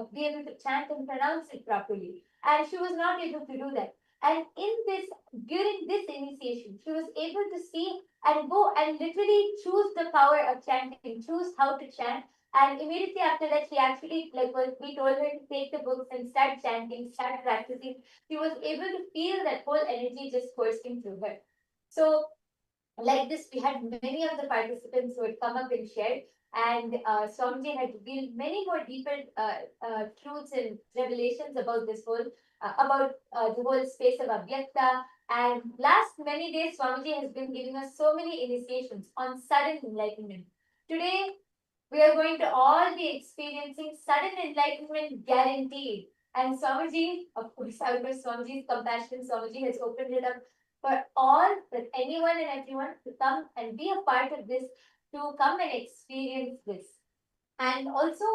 be able to chant and pronounce it properly. And she was not able to do that. And during this initiation, she was able to see and go and literally choose the power of chanting, choose how to chant. And immediately after that, she actually, like we told her to take the books and start chanting, start practicing. She was able to feel that whole energy just coursing through her. So, like this, we had many of the participants who had come up and shared, and Swamiji had revealed many more deeper truths and revelations about this whole, about the whole space of Abhyakta. And last many days, Swamiji has been giving us so many initiations on sudden enlightenment. Today, we are going to all be experiencing sudden enlightenment guaranteed. And Swamiji, of course, out of Swamiji's compassion, Swamiji has opened it up for all, that anyone and everyone to come and be a part of this, to come and experience this. And also,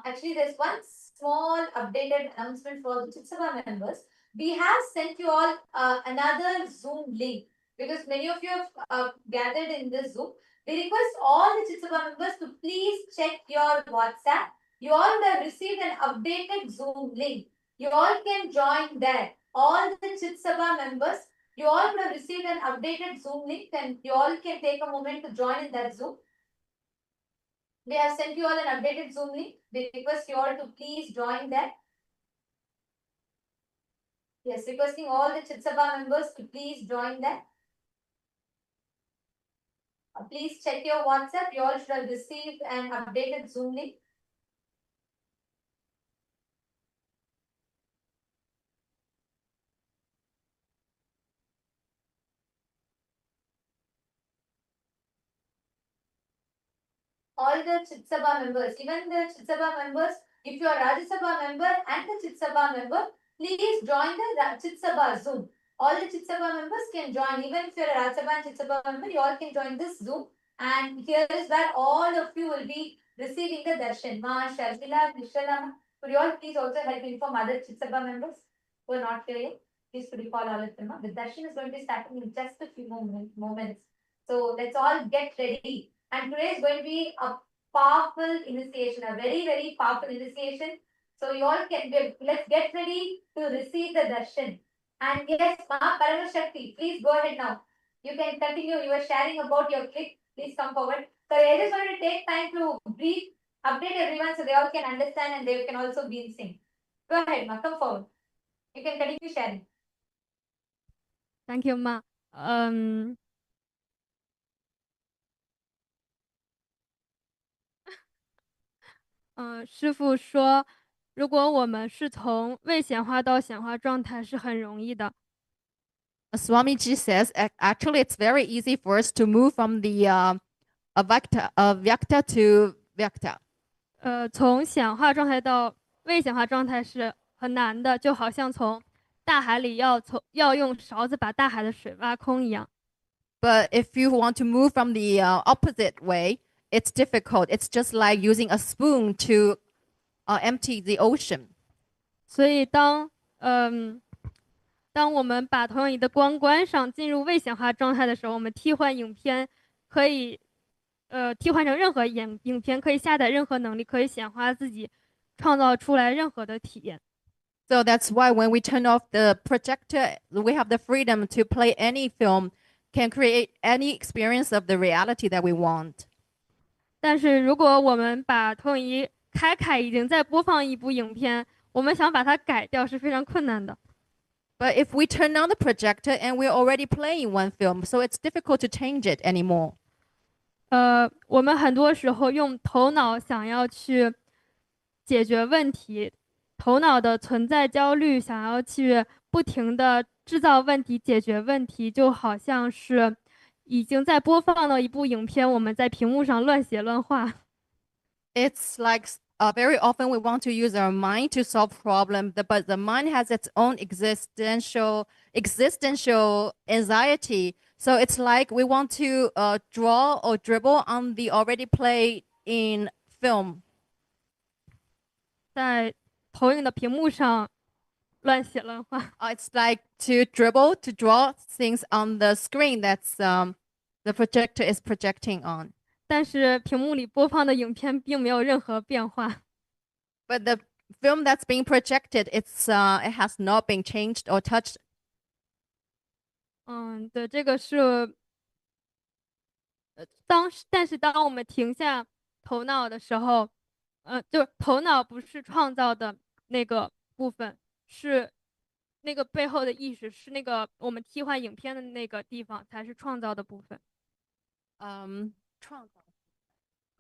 actually, there's one small updated announcement for the Chitsava members. We have sent you all another Zoom link, because many of you have gathered in this Zoom. We request all the Chitsava members to please check your WhatsApp. You all would have received an updated Zoom link. You all can join there. All the Chitsava members, you all would have received an updated Zoom link, and you all can take a moment to join in that Zoom. We have sent you all an updated Zoom link. We request you all to please join that. Yes, requesting all the Chitsaba members to please join that. Please check your WhatsApp. You all should have received an updated Zoom link. All the Chitsaba members, even the Chitsaba members, if you are Rajya Sabha member and the Chitsaba member, please join the Chitsaba Zoom. All the Chitsaba members can join. Even if you are a Rajya Sabha and Chitsaba member, you all can join this Zoom. And here is where all of you will be receiving the darshan. Ma, Sharmila, Nishala, could you all please also help inform other Chitsaba members who are not here yet? Please could you call all of them? The darshan is going to be starting in just a few moments. So let's all get ready. And today is going to be a powerful initiation, a very, very powerful initiation. So you all can, let's get ready to receive the darshan. And yes, Ma Paramashakti, please go ahead now. You can continue. You are sharing about your clip. Please come forward. So I just want to take time to brief, update everyone so they all can understand and they can also be in sync. Go ahead, Ma, come forward. You can continue sharing. Thank you, Ma. 师父说，如果我们是从未显化到显化状态，是很容易的。Swamiji says, actually, it's very easy for us to move from the Vyakta to Vyakta. 从显化状态到未显化状态是很难的，就好像从大海里要用勺子把大海的水挖空一样。But if you want to move from the opposite way, it's difficult. It's just like using a spoon to empty the ocean. 所以当我们把投影仪的光关上，进入未显化状态的时候，我们替换影片可以替换成任何影片，可以下载任何能力，可以显化自己，创造出来任何的体验。So that's why when we turn off the projector, we have the freedom to play any film, can create any experience of the reality that we want. 但是如果我们把投影仪开，已经在播放一部影片，我们想把它改掉是非常困难的。But if we turn on the projector and we're already playing one film, so it's difficult to change it anymore. 我们很多时候用头脑想要去解决问题，头脑的存在焦虑，想要去不停的制造问题、解决问题，就好像是已经在播放了一部影片，我们在屏幕上乱写乱画。It's like very often we want to use our mind to solve problems, but the mind has its own existential anxiety. So it's like we want to draw or dribble on the already played in film. 在投影的屏幕上乱写乱画。It's like to dribble, to draw things on the screen that's the projector is projecting on. 但是屏幕里播放的影片并没有任何变化。But the film that's being projected, it has not been changed or touched. 对，这个是但是当我们停下头脑的时候，就是头脑不是创造的那个部分，是那个背后的意识，是那个我们替换影片的那个地方才是创造的部分。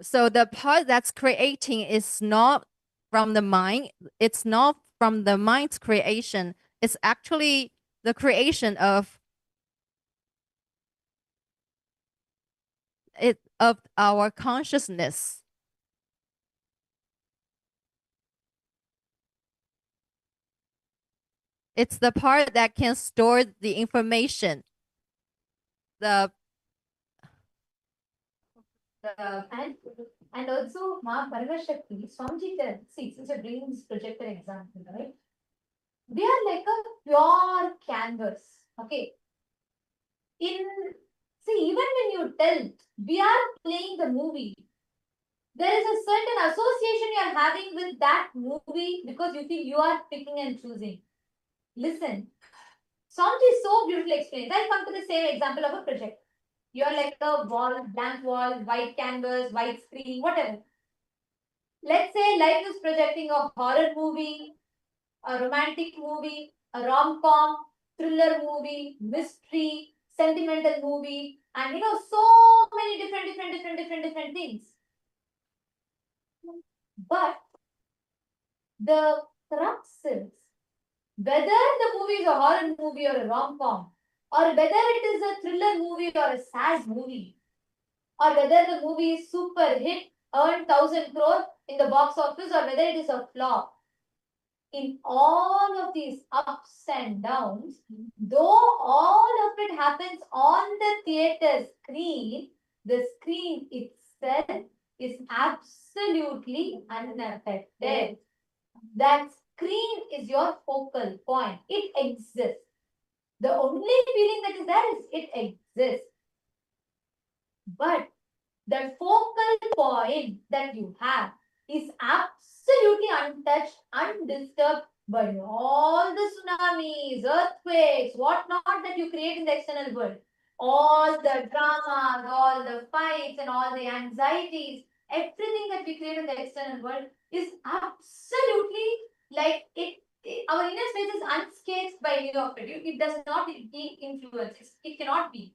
So the part that's creating is not from the mind. It's not from the mind's creation. It's actually the creation of our consciousness. It's the part that can store the information. And also, Ma Paramashakti, Swamiji said, see, since you're bringing this projector example, right? They are like a pure canvas. Okay. Even when you tell we are playing the movie, there is a certain association you are having with that movie because you feel you are picking and choosing. Listen, Swamiji so beautifully explains. I'll come to the same example of a project. You're like a wall, blank wall, white canvas, white screen, whatever. Let's say life is projecting a horror movie, a romantic movie, a rom-com, thriller movie, mystery, sentimental movie, and so many different things. But the crux is whether the movie is a horror movie or a rom-com, or whether it is a thriller movie or a sad movie, or whether the movie is super hit, earned 1,000 crore in the box office, or whether it is a flop. In all of these ups and downs, though all of it happens on the theater screen, the screen itself is absolutely unaffected. That screen is your focal point. It exists. The only feeling that is there is it exists. But the focal point that you have is absolutely untouched, undisturbed by all the tsunamis, earthquakes, whatnot that you create in the external world. All the dramas, all the fights, and all the anxieties, everything that we create in the external world is absolutely like our inner space is unscathed by any of it. It does not be influenced. It cannot be.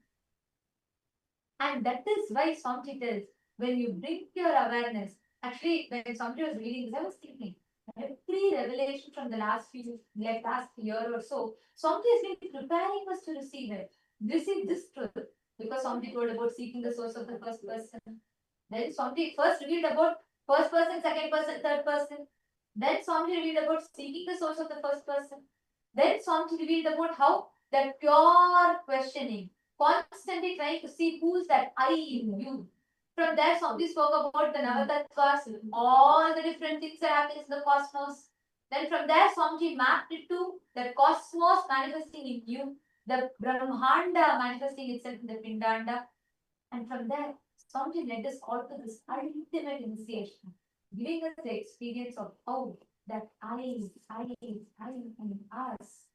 And that is why Swamiji tells, when you bring your awareness, actually, when Swamiji was reading this, I was thinking, every revelation from the last year or so, Swamiji has been preparing us to receive it. Receive this truth. Because Swamiji told about seeking the source of the first person. Then Swamiji first revealed about first person, second person, third person. Then Swamiji revealed about seeking the source of the first person. Then Swamiji revealed about how that pure questioning, constantly trying to see who's that I in you. From there, Swamiji spoke about the Navatattvas, all the different things that happen in the cosmos. Then from there, Swamiji mapped it to the cosmos manifesting in you, the Brahmanda manifesting itself in the Pindanda. And from there, Swamiji led us all to this ultimate initiation, giving us the experience of how that I and us,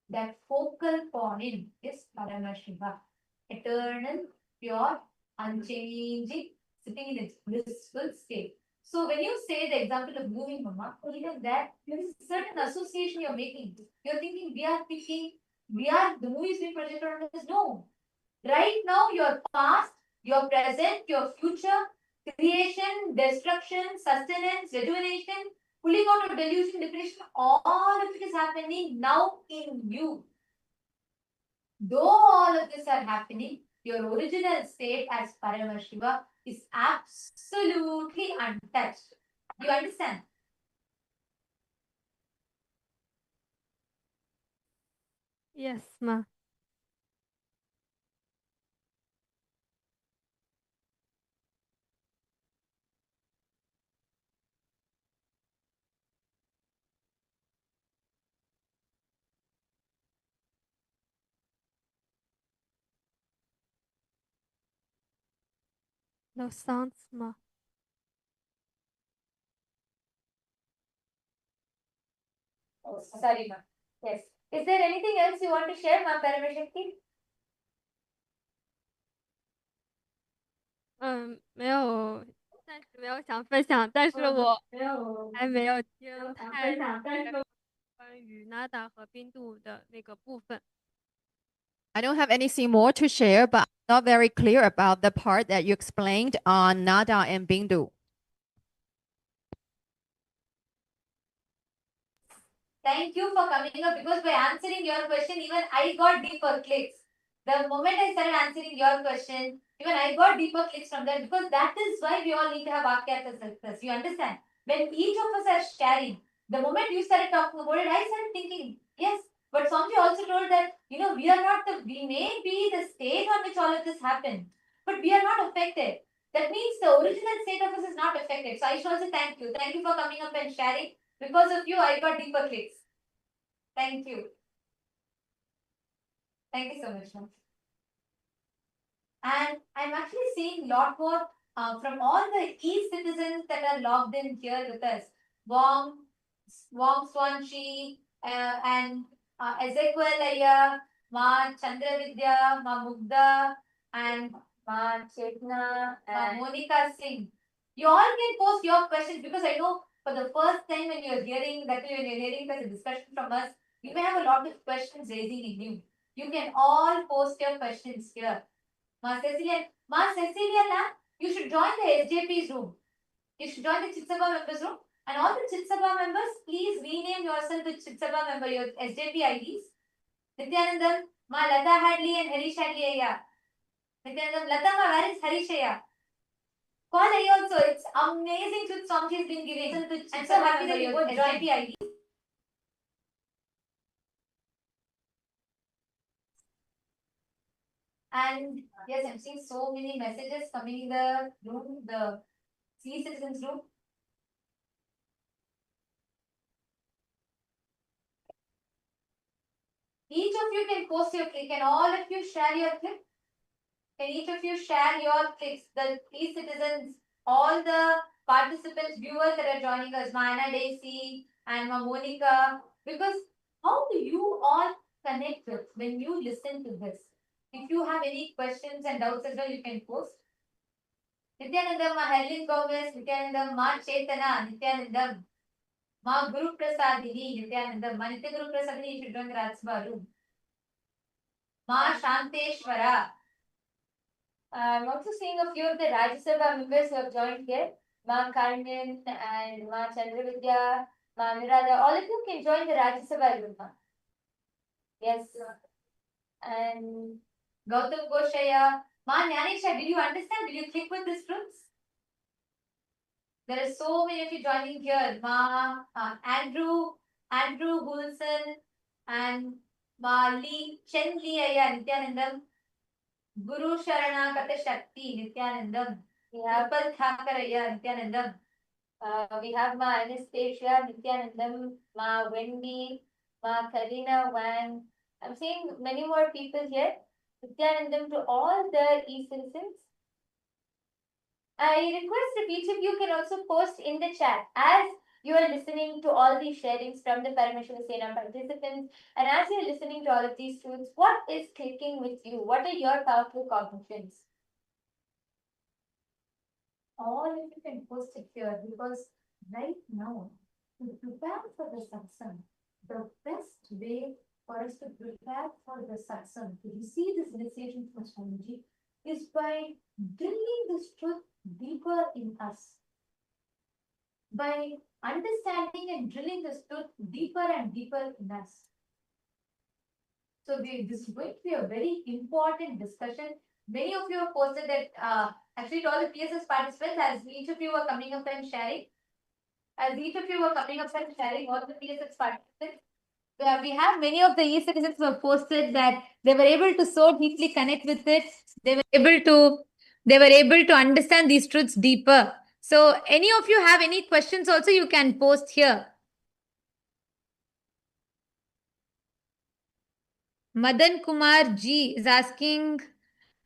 that focal point is Paramashiva, eternal, pure, unchanging, sitting in its blissful state. So when you say the example of moving, Mama, even that, there is a certain association you're making. You're thinking the movie is being projected on us. No. Right now, your past, your present, your future, creation, destruction, sustenance, rejuvenation, pulling out of delusion, depression, all of it is happening now in you. Though all of this are happening, your original state as Paramashiva is absolutely untouched. Do you understand? Yes, ma. No sounds, ma. Oh, sorry, ma'am. Yes. Is there anything else you want to share, ma'am, Parameshakti? 没有，暂时没有想分享，但是我还没有听太关于 nada 和冰度的那个部分。I don't have anything more to share, but I'm not very clear about the part that you explained on Nada and Bindu. Thank you for coming up, because by answering your question, even I got deeper clicks. The moment I started answering your question, even I got deeper clicks from that, because that is why we all need to have Vakyartha success. You understand? When each of us are sharing, the moment you started talking about it, I started thinking, yes. But Swamiji also told that, we are not we may be the state on which all of this happened, but we are not affected. That means the original state of us is not affected. So I should also thank you. Thank you for coming up and sharing. Because of you, I got deeper clicks. Thank you. Thank you so much, ma'am. And I'm actually seeing a lot more from all the e-citizens that are logged in here with us. Wong Swanchi, and Ezekiel Aya, Ma Chandravidya, Ma Mugda, and Ma Chetna, and Ma Monica Singh. You all can post your questions, because I know for the first time when you're hearing this discussion from us, you may have a lot of questions raising in you. You can all post your questions here. Ma Cecilia, you should join the SJP's room. You should join the Chitsaba members room. And all the Chitsaba members, please rename yourself to Chitsaba member, your SJP IDs. Nityanandam, Ma Lata Hadley and Harish Hadley Aya. Nityanandam, Lata Ma, where is Harish Aya? Call Aya also. It's amazing to Swamiji has been giving. I'm so happy that you both joined the IDs. And yes, I'm seeing so many messages coming in the room, the C citizens room. Each of you can post your click. Can all of you share your click? Can each of you share your clicks? The e-citizens, all the participants, viewers that are joining us, Mana Daisy and Monica. Because how do you all connect with when you listen to this? If you have any questions and doubts as well, you can post. Nityanandam, Ma Helen Gomez, Nityanandam, Ma Chetana, Nityanandam, Ma Guru Prasadini, Nityanandam, Ma Nitya Guru Prasadini, you should join the Rajsabha room. Ma Shanteshwara. I'm also seeing a few of the Rajya Sabha members who have joined here. Ma Karnan and Ma Chandravidya, Ma Nirada. All of you can join the Rajya Sabha room. Yes. And Gautam Goshaya. Ma Nyanesha, did you understand? Did you click with these groups? There are so many of you joining here. Ma Andrew Gulson and Ma Lee Chen Lee Aya Nityanandam. Guru Sharana Kata Shakti Nityanandam. We have Pal Thakaraya Nityanandam. We have Ma Anastasia Nityanandam, Ma Wendy, Ma Karina Wang. I'm seeing many more people here. Nityanandam to all the e-citizens. I request if each of you can also post in the chat as you are listening to all these sharings from the Parameshwara Sena participants, and as you're listening to all of these truths, what is clicking with you? What are your powerful cognitions? All of you can post it here, because right now, to prepare for the satsang, the best way for us to prepare for the satsang, to receive this initiation from Swamiji, is by drilling this truth deeper in us. By understanding and drilling this truth deeper and deeper in us. So this is going to be a very important discussion. Many of you have posted that actually to all the PSS participants, as each of you were coming up and sharing, all the PSS participants, we have many of the e-citizens who have posted that they were able to so deeply connect with it. They were able to understand these truths deeper. So any of you have any questions also, you can post here. Madan Kumar G is asking,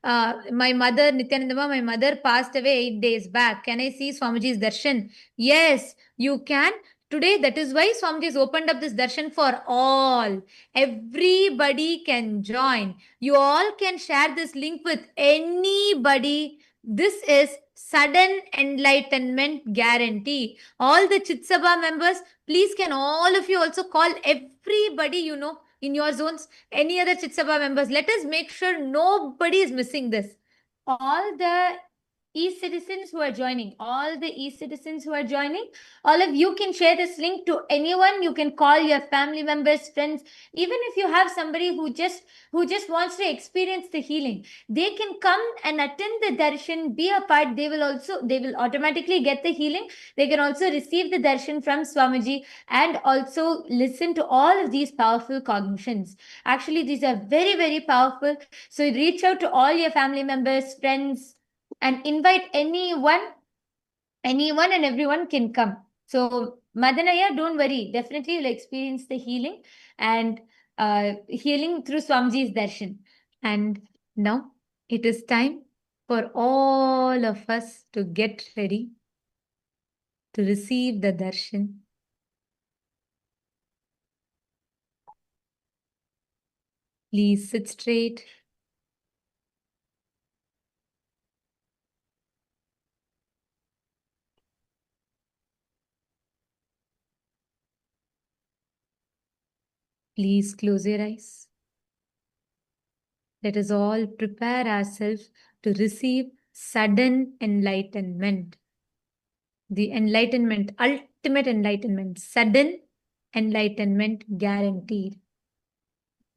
my mother, Nityanandama, my mother passed away 8 days back. Can I see Swamiji's darshan? Yes, you can. today, that is why Swamiji has opened up this darshan for all. Everybody can join. You all can share this link with anybody. This is sudden enlightenment guarantee. All the Chitsabha members, please can all of you also call everybody you know in your zones, any other Chitsabha members. Let us make sure nobody is missing this. All the e-citizens who are joining, all the e-citizens who are joining, all of you can share this link to anyone. You can call your family members, friends. Even if you have somebody who just wants to experience the healing, they can come and attend the darshan, be a part. They will automatically get the healing. They can also receive the darshan from Swamiji and also listen to all of these powerful cognitions. Actually, these are very, very powerful. So reach out to all your family members, friends, and invite anyone and everyone can come. So Madanaya, don't worry, definitely you'll experience the healing and healing through Swamiji's darshan. And now it is time for all of us to get ready to receive the darshan. Please sit straight. Please close your eyes. Let us all prepare ourselves to receive sudden enlightenment. The enlightenment, ultimate enlightenment, sudden enlightenment guaranteed.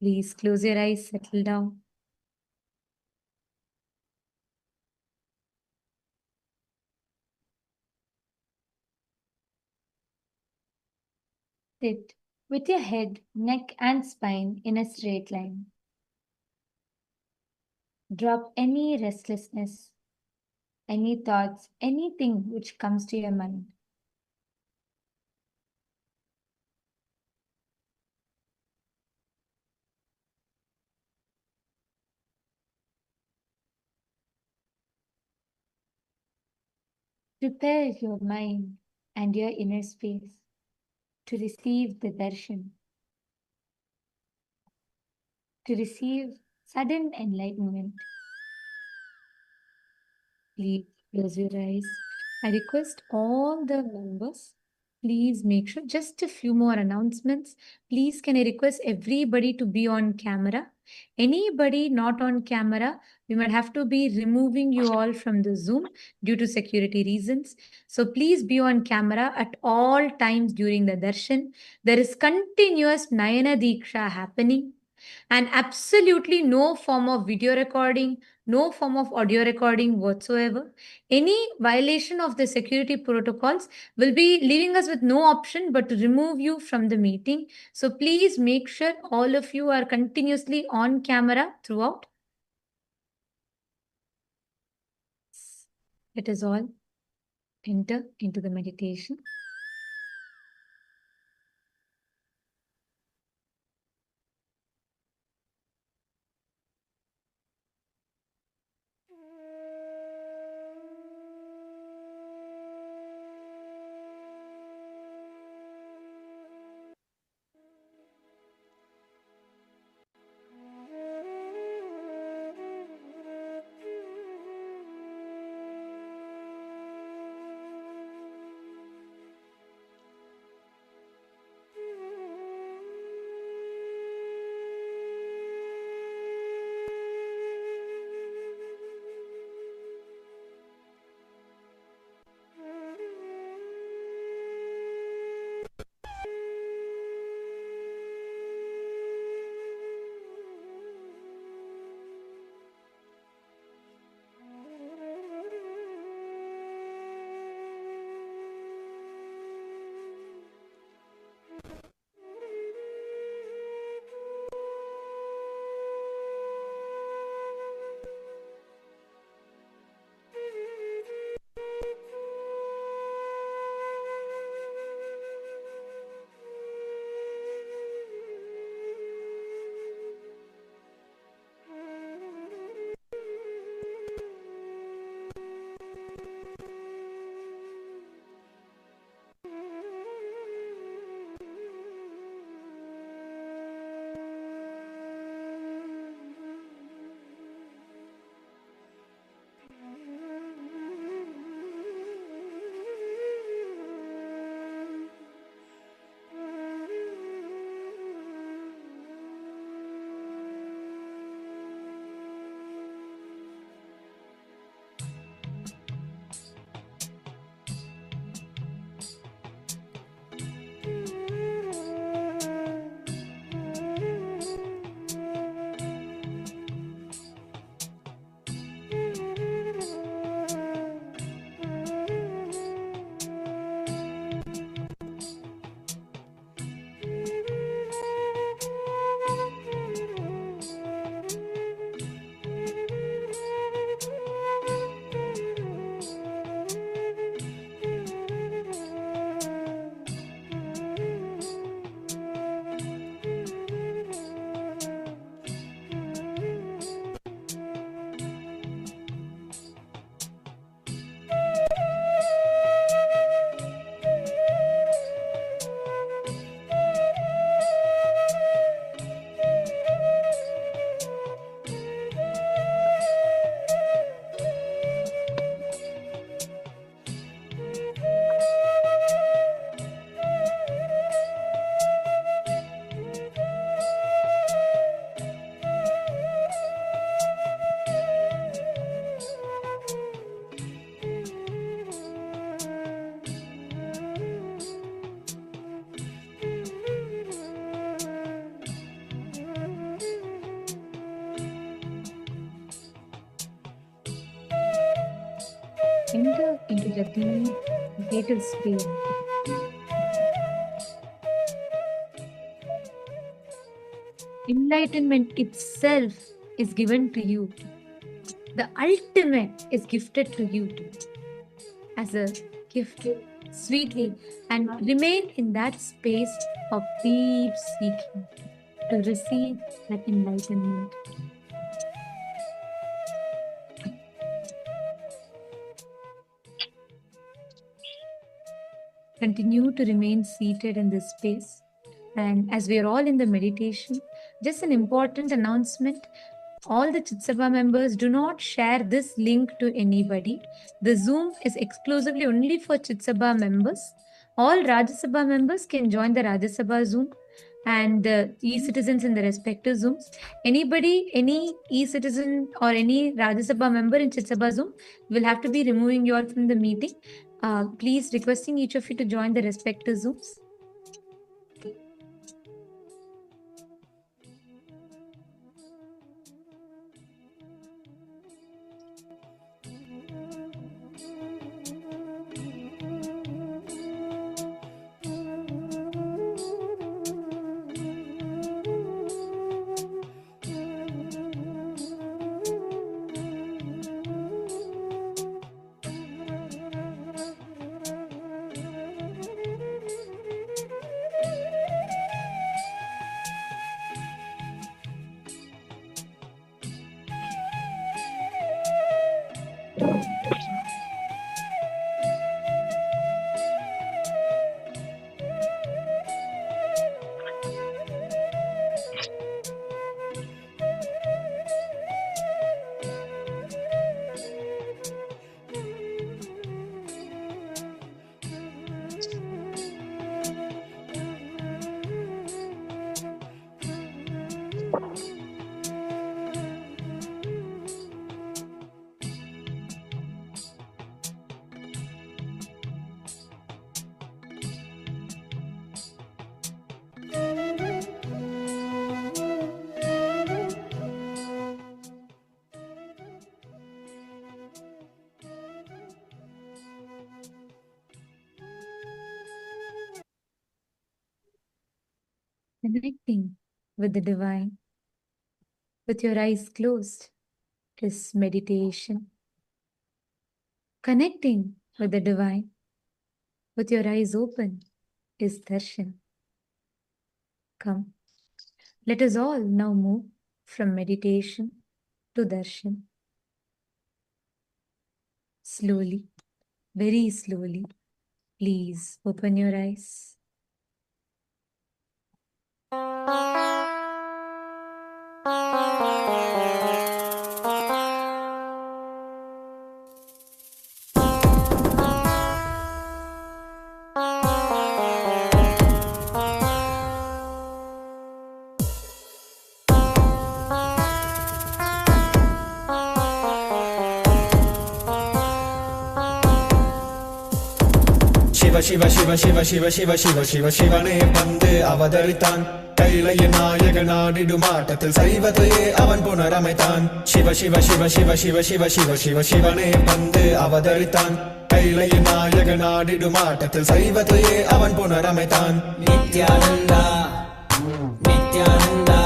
Please close your eyes, settle down. Sit with your head, neck, and spine in a straight line. Drop any restlessness, any thoughts, anything which comes to your mind. Prepare your mind and your inner space to receive the darshan, to receive sudden enlightenment. Please close your eyes. I request all the members, please make sure, just a few more announcements. Please, can I request everybody to be on camera? Anybody not on camera, we might have to be removing you all from the Zoom due to security reasons. So please be on camera at all times during the darshan. There is continuous Nayana Diksha happening and absolutely no form of video recording, no form of audio recording whatsoever. Any violation of the security protocols will be leaving us with no option but to remove you from the meeting. So please make sure all of you are continuously on camera throughout. Let us all enter into the meditation. Enter into the deep, creative space. Enlightenment itself is given to you. The ultimate is gifted to you as a gift, sweetly, and remain in that space of deep seeking to receive that enlightenment. Continue to remain seated in this space. And as we are all in the meditation, just an important announcement. All the Chitsabha members, do not share this link to anybody. The Zoom is exclusively only for Chitsabha members. All Rajya Sabha members can join the Rajya Sabha Zoom and e-citizens in the respective Zooms. Anybody, any e-citizen or any Rajya Sabha member in Chitsabha Zoom will have to be removing you all from the meeting. Please requesting each of you to join the respective Zooms. Connecting with the divine with your eyes closed is meditation. Connecting with the divine with your eyes open is darshan. Come, let us all now move from meditation to darshan. Slowly, very slowly, please open your eyes. Shiva Shiva Shiva Shiva Shiva Shiva Shiva சிவனே வந்து அவதரித்தான் கைலைய நாயக நாடிடுமாட்டத்தில் சைவத்தையே அவன் புனரமைத்தான் சிவ சிவ சிவ சிவ சிவ சிவ சிவ சிவ சிவனே வந்து அவதரித்தான் கைலைய நாயக நாடிடுமாட்டத்தில் சைவத்தையே அவன் புனரமைத்தான் நித்யானந்தா நித்யானந்தா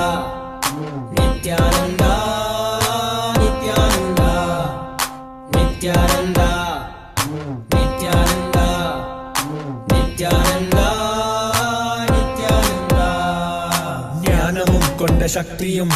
நித்யானந்தா நித்யானந்தா நித்யானந்தா நித்யானந்தா நித்யானந்தா நித்யானந்தா ஞானமும் கொண்ட சக்தியும்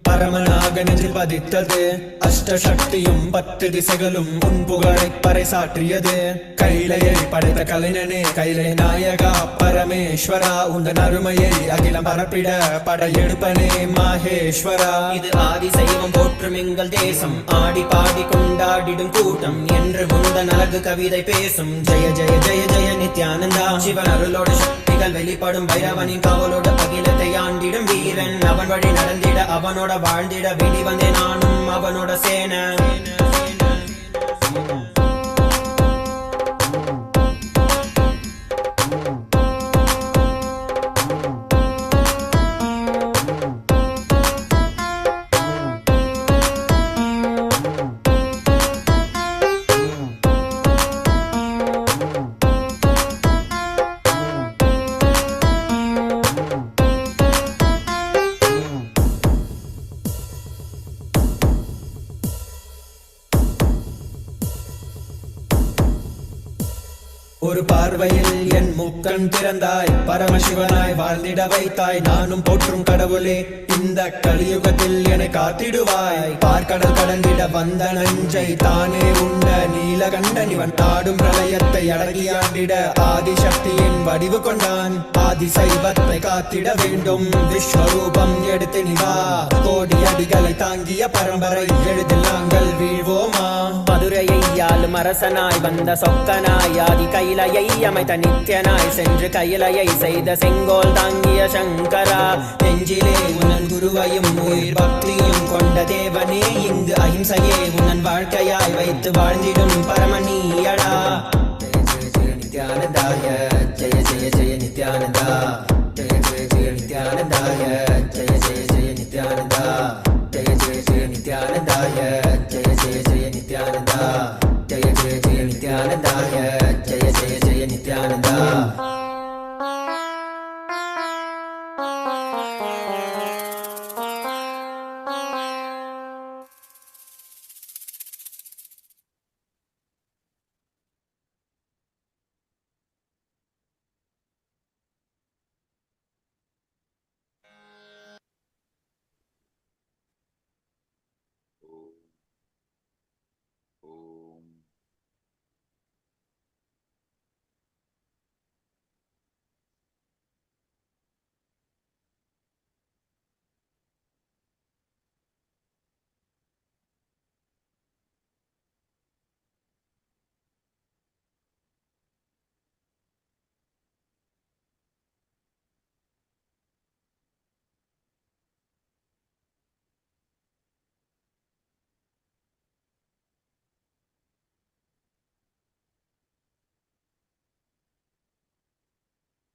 பரமனாக நெஞ்சில் பதித்தது அஷ்டசக்தியும் 10 திசைகளும் உன் புகழை பறைசாற்றியது கைலையை படைத்த கலைஞனே கைலை நாயகா பரமேஸ்வரா உந்தன் அருமையை அகிலம் பரப்பிட படையெடுப்பனே மாஹேஸ்வரா இது ஆதி சைவம் போற்றும் எங்கள் தேசம் ஆடி பாடி கொண்டாடிடும் கூட்டம் என்று உந்தன் அழகு கவிதை பேசும் ஜெய ஜெய ஜெய ஜெய நித்யானந்தா சிவன் அருளோட சக்திகள் வெளிப்படும் பைரவனின் காவலோட அகிலத்தை ஆண்டிடும் வீரன் அவன் வழி நடந்திட அவனோட வாழ்ந்திட வெளி வந்தே நானும் அவனோட சேன பார்வையில் என் முக்கண் திறந்தாய் பரமசிவனாய் வாழ்ந்திட வைத்தாய் நானும் போற்றும் கடவுளே இந்த கலியுகத்தில் என்னை காத்திடுவாய் பார்க்கடல் கடந்திட வந்த நஞ்சை தானே உண்ட நீலகண்டன் இவன் ஆடும் பிரளயத்தை அடக்கியாண்டிட ஆதிசக்தியின் வடிவு கொண்டான் ஆதி சைவத்தை காத்திட வேண்டும் விஸ்வரூபம் எடுத்து நிவா கோடி அடிகளை தாங்கிய பரம்பரை எழுதில் நாங்கள் வீழ்வோமா மதுரையை ஆளும் அரசனாய் வந்த சொக்கனாய் ஆதி கைலையை அமைத்த நித்யனாய் சென்று கையிலையை செய்த செங்கோல் தாங்கிய சங்கரா நெஞ்சிலே உனன் குருவையும் உயிர் பக்தியும் கொண்ட தேவனே இங்கு அஹிம்சையே உனன் வாழ்க்கையாய் வைத்து வாழ்ந்திடும் பரமணியடா நித்யானந்தாய Jaya Jaya Jaya Nithyananda Jaya Jaya Jaya நித்யானந்தாய Jaya Jaya Jaya Nithyananda Jaya Jaya Jaya நித்யானந்தாய Jaya Jaya Jaya Nithyananda Jaya Jaya Jaya நித்யானந்தாய Jaya Jaya Jaya Nithyananda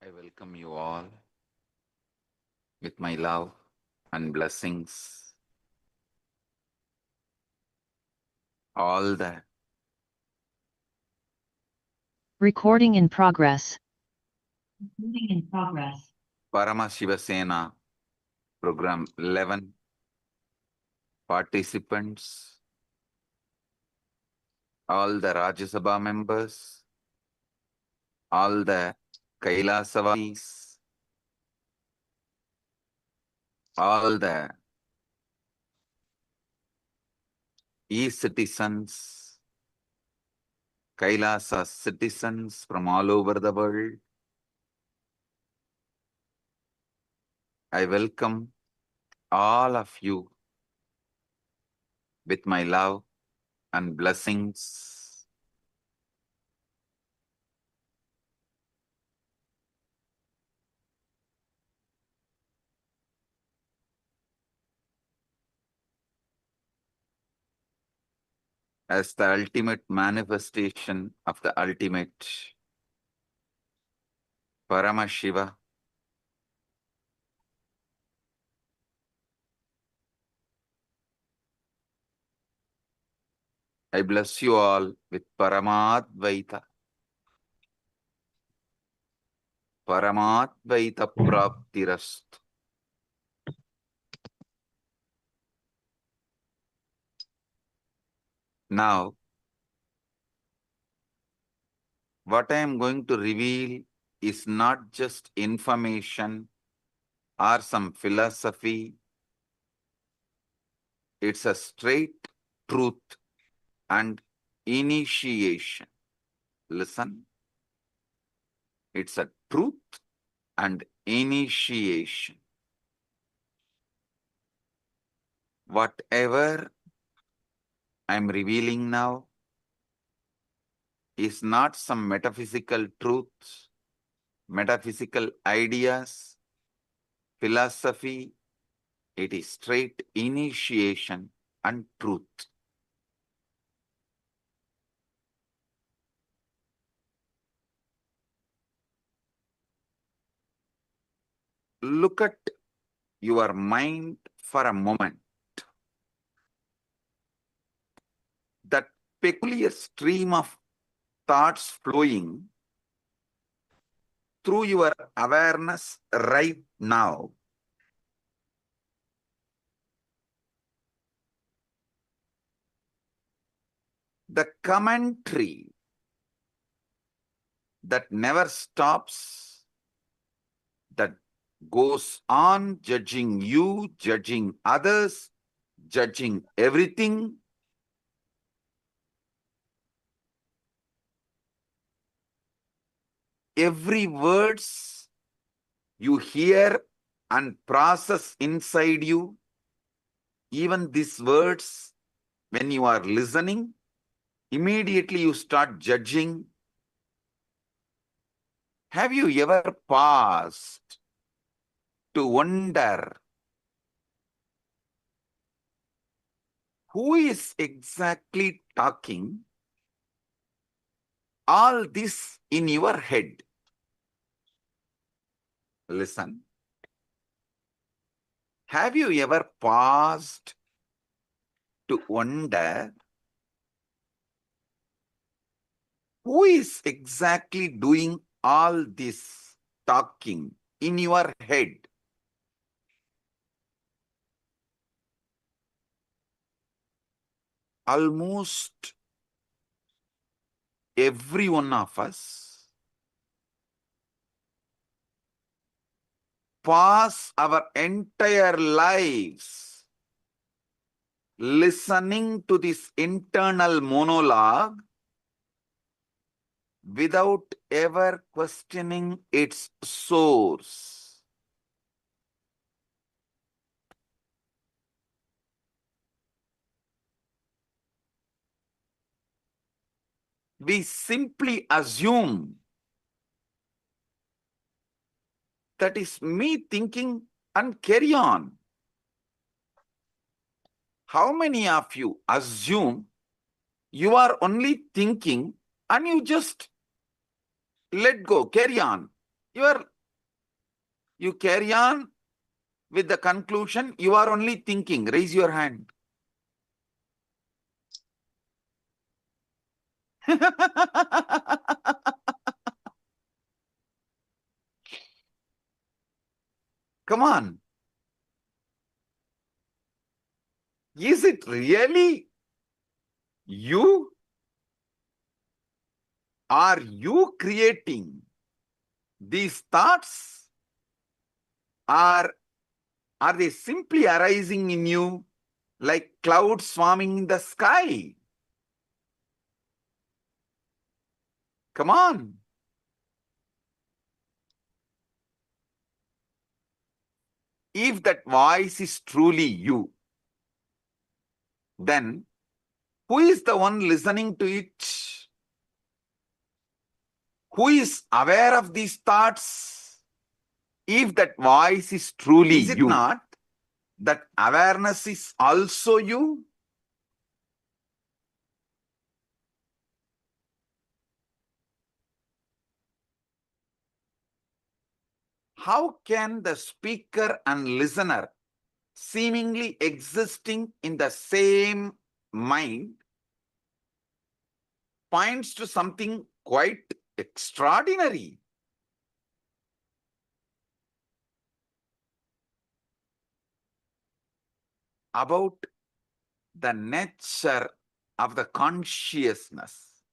I welcome you all with my love and blessings. All the Recording in progress. Parama Shivasena Program 11 participants, all the Rajya Sabha members, all the Kailasavamis, all the e-citizens, Kailasa citizens from all over the world. I welcome all of you with my love and blessings. As the ultimate manifestation of the ultimate Paramashiva, I bless you all with Paramadvaita. Paramadvaita Praptirastu. Now, what I am going to reveal is not just information or some philosophy. It's a straight truth and initiation. Listen. It's a truth and initiation. Whatever I'm revealing now is not some metaphysical truths, metaphysical ideas, philosophy. It is straight initiation and truth. Look at your mind for a moment. That peculiar stream of thoughts flowing through your awareness right now. The commentary that never stops, that goes on judging you, judging others, judging everything. Every words you hear and process inside you, even these words, when you are listening, immediately you start judging. Have you ever paused to wonder who is exactly talking all this in your head? Listen. Have you ever paused to wonder who is exactly doing all this talking in your head? Almost every one of us pass our entire lives listening to this internal monologue without ever questioning its source. We simply assume that is me thinking and carry on. How many of you assume you are only thinking and you just let go, carry on? You carry on with the conclusion you are only thinking. Raise your hand. Come on. Is it really you? Are you creating these thoughts? Or are they simply arising in you like clouds swarming in the sky? Come on. If that voice is truly you, then who is the one listening to it? Who is aware of these thoughts? If that voice is truly you, is it not that awareness is also you? How can the speaker and listener seemingly existing in the same mind points to something quite extraordinary? About the nature of the consciousness.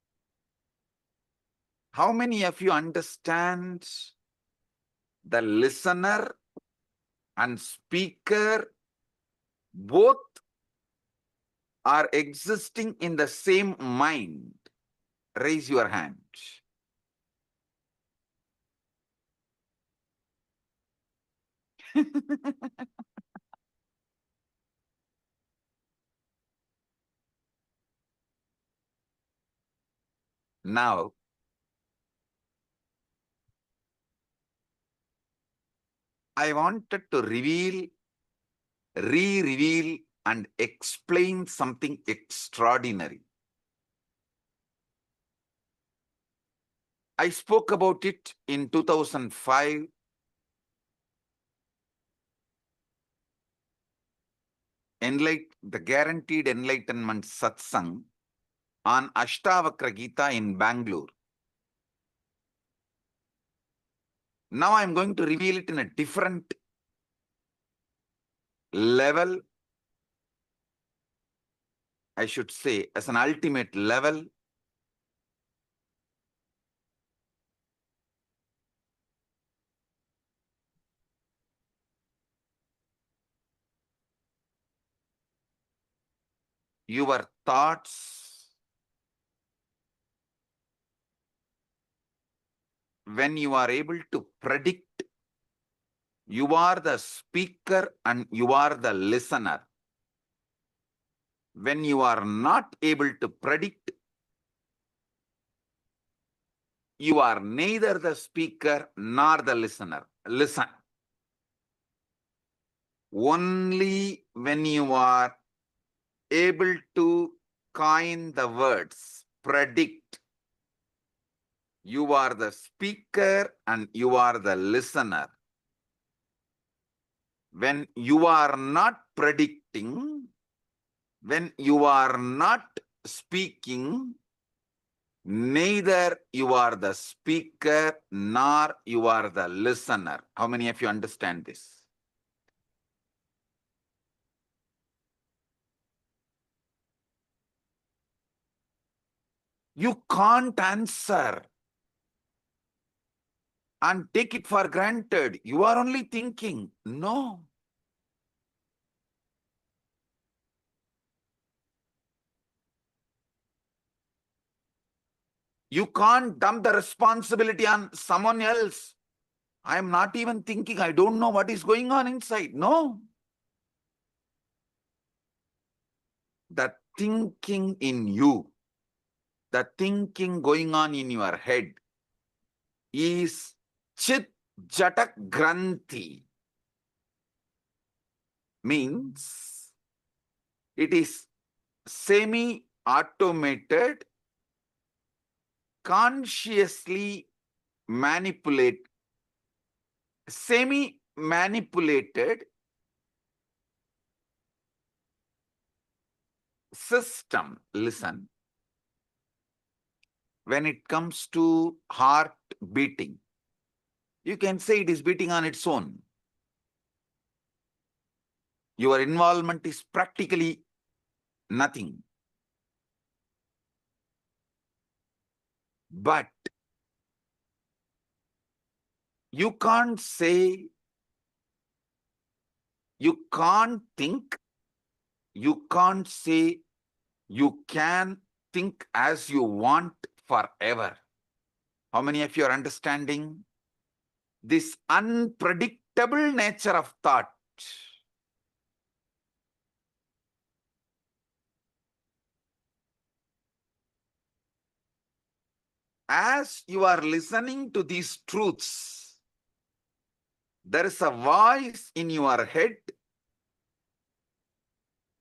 How many of you understand the listener and speaker both are existing in the same mind? Raise your hand. Now, I wanted to re-reveal and explain something extraordinary. I spoke about it in 2005. The Guaranteed Enlightenment Satsang on Ashtavakra Gita in Bangalore. Now I'm going to reveal it in a different level. I should say as an ultimate level. your thoughts, when you are able to predict, you are the speaker and you are the listener. When you are not able to predict, you are neither the speaker nor the listener. Listen. Only when you are able to coin the words, predict, you are the speaker and you are the listener. When you are not predicting, when you are not speaking, neither you are the speaker nor you are the listener. How many of you understand this? You can't answer and take it for granted. You are only thinking. No. You can't dump the responsibility on someone else. I am not even thinking. I don't know what is going on inside. No. The thinking in you, the thinking going on in your head is Chit Jatak Granthi. Means it is semi-automated, consciously semi-manipulated system. Listen. When it comes to heart beating, you can say it is beating on its own. Your involvement is practically nothing. But you can't say, you can't think, you can't say you can think as you want forever. How many of you are understanding this unpredictable nature of thought? As you are listening to these truths, there is a voice in your head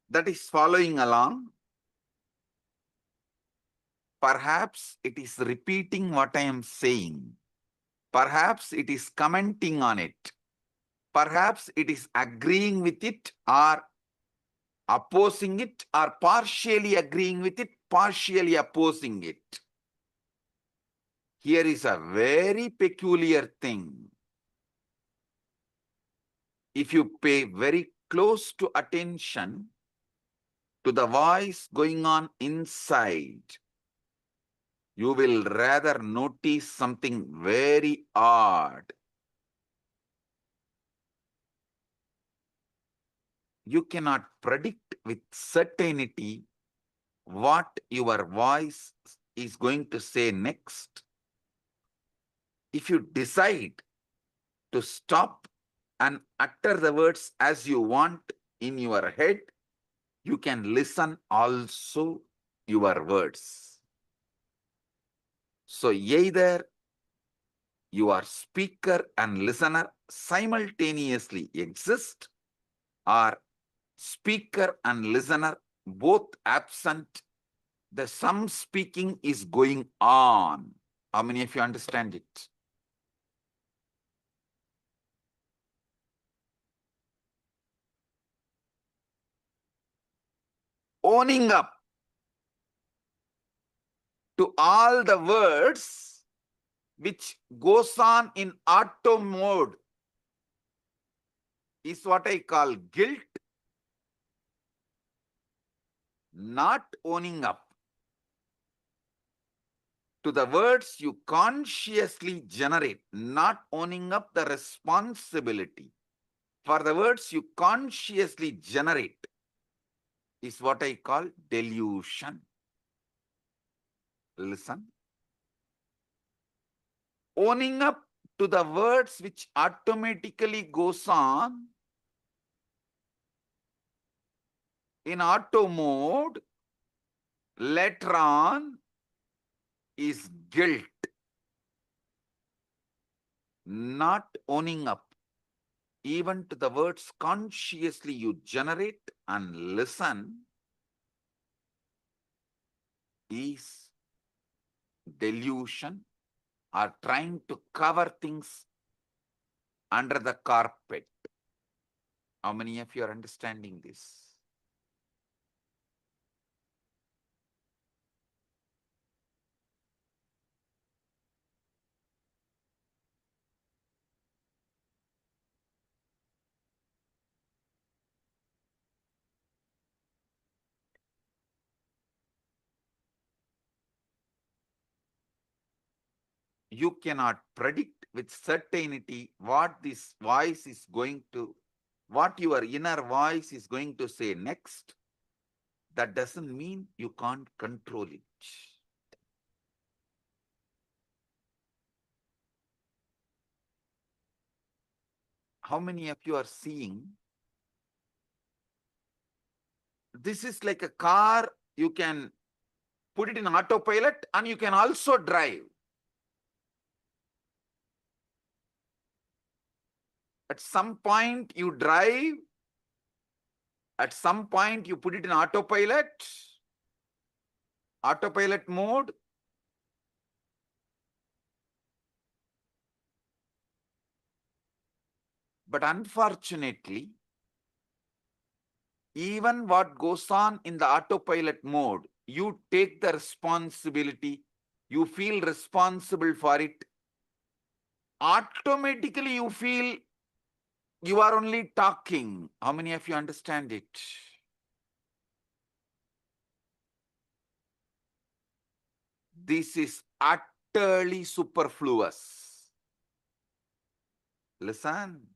that is following along. Perhaps it is repeating what I am saying. Perhaps it is commenting on it. Perhaps it is agreeing with it or opposing it, or partially agreeing with it, partially opposing it. Here is a very peculiar thing. If you pay very close to attention to the voice going on inside, you will rather notice something very odd. You cannot predict with certainty what your voice is going to say next. If you decide to stop and utter the words as you want in your head, you can listen also your words. So either your speaker and listener simultaneously exist, or speaker and listener both absent, the some speaking is going on. How many of you understand it? Owning up to all the words which goes on in auto mode is what I call guilt. Not owning up to the words you consciously generate, not owning up the responsibility for the words you consciously generate, is what I call delusion. Listen. Owning up to the words which automatically goes on in auto mode later on is guilt. Not owning up even to the words consciously you generate and listen is delusion, or trying to cover things under the carpet. How many of you are understanding this? You cannot predict with certainty what this voice is going to, what your inner voice is going to say next. That doesn't mean you can't control it. How many of you are seeing? This is like a car, you can put it in autopilot and you can also drive. At some point you drive, at some point you put it in autopilot mode. But unfortunately, even what goes on in the autopilot mode, you take the responsibility, you feel responsible for it. Automatically you feel you are only talking. How many of you understand it? This is utterly superfluous. Listen.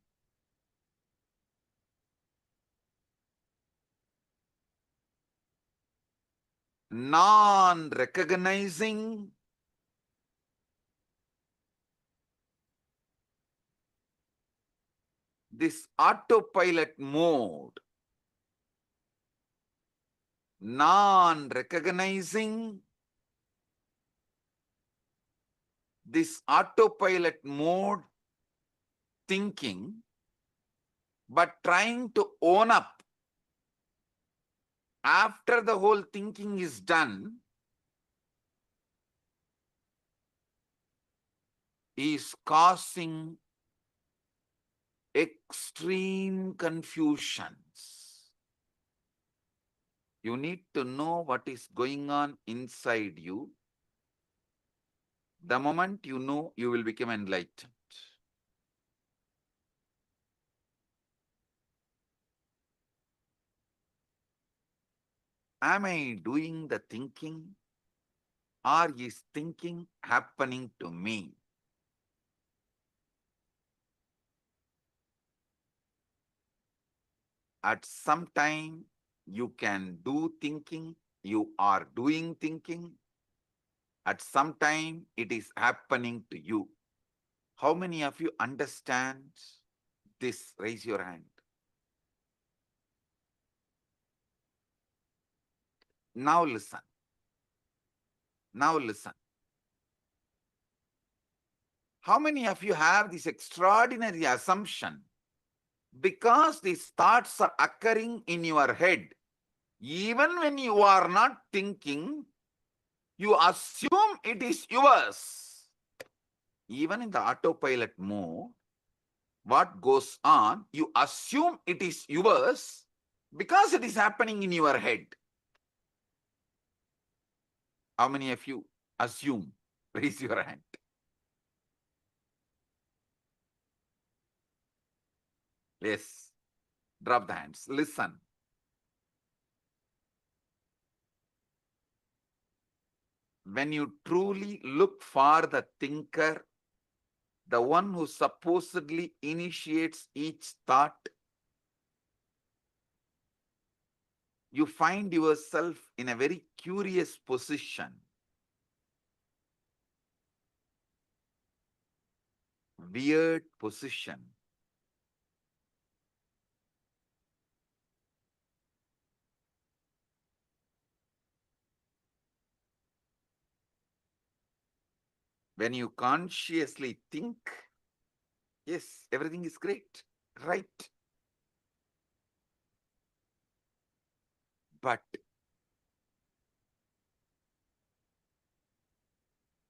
Non-recognizing this autopilot mode, non-recognizing this autopilot mode thinking, but trying to own up after the whole thinking is done, is causing extreme confusions. You need to know what is going on inside you. The moment you know, you will become enlightened. Am I doing the thinking, or is thinking happening to me? At some time, you can do thinking, you are doing thinking. At some time, it is happening to you. How many of you understand this? Raise your hand. Now listen. Now listen. How many of you have this extraordinary assumption? Because these thoughts are occurring in your head, even when you are not thinking, you assume it is yours. Even in the autopilot mode, what goes on, you assume it is yours because it is happening in your head. How many of you assume? Raise your hand. Yes. Drop the hands. Listen. When you truly look for the thinker, the one who supposedly initiates each thought, you find yourself in a very curious position. Weird position. When you consciously think, yes, everything is great, right? But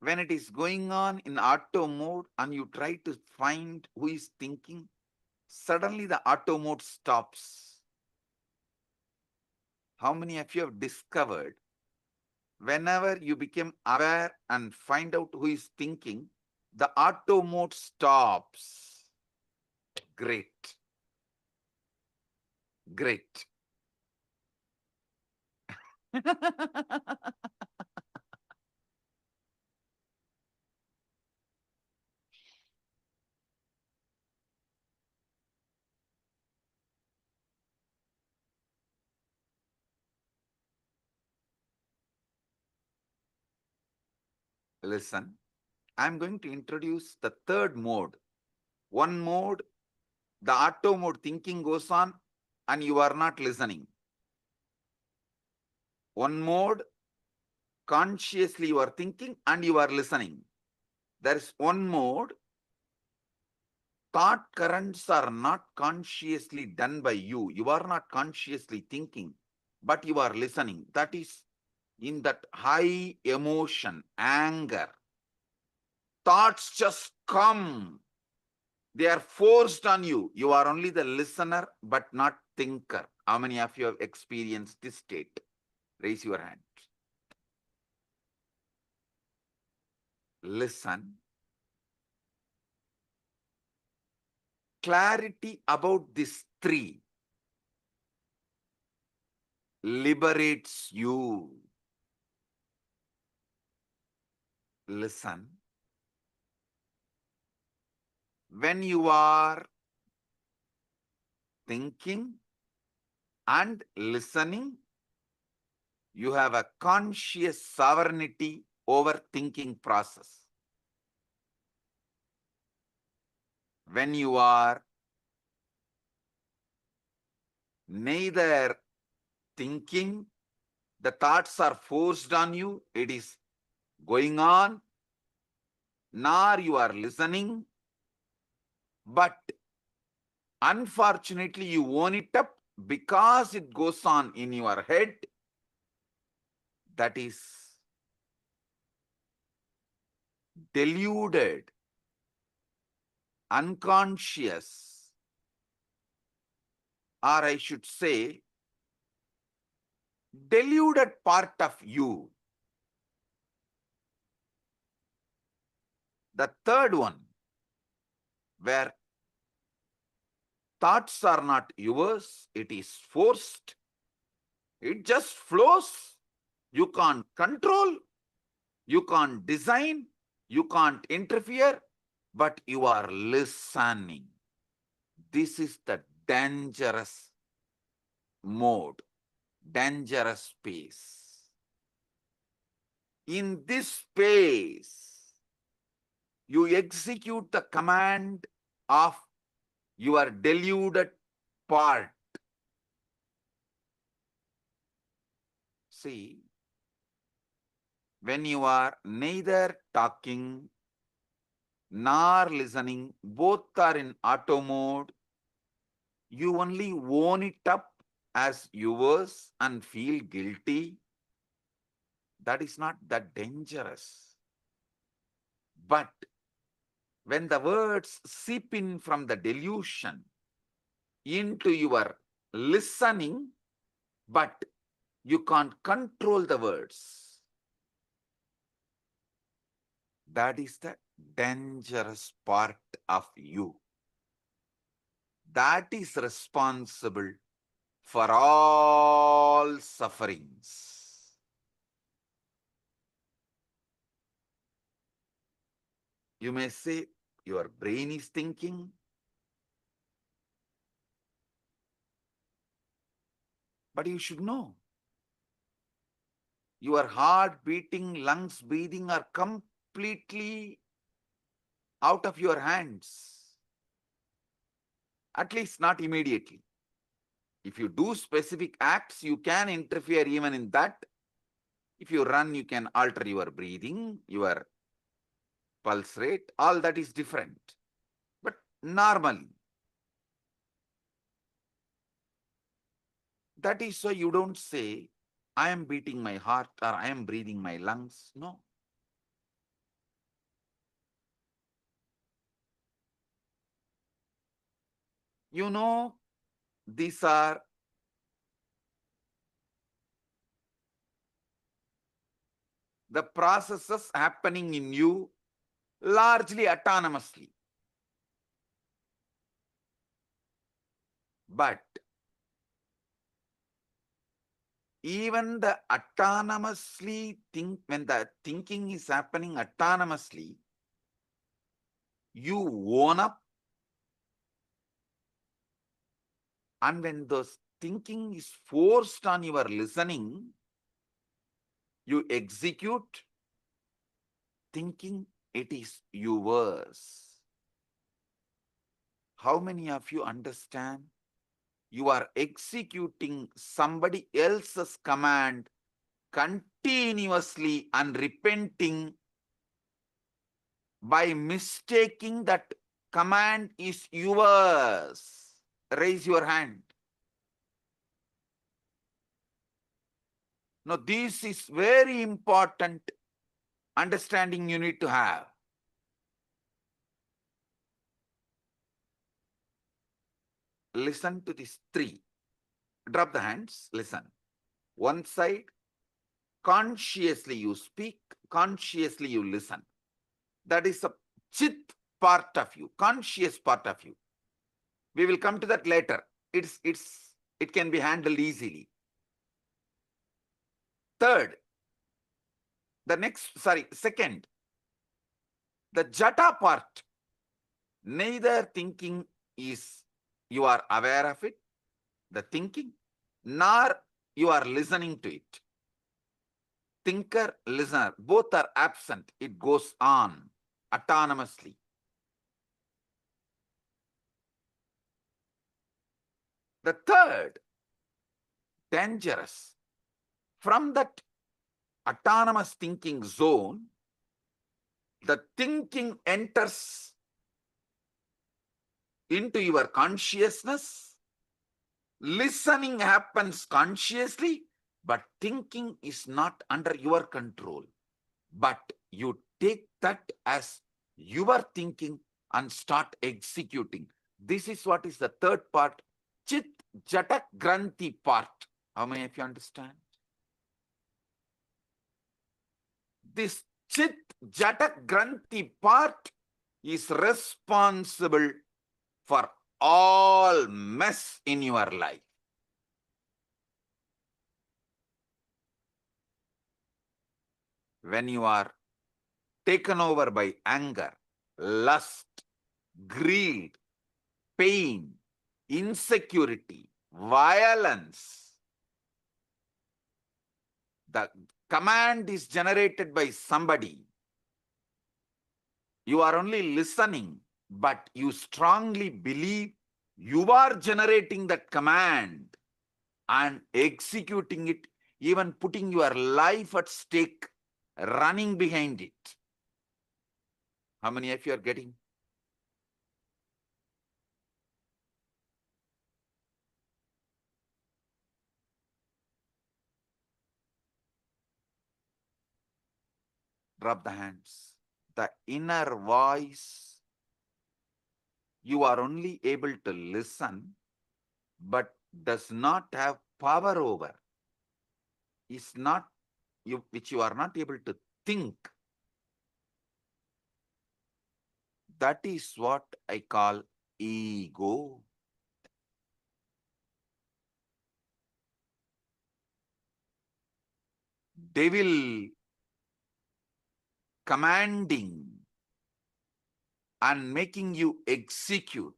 when it is going on in auto mode and you try to find who is thinking, suddenly the auto mode stops. How many of you have discovered whenever you become aware and find out who is thinking, the auto mode stops? Great. Great. Listen, I'm going to introduce the third mode. One mode, the auto mode thinking goes on and you are not listening. One mode, consciously you are thinking and you are listening. There is one mode, thought currents are not consciously done by you. You are not consciously thinking, but you are listening. That is in that high emotion, anger. Thoughts just come. They are forced on you. You are only the listener, but not thinker. How many of you have experienced this state? Raise your hand. Listen. Clarity about these three liberates you. Listen. When you are thinking and listening, you have a conscious sovereignty over thinking process. When you are neither thinking, the thoughts are forced on you, it is going on, nor you are listening, but unfortunately you own it up because it goes on in your head. That is deluded, unconscious, or I should say, deluded part of you. The third one, where thoughts are not yours, it is forced, it just flows. You can't control, you can't design, you can't interfere, but you are listening. This is the dangerous mode, dangerous space. In this space, you execute the command of your deluded part. See, when you are neither talking nor listening, both are in auto mode, you only own it up as yours and feel guilty. That is not that dangerous. But when the words seep in from the delusion into your listening, but you can't control the words, that is the dangerous part of you. That is responsible for all sufferings. You may say, your brain is thinking. But you should know. Your heart beating, lungs breathing are completely out of your hands. At least not immediately. If you do specific acts, you can interfere even in that. If you run, you can alter your breathing, your pulse rate, all that is different. But normally, that is why you don't say, I am beating my heart or I am breathing my lungs. No. You know, these are the processes happening in you largely autonomously. But even the autonomously when the thinking is happening autonomously, you own up, and when those thinking is forced on your listening, you execute thinking it is yours. How many of you understand? You are executing somebody else's command continuously and repenting by mistaking that command is yours. Raise your hand. Now, this is very important understanding you need to have. Listen to these three. Drop the hands, listen. One side, consciously you speak, consciously you listen. That is a chit part of you, conscious part of you. We will come to that later. It can be handled easily. Second, the jata part. Neither thinking is you are aware of it, the thinking, nor you are listening to it. Thinker, listener, both are absent. It goes on autonomously. The third, dangerous. From that autonomous thinking zone, the thinking enters into your consciousness. Listening happens consciously, but thinking is not under your control. But you take that as your thinking and start executing. This is what is the third part, Chit Jata Granthi part. How many of you understand? This Chit Jata Granthi part is responsible for all mess in your life. When you are taken over by anger, lust, greed, pain, insecurity, violence, the command is generated by somebody. You are only listening, but you strongly believe you are generating that command and executing it, even putting your life at stake, running behind it. How many of you are getting? Drop the hands. The inner voice, you are only able to listen, but does not have power over. Is not you, which you are not able to think. That is what I call ego. Devil commanding and making you execute.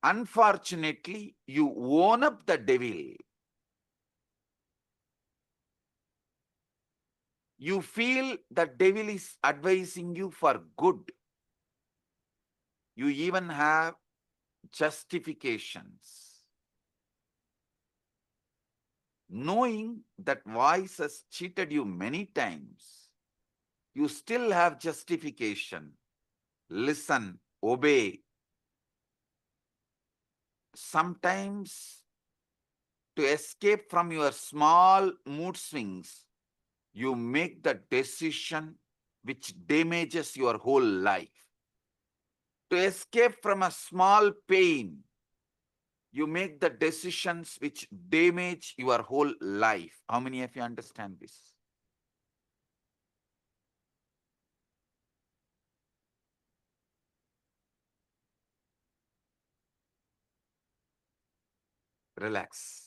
Unfortunately, you own up the devil. You feel the devil is advising you for good. You even have justifications. Knowing that voice has cheated you many times, you still have justification. Listen, obey. Sometimes, to escape from your small mood swings, you make the decision which damages your whole life. To escape from a small pain, you make the decisions which damage your whole life. How many of you understand this? Relax.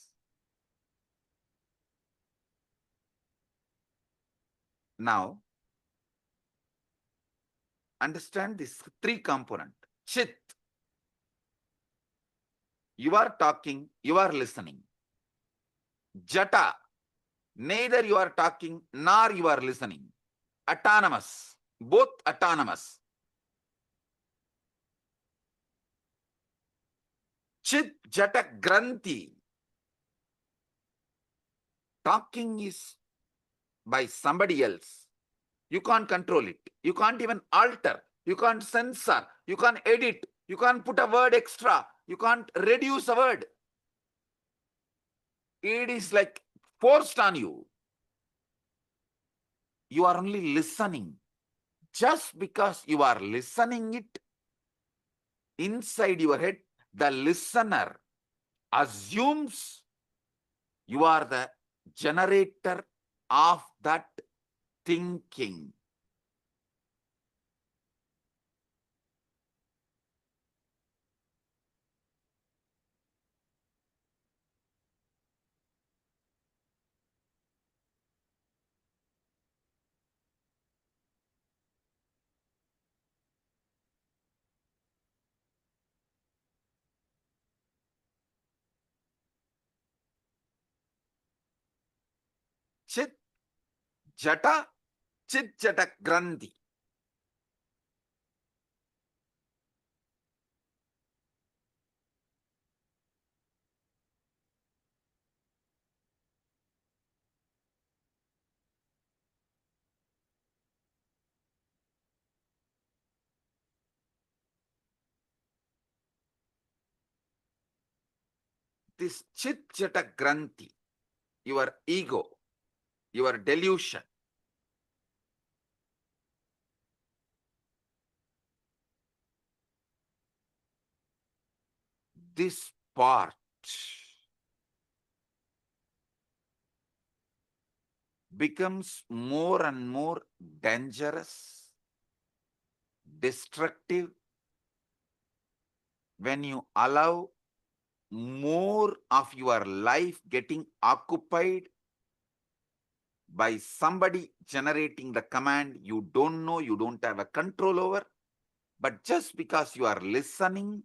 Now, understand this three component. Chit. You are talking, you are listening. Jata. Neither you are talking nor you are listening. Autonomous. Both autonomous. Chit Jata Granthi. Talking is by somebody else. You can't control it. You can't even alter. You can't censor. You can't edit. You can't put a word extra. You can't reduce a word. It is like forced on you. You are only listening. Just because you are listening it inside your head, the listener assumes you are the generator of that thinking. Chit Jata, Chit Jata Granthi. This Chit Jata Granthi, your ego, your delusion, this part becomes more and more dangerous, destructive, when you allow more of your life getting occupied by somebody generating the command you don't know, you don't have a control over. But just because you are listening,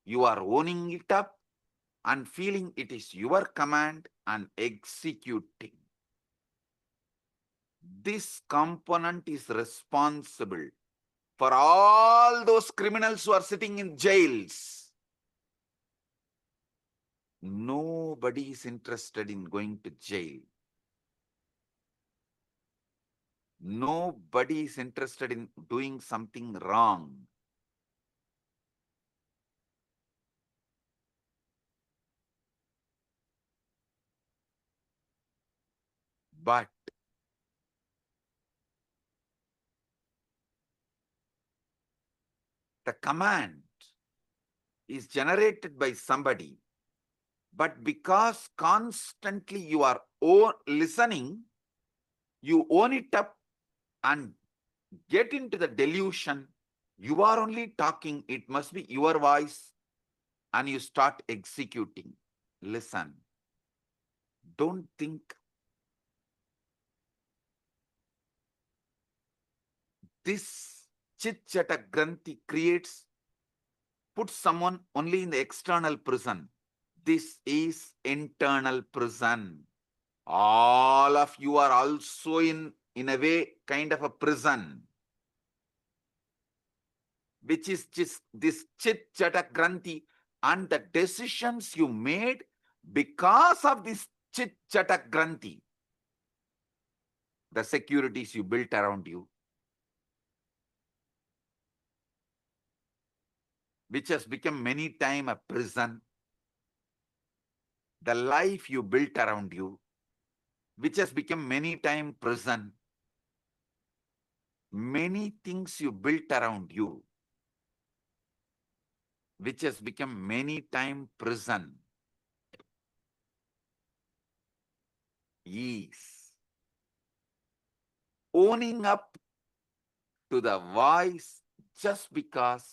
you are owning it up and feeling it is your command and executing. This component is responsible for all those criminals who are sitting in jails. Nobody is interested in going to jail. Nobody is interested in doing something wrong. But the command is generated by somebody, but because constantly you are listening, you own it up and get into the delusion. You are only talking, it must be your voice, and you start executing. Listen, don't think. This Chit Chata Granthi creates put someone only in the external prison. This is internal prison. All of you are also in a way, kind of a prison, which is just this chit jata granthi, and the decisions you made because of this chit jata granthi, the securities you built around you, which has become many times a prison, the life you built around you, which has become many times prison, many things you built around you, which has become many times prison, is owning up to the voice just because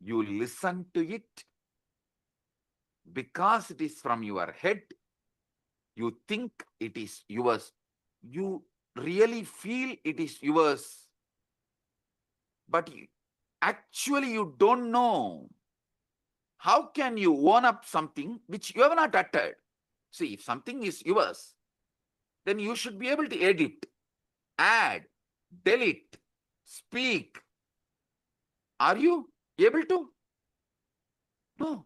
you listen to it, because it is from your head, you think it is yours, you really feel it is yours, but actually you don't know. How can you own up something which you have not uttered? See, if something is yours, then you should be able to edit, add, delete, speak. Are you able to? No.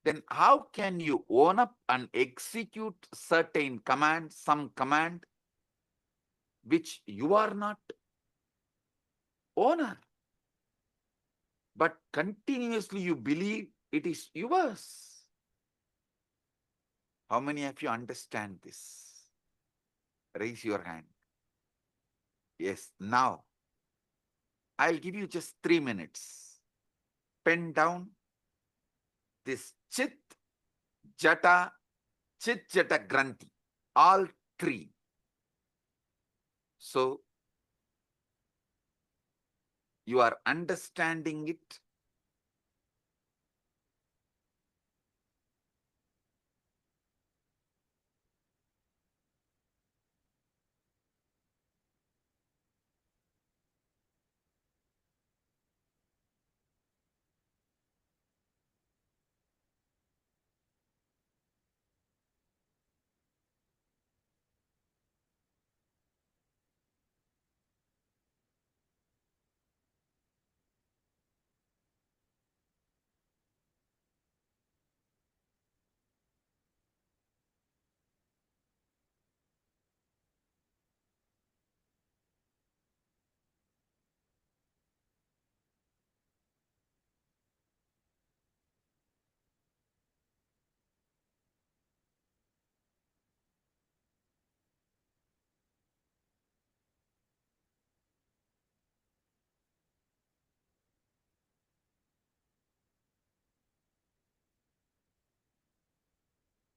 Then how can you own up and execute certain command, some command, which you are not owner, but continuously you believe it is yours? How many of you understand this? Raise your hand. Yes, now I'll give you just 3 minutes. Pen down this chit, jata, granthi, all three. So you are understanding it.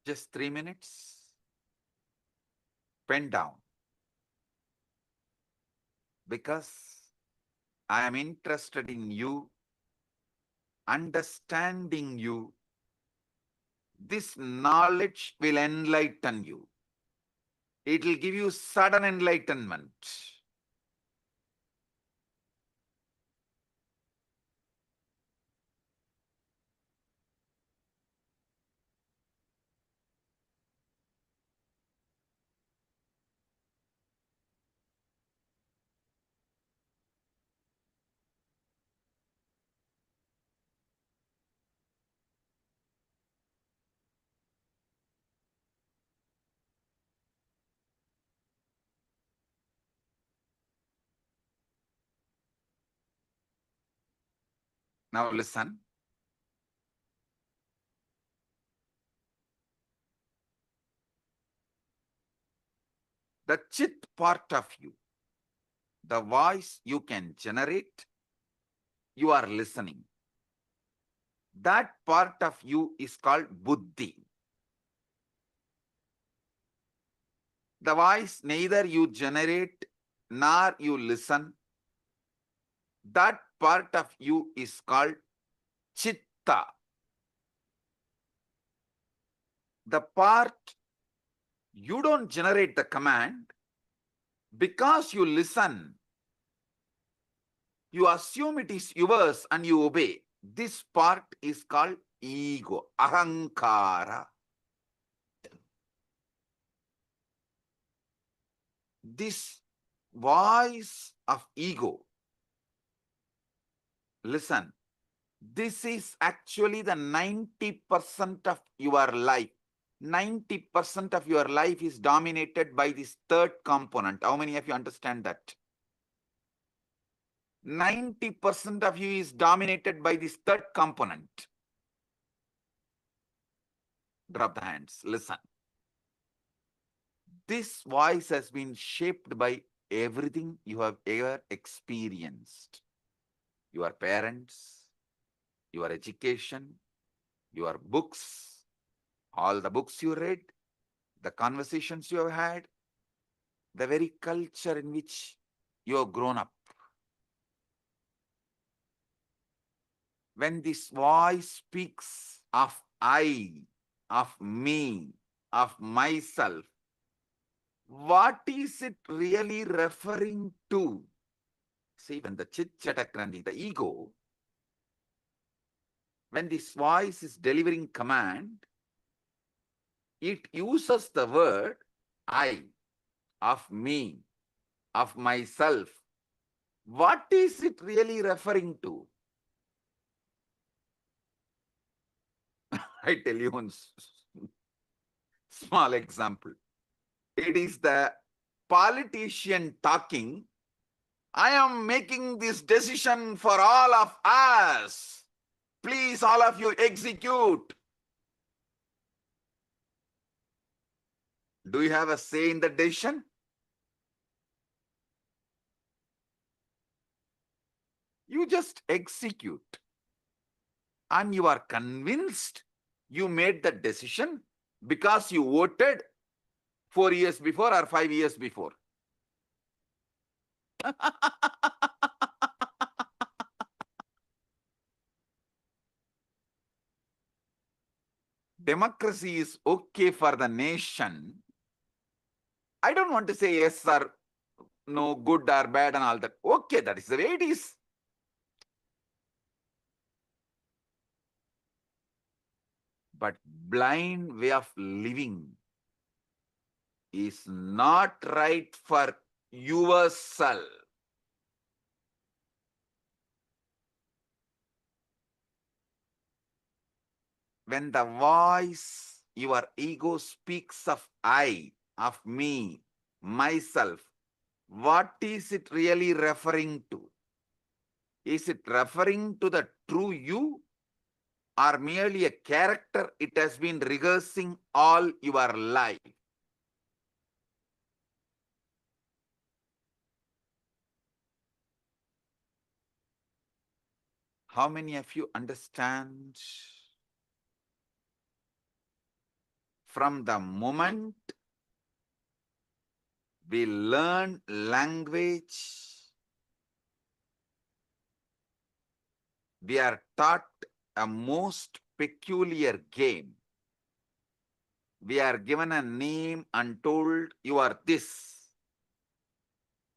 Just 3 minutes. Pen down. Because I am interested in you, understanding you. This knowledge will enlighten you. It will give you sudden enlightenment. Now listen. The chit part of you, the voice you can generate, you are listening. That part of you is called buddhi. The voice neither you generate nor you listen. That part of you is called chitta. The part you don't generate the command because you listen. You assume it is yours and you obey. This part is called ego, ahankara. This voice of ego, listen, this is actually the 90% of your life. 90% of your life is dominated by this third component. How many of you understand that? 90% of you is dominated by this third component. Drop the hands. Listen. This voice has been shaped by everything you have ever experienced. Your parents, your education, your books, all the books you read, the conversations you have had, the very culture in which you have grown up. When this voice speaks of I, of me, of myself, what is it really referring to? See, when the chit-chatakrandi, the ego, when this voice is delivering command, it uses the word I, of me, of myself. What is it really referring to? I tell you one small example. It is the politician talking, I am making this decision for all of us. Please, all of you, execute. Do you have a say in the decision? You just execute. And you are convinced you made the decision because you voted 4 years before or 5 years before. Democracy is okay for the nation. I don't want to say yes or no, good or bad and all that. Okay, that is the way it is. But blind way of living is not right for yourself. When the voice, your ego speaks of I, of me, myself, what is it really referring to? Is it referring to the true you or merely a character it has been rehearsing all your life? How many of you understand? From the moment we learn language, we are taught a most peculiar game. We are given a name and told, you are this.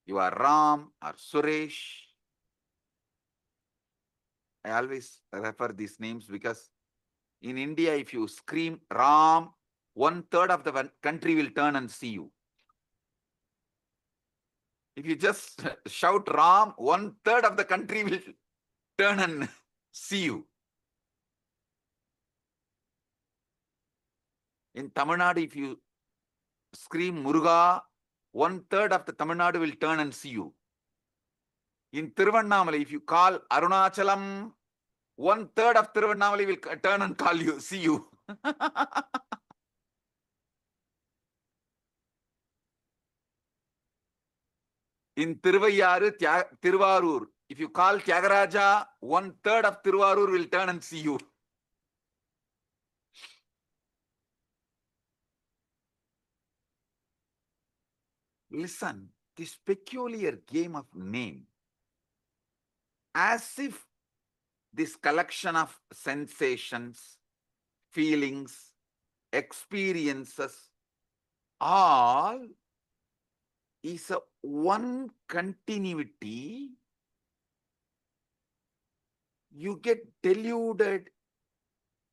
You are Ram or Suresh. I always refer these names because in India, if you scream Ram, 1/3 of the country will turn and see you. If you just shout Ram, 1/3 of the country will turn and see you. In Tamil Nadu, if you scream Muruga, 1/3 of the Tamil Nadu will turn and see you. In Tiruvannamalai, if you call Arunachalam, 1/3 of Tiruvannamalai will turn and call you, see you. In Tiruvarur, if you call Tyagaraja, 1/3 of Tiruvarur will turn and see you. Listen, this peculiar game of name, as if this collection of sensations, feelings, experiences, all is a one continuity you get deluded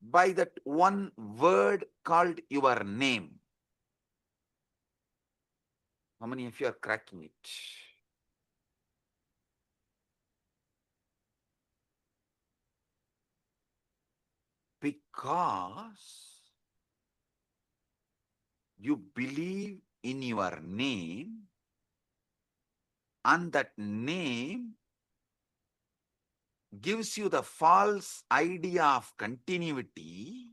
by that one word called your name. How many of you are cracking it? Because you believe in your name, and that name gives you the false idea of continuity,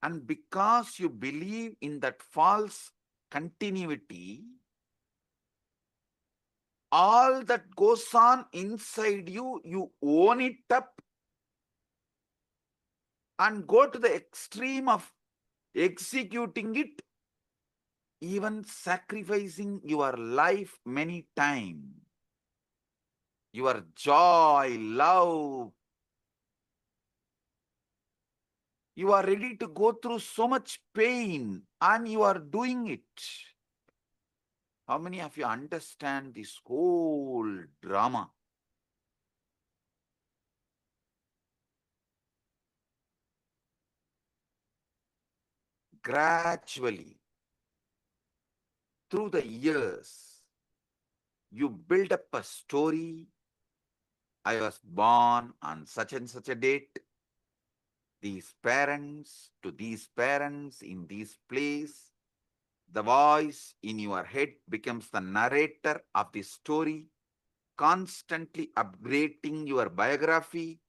and because you believe in that false continuity, all that goes on inside you, you own it up and go to the extreme of executing it, even sacrificing your life many times. Your joy, love, you are ready to go through so much pain and you are doing it. How many of you understand this whole drama? Gradually, through the years, you build up a story. I was born on such and such a date. These parents to these parents in this place. The voice in your head becomes the narrator of the story, constantly upgrading your biography,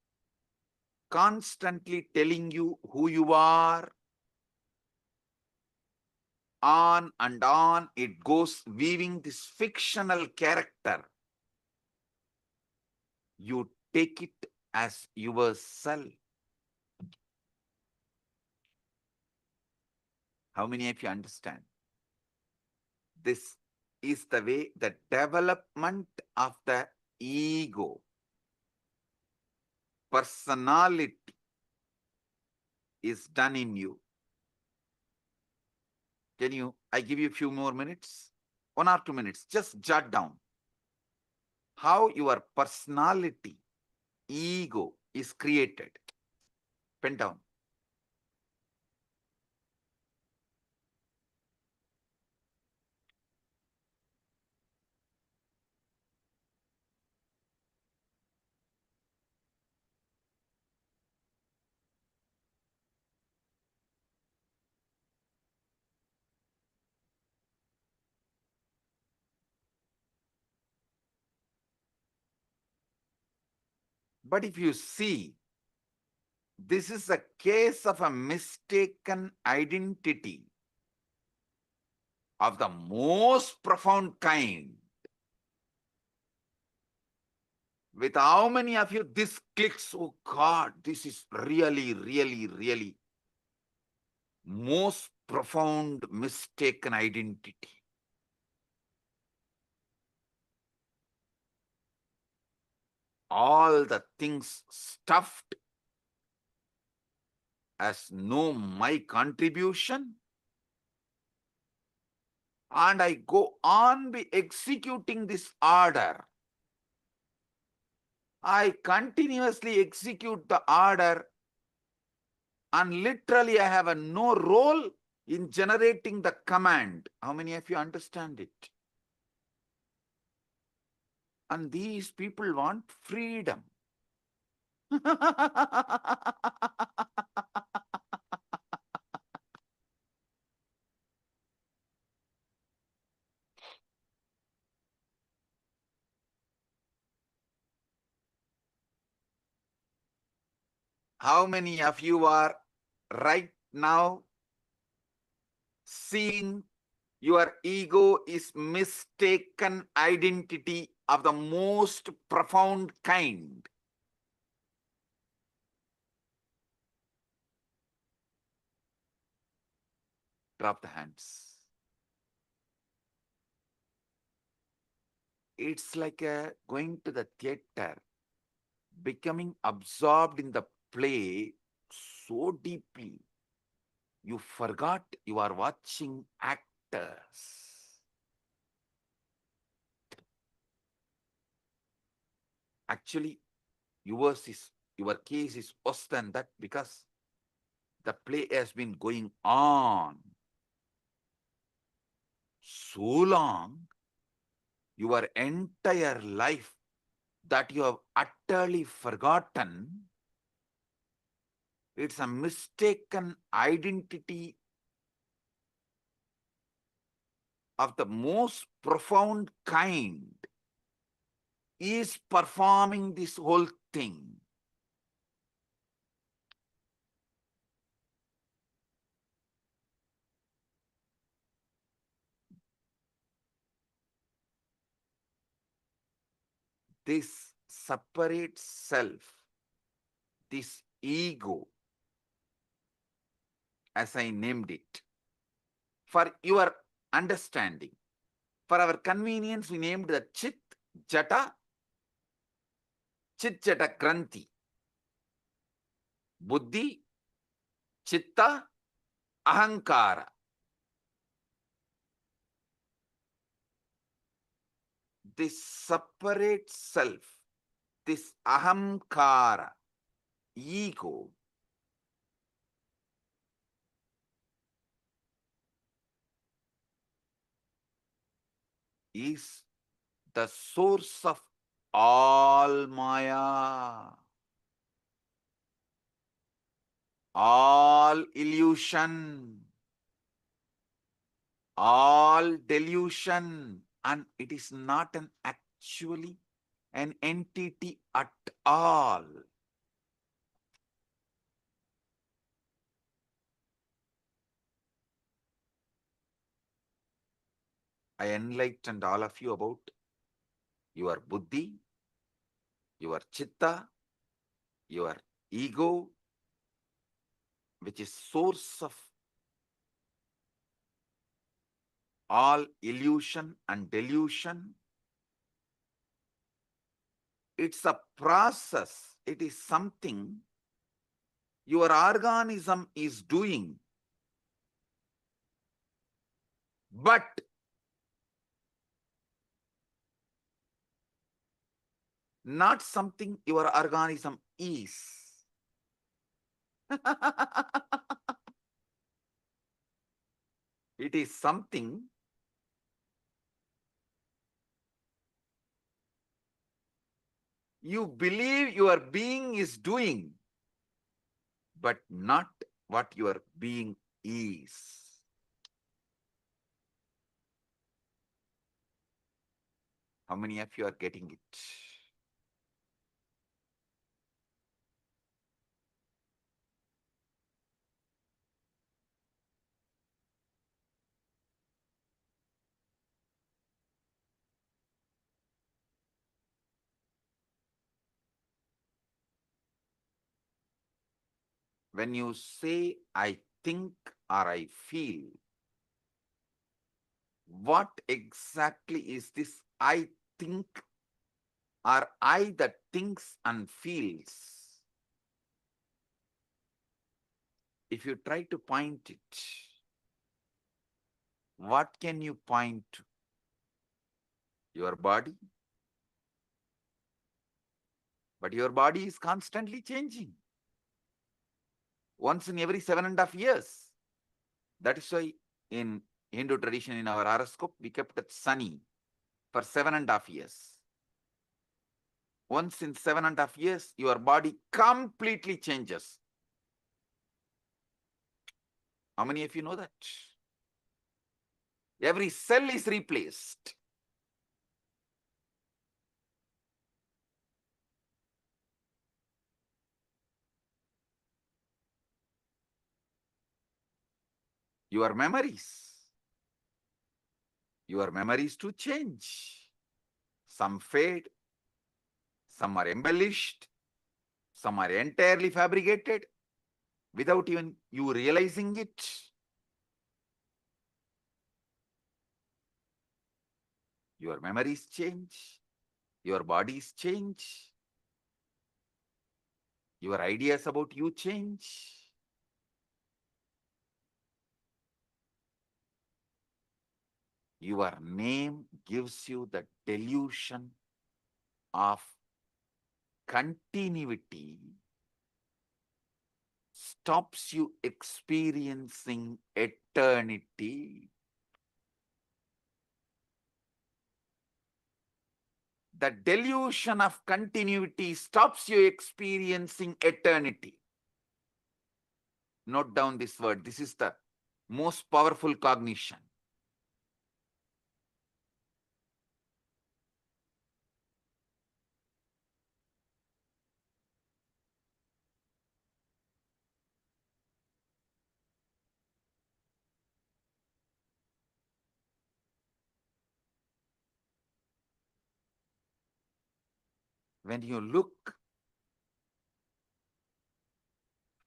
constantly telling you who you are. On and on it goes, weaving this fictional character. You take it as yourself. How many of you understand? This is the way the development of the ego, personality is done in you. I give you a few more minutes, 1 or 2 minutes, just jot down how your personality, ego is created. Pen down. But if you see, this is a case of a mistaken identity of the most profound kind. With how many of you this clicks? Oh God, this is really, really, really most profound mistaken identity. All the things stuffed as no my contribution, and I go on be executing this order. I continuously execute the order, and literally I have no role in generating the command. How many of you understand it? And these people want freedom. How many of you are right now seeing your ego is mistaken identity of the most profound kind? Drop the hands. It's like going to the theater, becoming absorbed in the play so deeply, you forgot you are watching actors. Actually, your case is worse than that because the play has been going on so long, your entire life, that you have utterly forgotten. It's a mistaken identity of the most profound kind is performing this whole thing. This separate self, this ego, as I named it, for your understanding. For our convenience, we named the Chit Jata Granthi. Buddhi, Chitta, Ahankara. This separate self, this Ahamkara, ego, is the source of all Maya, all illusion, all delusion, and it is not actually an entity at all. I enlightened all of you about your buddhi, your chitta, your ego, which is source of all illusion and delusion. It's a process. It is something your organism is doing. But not something your organism is. It is something you believe your being is doing, but not what your being is. How many of you are getting it? When you say, I think or I feel, what exactly is this I think or I that thinks and feels? If you try to point it, what can you point to? Your body? But your body is constantly changing. Once in every 7.5 years. That is why in Hindu tradition, in our horoscope, we kept it sunny for 7.5 years. Once in 7.5 years, your body completely changes. How many of you know that? Every cell is replaced. Your memories to change. Some fade, some are embellished, some are entirely fabricated without even you realizing it. Your memories change, your bodies change, your ideas about you change. Your name gives you the delusion of continuity stops you experiencing eternity. The delusion of continuity stops you experiencing eternity. Note down this word. This is the most powerful cognition. When you look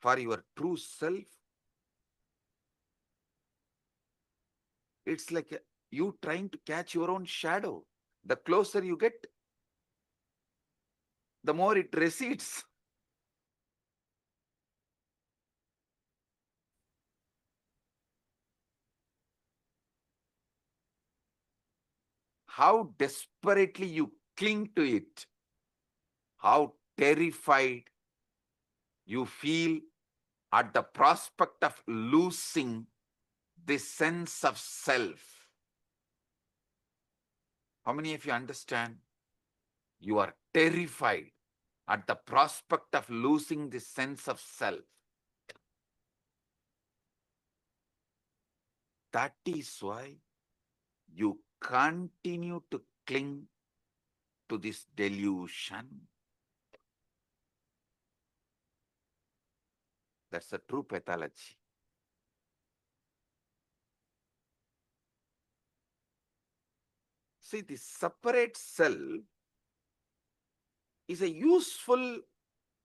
for your true self, it's like you trying to catch your own shadow. The closer you get, the more it recedes. How desperately you cling to it, how terrified you feel at the prospect of losing this sense of self. How many of you understand? You are terrified at the prospect of losing this sense of self. That is why you continue to cling to this delusion. That's the true pathology. See, the separate self is a useful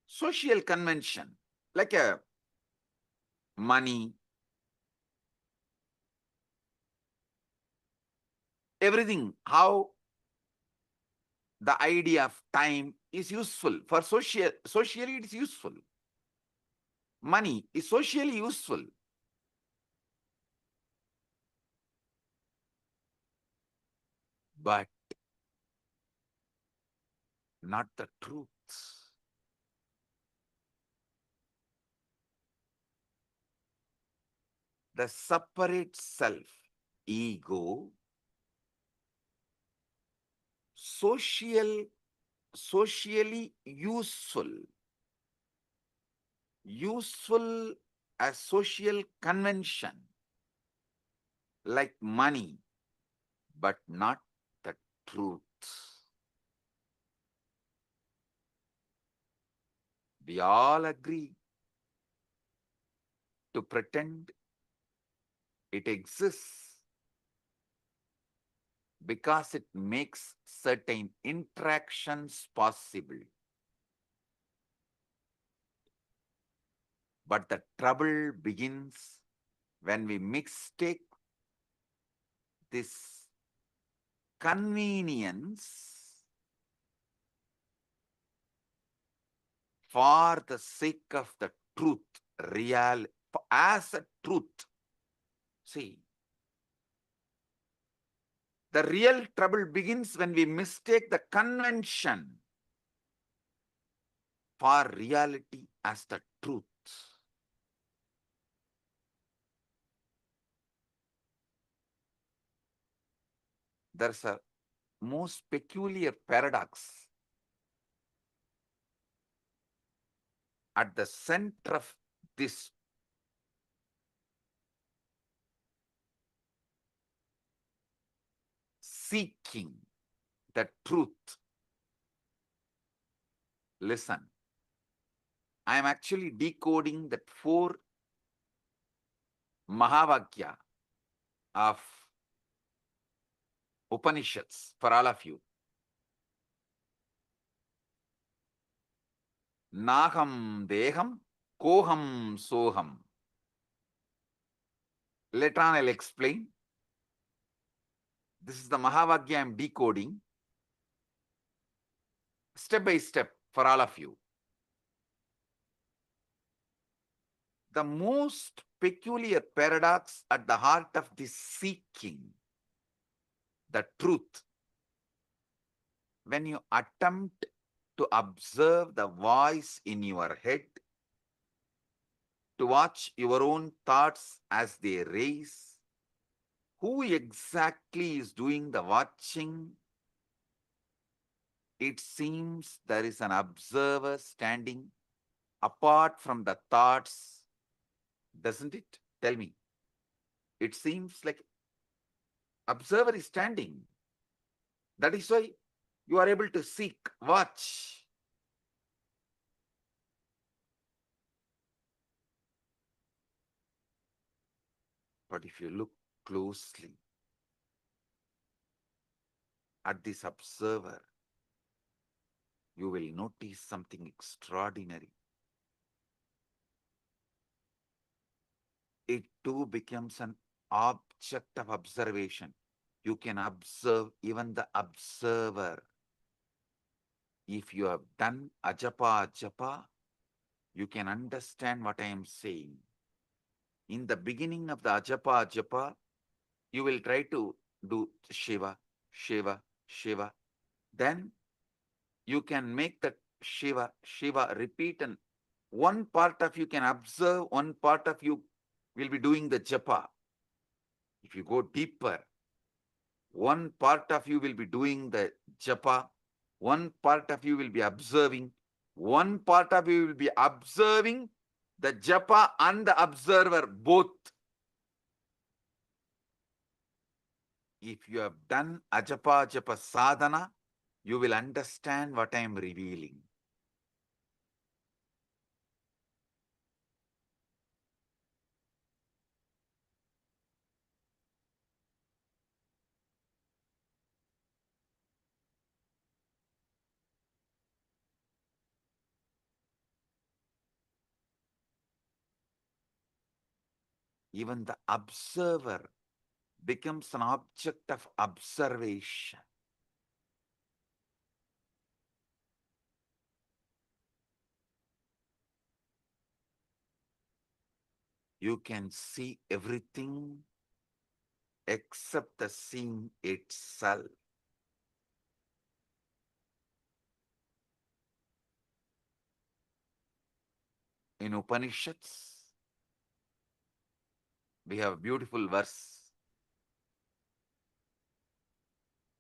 social convention, like a money, everything, how the idea of time is useful. For socially it is useful. Money is socially useful. But not the truth. The separate self, ego, socially useful as social convention, like money, but not the truth. We all agree to pretend it exists because it makes certain interactions possible. But the trouble begins when we mistake this convenience for the sake of the truth, as a truth. See, the real trouble begins when we mistake the convention for reality as the truth. There's a most peculiar paradox at the center of this seeking the truth. Listen, I am actually decoding that 4 Mahavakya of Upanishads for all of you. Naham deham, koham soham. Later on I'll explain. This is the Mahavakya I am decoding step by step for all of you. The most peculiar paradox at the heart of this seeking the truth, when you attempt to observe the voice in your head, to watch your own thoughts as they raise. Who exactly is doing the watching? It seems there is an observer standing apart from the thoughts, doesn't it? Tell me. It seems like observer is standing. That is why you are able to seek, watch. But if you look closely at this observer, you will notice something extraordinary. It too becomes an object of observation. You can observe even the observer. If you have done ajapa, you can understand what I am saying. In the beginning of the ajapa, you will try to do Shiva, Shiva, Shiva. Then you can make that Shiva, Shiva repeat, and one part of you can observe, one part of you will be doing the japa. If you go deeper, one part of you will be doing the japa, one part of you will be observing, one part of you will be observing the japa and the observer both. If you have done ajapa japa sadhana, you will understand what I am revealing. Even the observer becomes an object of observation. You can see everything except the seeing itself. In Upanishads, we have a beautiful verse.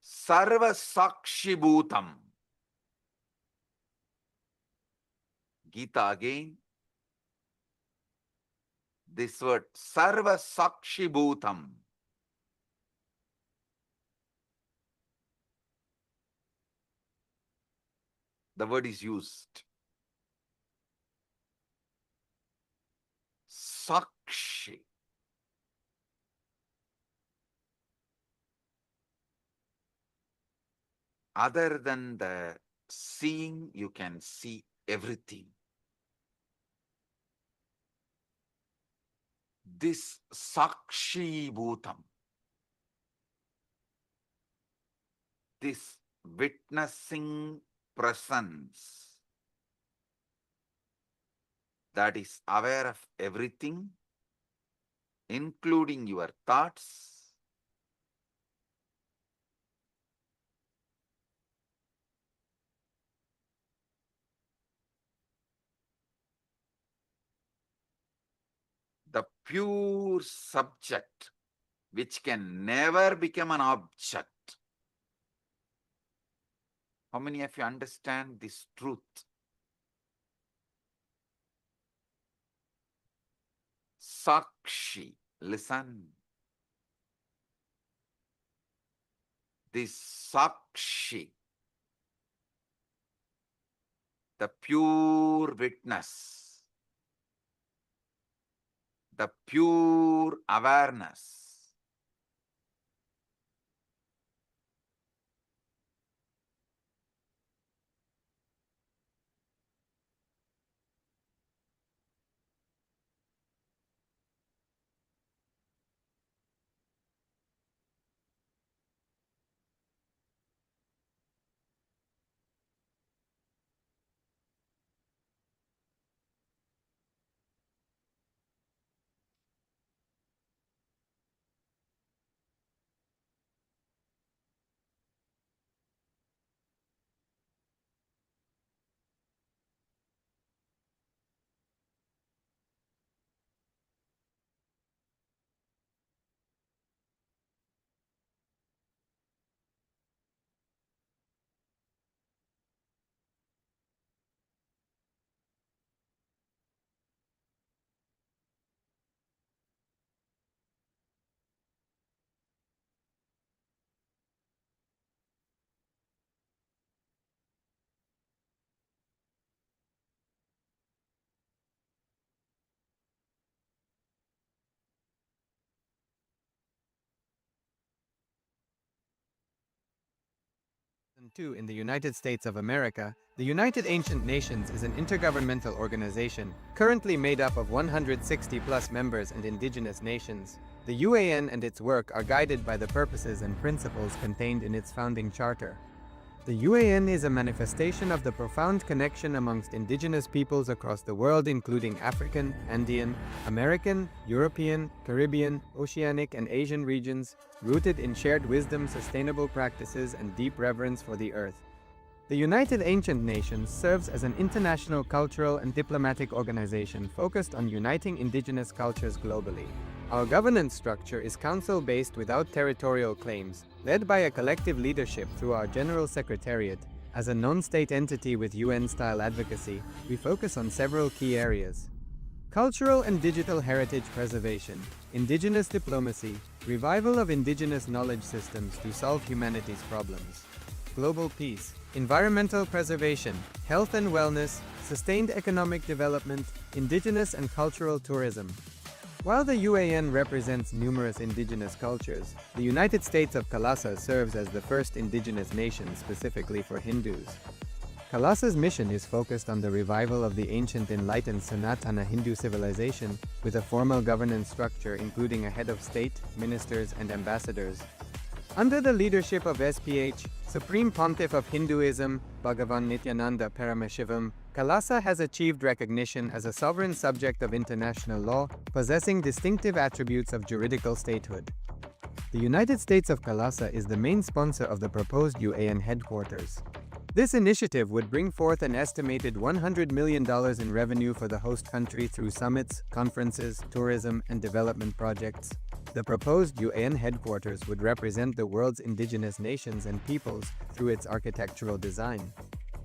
Sarva Sakshi Bhutam. Gita again. This word, Sarva Sakshi Bhutam. The word is used. Sakshi. Other than the seeing, you can see everything. This Sakshi Bhutam, this witnessing presence that is aware of everything, including your thoughts, the pure subject, which can never become an object. How many of you understand this truth? Sakshi, listen. This Sakshi, the pure witness, the pure awareness, II in the United States of America, the United Ancient Nations is an intergovernmental organization currently made up of 160 plus members and indigenous nations. The UAN and its work are guided by the purposes and principles contained in its founding charter. The UAN is a manifestation of the profound connection amongst indigenous peoples across the world, including African, Andean, American, European, Caribbean, Oceanic, and Asian regions, rooted in shared wisdom, sustainable practices, and deep reverence for the earth. The United Ancient Nations serves as an international cultural and diplomatic organization focused on uniting indigenous cultures globally. Our governance structure is council-based without territorial claims, led by a collective leadership through our General Secretariat. As a non-state entity with UN-style advocacy, we focus on several key areas: cultural and digital heritage preservation, indigenous diplomacy, revival of indigenous knowledge systems to solve humanity's problems, global peace, environmental preservation, health and wellness, sustained economic development, indigenous and cultural tourism. While the UAN represents numerous indigenous cultures, the United States of Kalasa serves as the first indigenous nation specifically for Hindus. Kalasa's mission is focused on the revival of the ancient enlightened Sanatana Hindu civilization with a formal governance structure including a head of state, ministers, and ambassadors. Under the leadership of SPH, Supreme Pontiff of Hinduism, Bhagavan Nityananda Paramashivam, Kalasa has achieved recognition as a sovereign subject of international law, possessing distinctive attributes of juridical statehood. The United States of Kalasa is the main sponsor of the proposed UAN headquarters. This initiative would bring forth an estimated $100 million in revenue for the host country through summits, conferences, tourism, and development projects. The proposed UAN headquarters would represent the world's indigenous nations and peoples through its architectural design.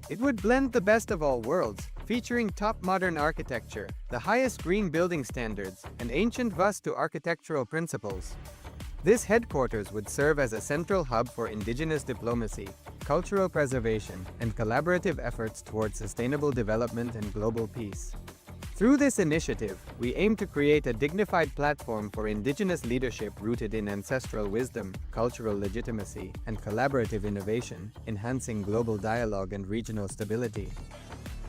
It would blend the best of all worlds, featuring top modern architecture, the highest green building standards, and ancient Vastu architectural principles. This headquarters would serve as a central hub for indigenous diplomacy, cultural preservation, and collaborative efforts towards sustainable development and global peace. Through this initiative, we aim to create a dignified platform for indigenous leadership rooted in ancestral wisdom, cultural legitimacy, and collaborative innovation, enhancing global dialogue and regional stability.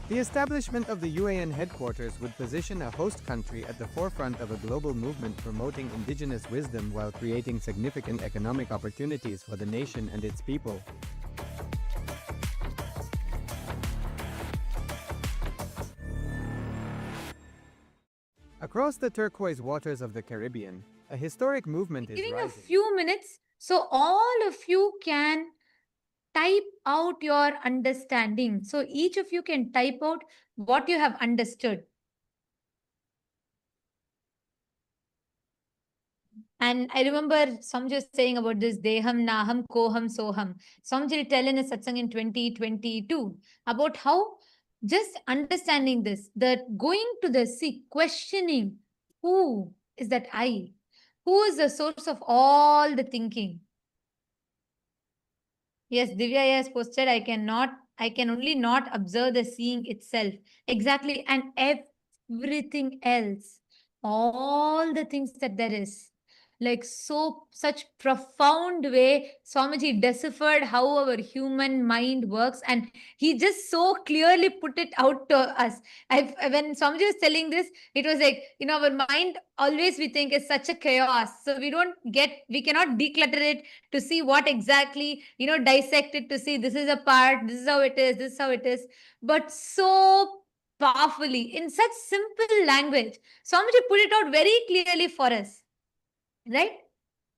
The establishment of the UAN headquarters would position a host country at the forefront of a global movement promoting indigenous wisdom while creating significant economic opportunities for the nation and its people. Across the turquoise waters of the Caribbean, a historic movement is Giving a rising. few minutes so all of you can type out your understanding. So each of you can type out what you have understood. And I remember Samjay saying about this Deham, Naham, Koham, Soham. Samjay tell in a satsang in 2022 about how just understanding this, that going to the sea, questioning who is that I? Who is the source of all the thinking? Yes, Divya has posted, I can only not observe the seeing itself. Exactly. And everything else, all the things that there is. Like such profound way, Swamiji deciphered how our human mind works, and he just so clearly put it out to us. When Swamiji was telling this, it was like, our mind always we think is such a chaos. So we cannot declutter it to see what exactly, dissect it to see this is a part, this is how it is, this is how it is. But so powerfully, in such simple language, Swamiji put it out very clearly for us. Right?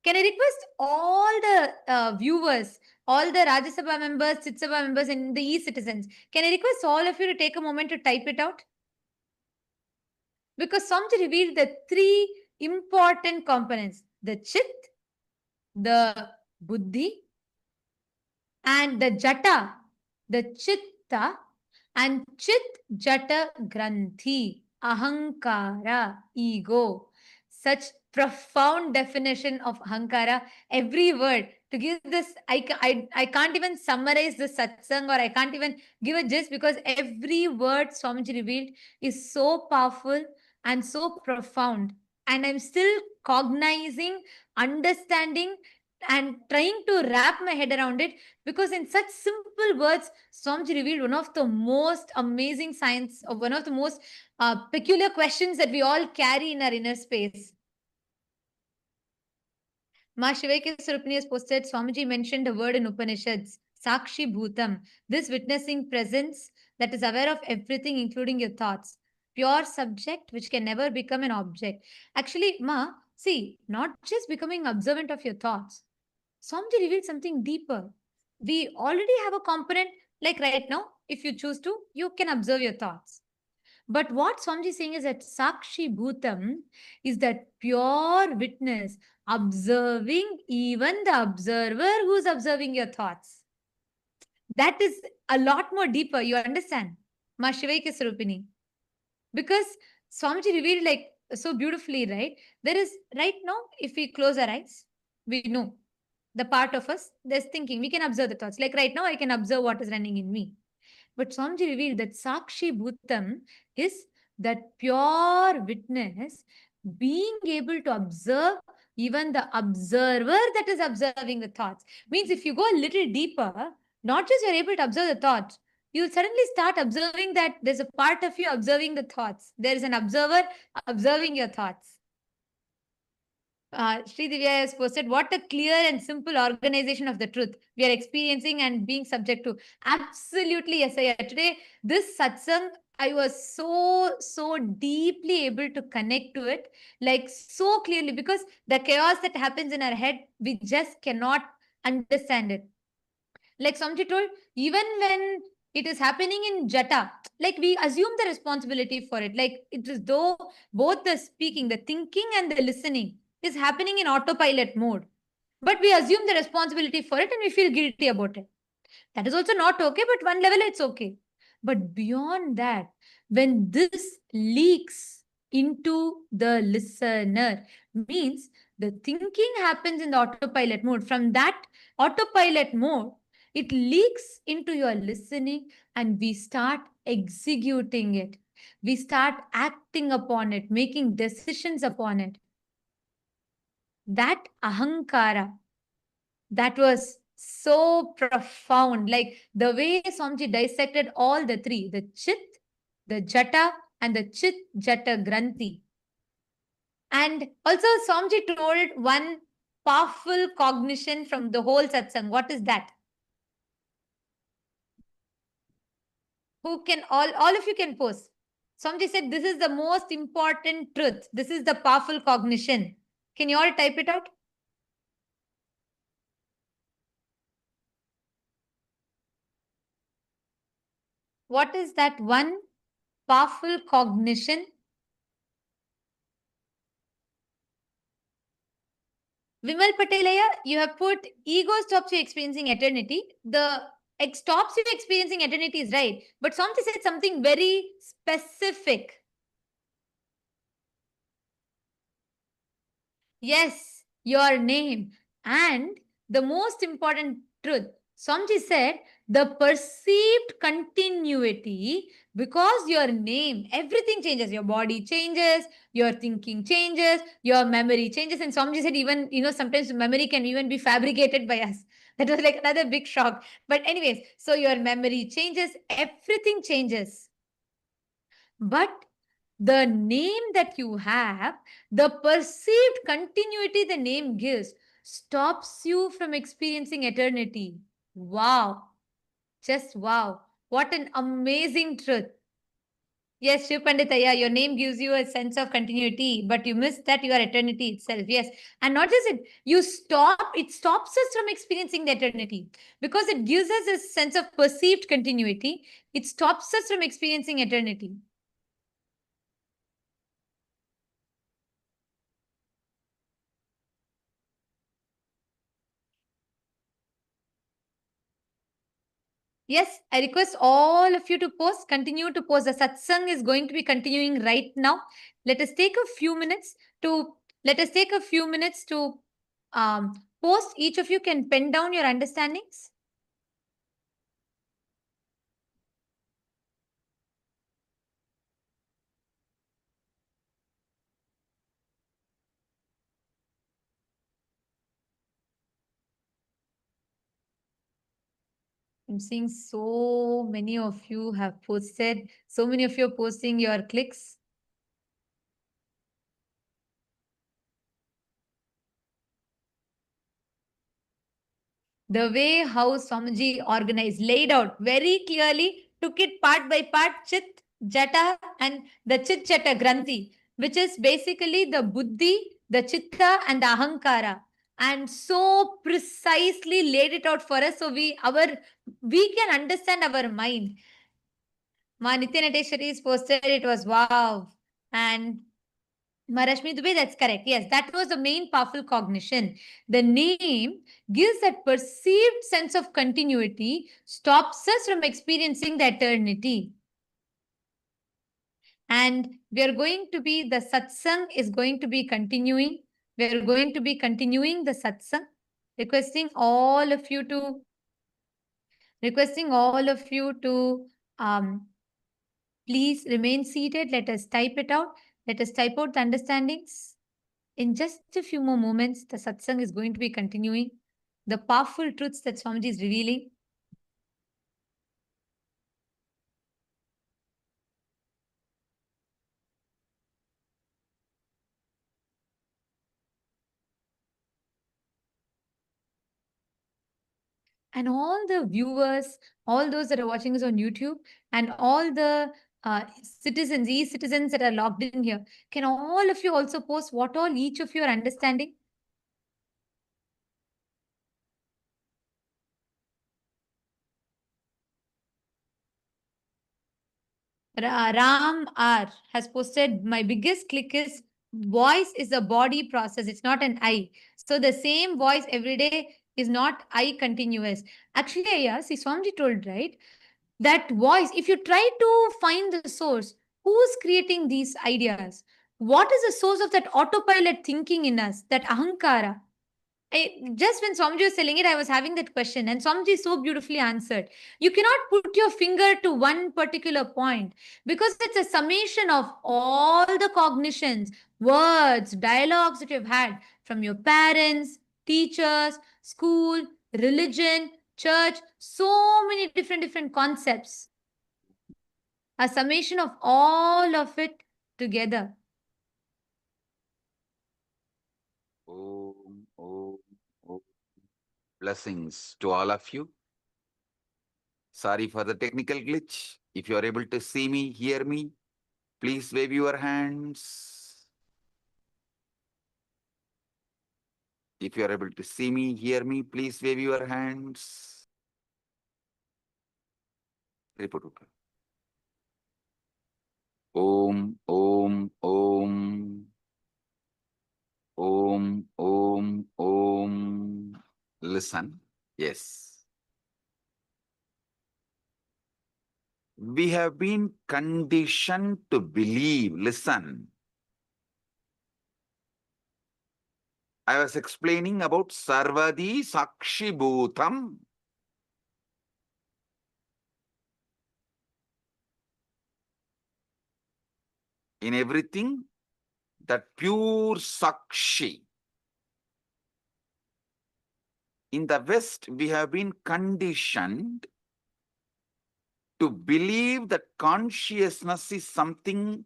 Can I request all the viewers, all the Rajya Sabha members, Chit Sabha members, and the e-citizens, can I request all of you to take a moment to type it out? Because Swamiji revealed the three important components: the Chit, the Buddhi, and the Jata, the Chitta, and Chit Jata Granthi, Ahankara, ego. Such profound definition of Ahankara, every word. To give this, I can't even summarize the satsang, or I can't even give a gist, because every word Swamiji revealed is so powerful and so profound. And I'm still cognizing, understanding, and trying to wrap my head around it, because in such simple words, Swamiji revealed one of the most amazing science, or one of the most peculiar questions that we all carry in our inner space. Ma Shivaike Surupani has posted, Swamiji mentioned a word in Upanishads, Sakshi Bhutam, this witnessing presence that is aware of everything, including your thoughts. Pure subject which can never become an object. Actually, Ma, see, not just becoming observant of your thoughts. Swamiji revealed something deeper. We already have a component, like right now, if you choose to, you can observe your thoughts. But what Swamiji is saying is that Sakshi Bhutam is that pure witness, observing even the observer who's observing your thoughts. That is a lot more deeper, you understand? Ma Shivaike Sarupini. Because Swamiji revealed like so beautifully, right? There is right now, if we close our eyes, we know the part of us that's thinking. We can observe the thoughts. Like right now, I can observe what is running in me. But Swamiji revealed that Sakshi Bhutam is that pure witness being able to observe even the observer that is observing the thoughts. Means if you go a little deeper, not just you're able to observe the thoughts, you'll suddenly start observing that there's a part of you observing the thoughts. There is an observer observing your thoughts. Sri Divya has posted, what a clear and simple organization of the truth we are experiencing and being subject to. Absolutely, yes. Today, this satsang, I was so deeply able to connect to it, like so clearly, because the chaos that happens in our head, we just cannot understand it. Like Samji told, even when it is happening in Jata, like we assume the responsibility for it. Like it is though both the speaking, the thinking and the listening is happening in autopilot mode. But we assume the responsibility for it and we feel guilty about it. That is also not okay, but one level it's okay. But beyond that, when this leaks into the listener, means the thinking happens in the autopilot mode. From that autopilot mode, it leaks into your listening and we start executing it. We start acting upon it, making decisions upon it. That ahankara, that was so profound. Like the way Swamiji dissected all the three, the Chit, the Jata, and the Chit Jata Granthi. And also Swamiji told one powerful cognition from the whole satsang. What is that? Who can, all of you can post. Swamiji said, this is the most important truth. This is the powerful cognition. Can you all type it out? What is that one powerful cognition? Vimal Patelaya, you have put ego stops you experiencing eternity. The stops you experiencing eternity is right. But Swamiji said something very specific. Yes, your name. And the most important truth, Swamiji said, the perceived continuity, because your name, everything changes. Your body changes, your thinking changes, your memory changes. And Swamiji said even, sometimes memory can even be fabricated by us. That was like another big shock. But anyways, so your memory changes, everything changes. But the name that you have, the perceived continuity the name gives, stops you from experiencing eternity. Wow. Just wow. What an amazing truth. Yes, Shiv Panditaya, your name gives you a sense of continuity, but you miss that you are eternity itself. Yes. And not just it, it stops us from experiencing the eternity because it gives us a sense of perceived continuity. It stops us from experiencing eternity. Yes, I request all of you to post, continue to post. The satsang is going to be continuing right now. Let us take a few minutes to post. Each of you can pen down your understandings. I'm seeing so many of you have posted, so many of you are posting your clicks. The way how Swamiji organized, laid out very clearly, took it part by part, Chit, Jata, and the Chit Jata Granthi, which is basically the Buddhi, the Chitta, and the Ahankara. And so precisely laid it out for us so we can understand our mind. Ma Nitya Nateshwari is posted, it was wow. And Marashmi Dubey, that's correct. Yes, that was the main powerful cognition. The name gives that perceived sense of continuity, stops us from experiencing the eternity. And we are going to be, the satsang is going to be continuing. We are going to be continuing the satsang, requesting all of you to, please remain seated. Let us type it out. Let us type out the understandings. In just a few more moments, the satsang is going to be continuing. The powerful truths that Swamiji is revealing. And all the viewers, all those that are watching us on YouTube, and all the citizens, e-citizens that are logged in here, can all of you also post what all each of you are understanding? Ram R has posted, my biggest click is voice is a body process. It's not an I. So the same voice every day is not I continuous. Actually, yeah, see, Swamiji told, right? That voice, if you try to find the source, who's creating these ideas? What is the source of that autopilot thinking in us, that ahankara? Just when Swamiji was telling it, I was having that question, and Swamiji so beautifully answered. You cannot put your finger to one particular point because it's a summation of all the cognitions, words, dialogues that you've had from your parents, teachers, school, religion, church, so many different concepts. A summation of all of it together. Om, om, om. Blessings to all of you. Sorry for the technical glitch. If you are able to see me, hear me, please wave your hands. If you are able to see me, hear me, please wave your hands. Report. Om, om, om. Om, om, om. Listen. Yes. We have been conditioned to believe. Listen. I was explaining about Sarvadi Sakshi Bhutam. In everything, that pure Sakshi. In the West, we have been conditioned to believe that consciousness is something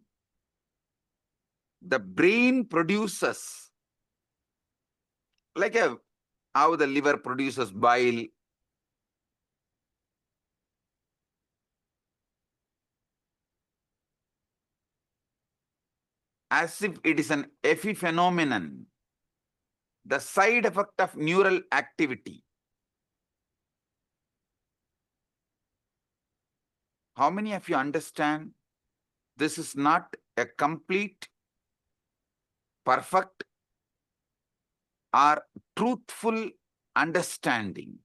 the brain produces. Like how the liver produces bile. As if it is an epiphenomenon, the side effect of neural activity. How many of you understand this is not a complete, perfect, or truthful understanding?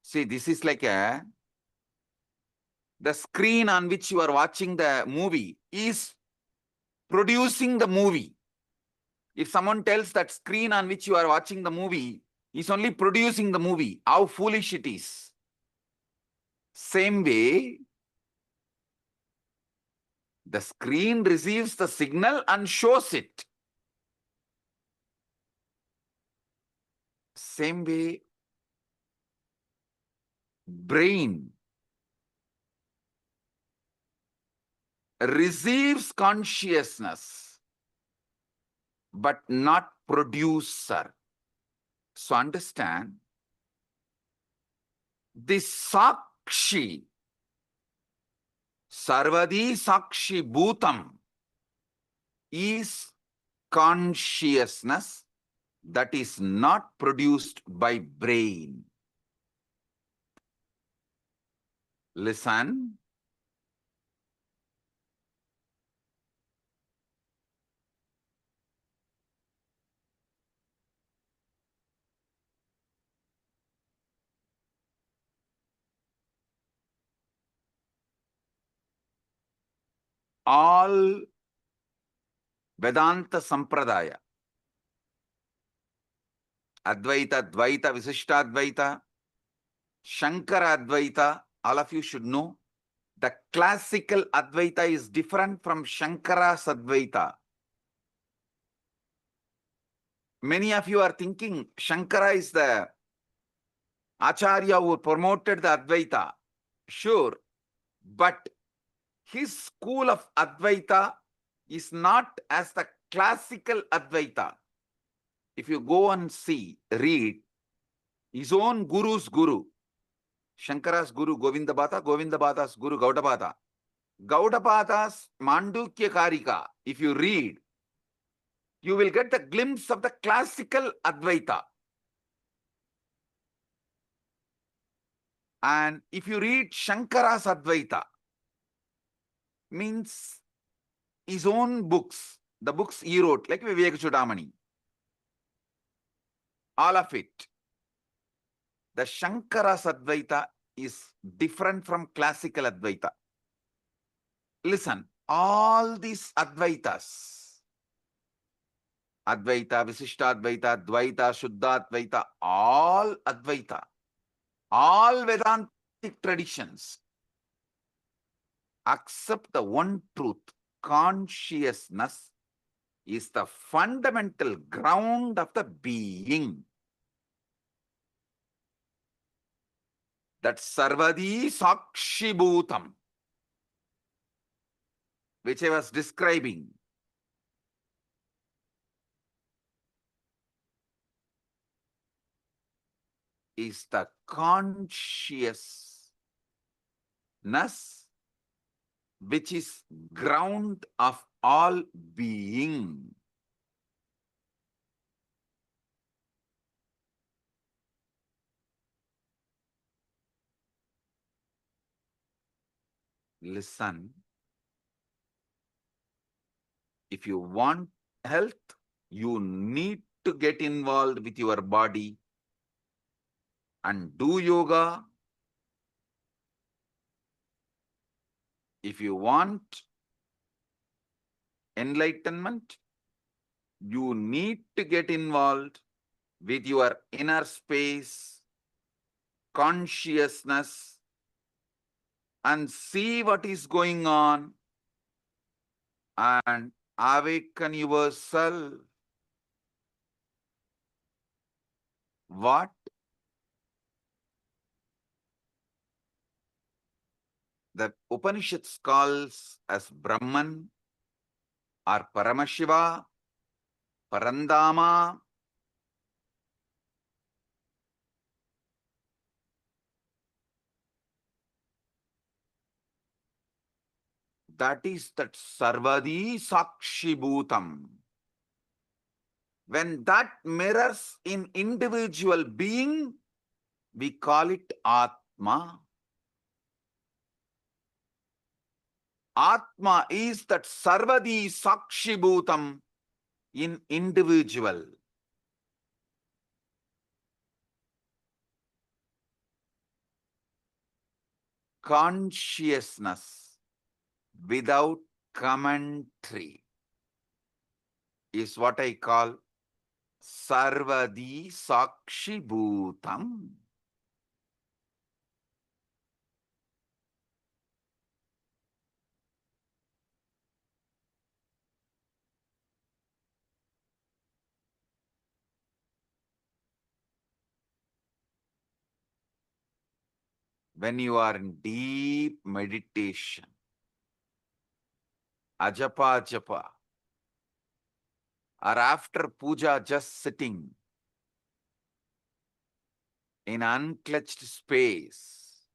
See, this is like the screen on which you are watching the movie is producing the movie. If someone tells that screen on which you are watching the movie is only producing the movie, how foolish it is. Same way, the screen receives the signal and shows it. same way, brain receives consciousness, but not producer. So understand, this Sakshi, Sarvadi Sakshi Bhutam, is consciousness that is not produced by brain. Listen. All Vedanta Sampradaya, Advaita, Dvaita, Visishtadvaita, Shankara Advaita, all of you should know, the classical Advaita is different from Shankara's Advaita. Many of you are thinking Shankara is the Acharya who promoted the Advaita. Sure, but his school of Advaita is not as the classical Advaita. If you go and see, read, his own guru's guru, Shankara's guru Govindabhata, Govindabhata's guru Gaudabhata. Gaudabhata's Mandukya Karika, if you read, you will get the glimpse of the classical Advaita. And if you read Shankara's Advaita, means his own books, the books he wrote, like Viveka Chudamani, all of it, the Shankara's Advaita is different from classical Advaita. Listen, all these Advaitas, Advaita, Visishtadvaita, Dvaita, Shuddhadvaita, all Advaita, all Vedantic traditions accept the one truth. Consciousness is the fundamental ground of the being. That Sarvadi Sakshi Bhutam, which I was describing, is the consciousness which is ground of all being. Listen, if you want health, you need to get involved with your body and do yoga. If you want enlightenment, you need to get involved with your inner space, consciousness, and see what is going on and awaken yourself. What? The Upanishads calls as Brahman or Paramashiva, Parandama. That is that Sarvadi Sakshi Bhutam. When that mirrors in individual being, we call it Atma. Atma is that Sarvadi Sakshi Bhutam in individual. Consciousness without commentary is what I call Sarvadi Sakshi Bhutam. when you are in deep meditation, ajapa japa, or after puja just sitting in unclutched space,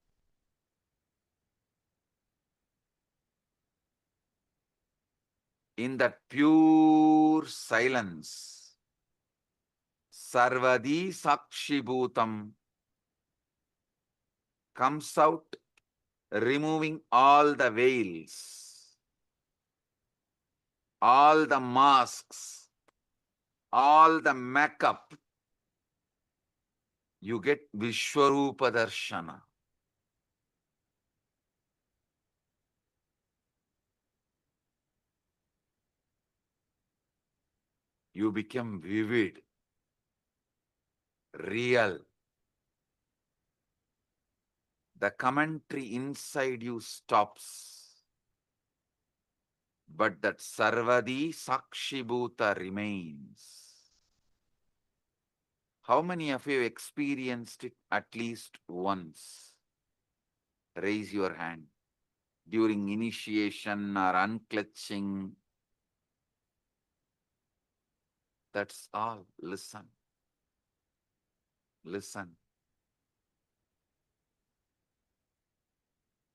in that pure silence, sarvadi sakshibhutam comes out, removing all the veils, all the masks, all the makeup. You get Vishwarupa Darshana. You become vivid, real. The commentary inside you stops. But that Sarvadi Sakshibhuta remains. How many of you experienced it at least once? Raise your hand. During initiation or unclutching. That's all. Listen. Listen.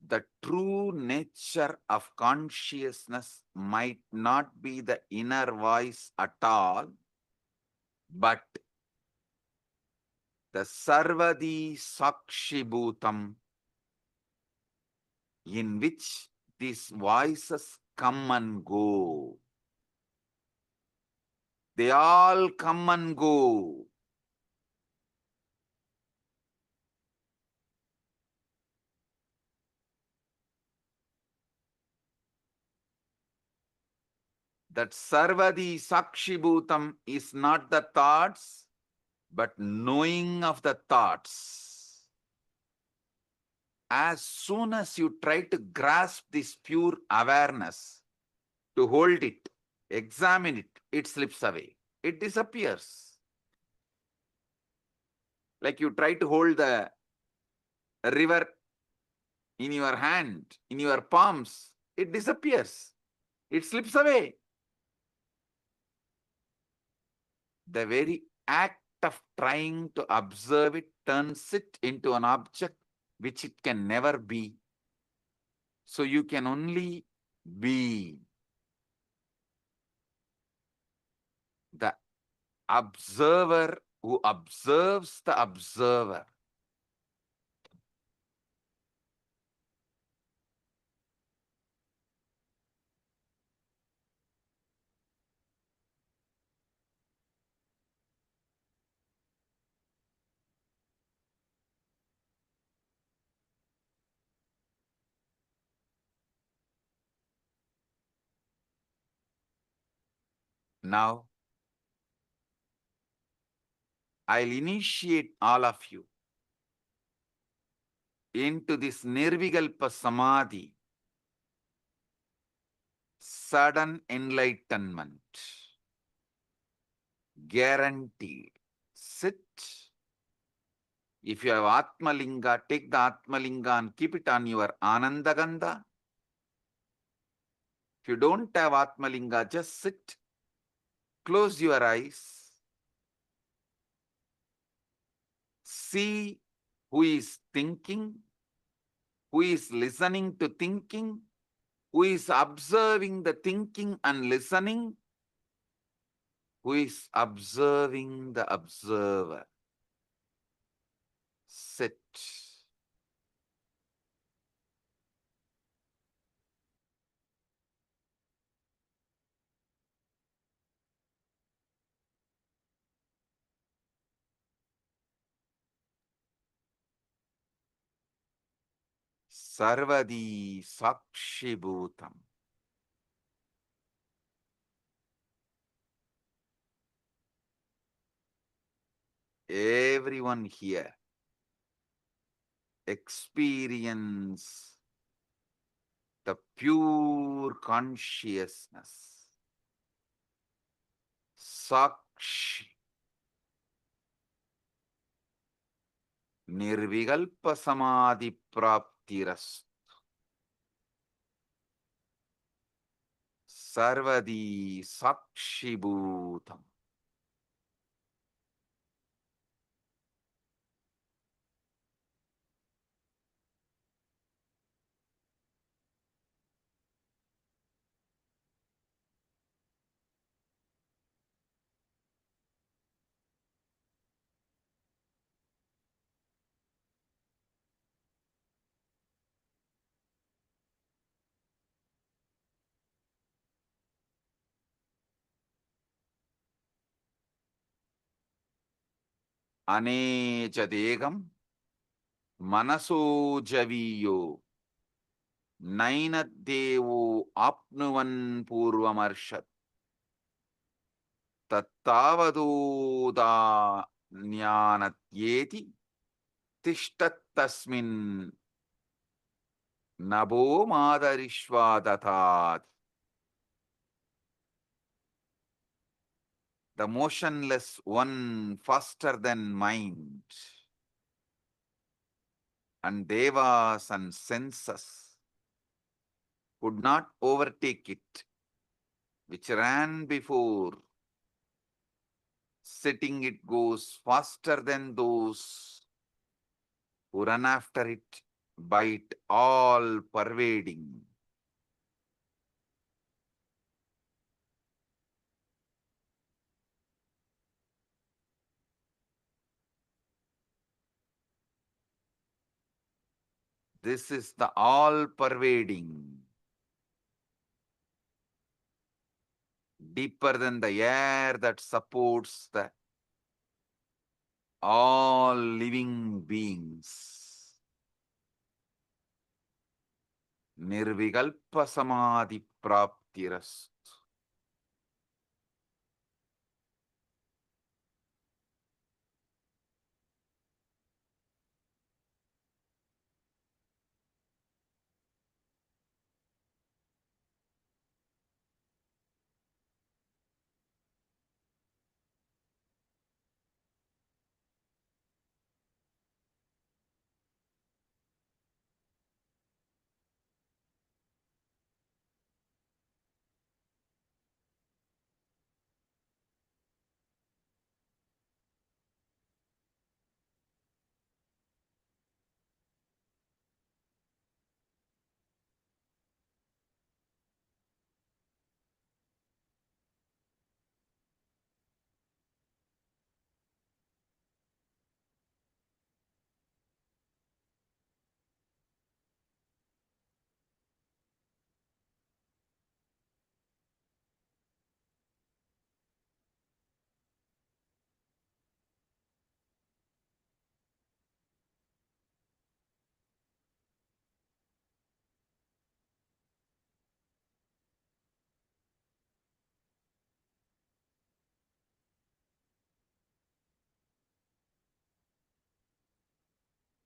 The true nature of consciousness might not be the inner voice at all, but the Sarvadi Sakshibhutam, in which these voices come and go. They all come and go. That Sarvadi Sakshibhutam is not the thoughts, but knowing of the thoughts. As soon as you try to grasp this pure awareness, to hold it, examine it, it slips away. It disappears. Like you try to hold the river in your hand, in your palms, it disappears. It slips away. The very act of trying to observe it turns it into an object which it can never be. So you can only be. The observer who observes the observer. Now, I'll initiate all of you into this Nirvikalpa Samadhi, sudden enlightenment, guaranteed. Sit. If you have Atmalinga, take the Atmalinga and keep it on your Anandagandha. If you don't have Atmalinga, just sit. Close your eyes. See who is thinking, who is listening to thinking, who is observing the thinking and listening, who is observing the observer. Sit. Sarvadi Sakshibhutam. Everyone here experience the pure consciousness. Sakshi. Nirvikalpa samadhi praptiras. Sarvadi sakshibhutam. Anecha degam manaso javiyo nainaddevo apnuvan purvamarshat tattavadoda jnanatyeti tishtattasmin nabo madarishvadatat. The motionless one faster than mind, and devas and senses could not overtake it, which ran before. Sitting it goes faster than those who run after it, by it all pervading. This is the all pervading, deeper than the air that supports the all living beings. Nirvikalpa samadhi praptiras.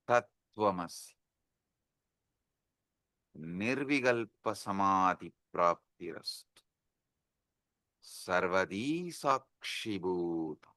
Tattvamasi. Nirvikalpa samadhi praptiras. Sarvadi sakshibhuta.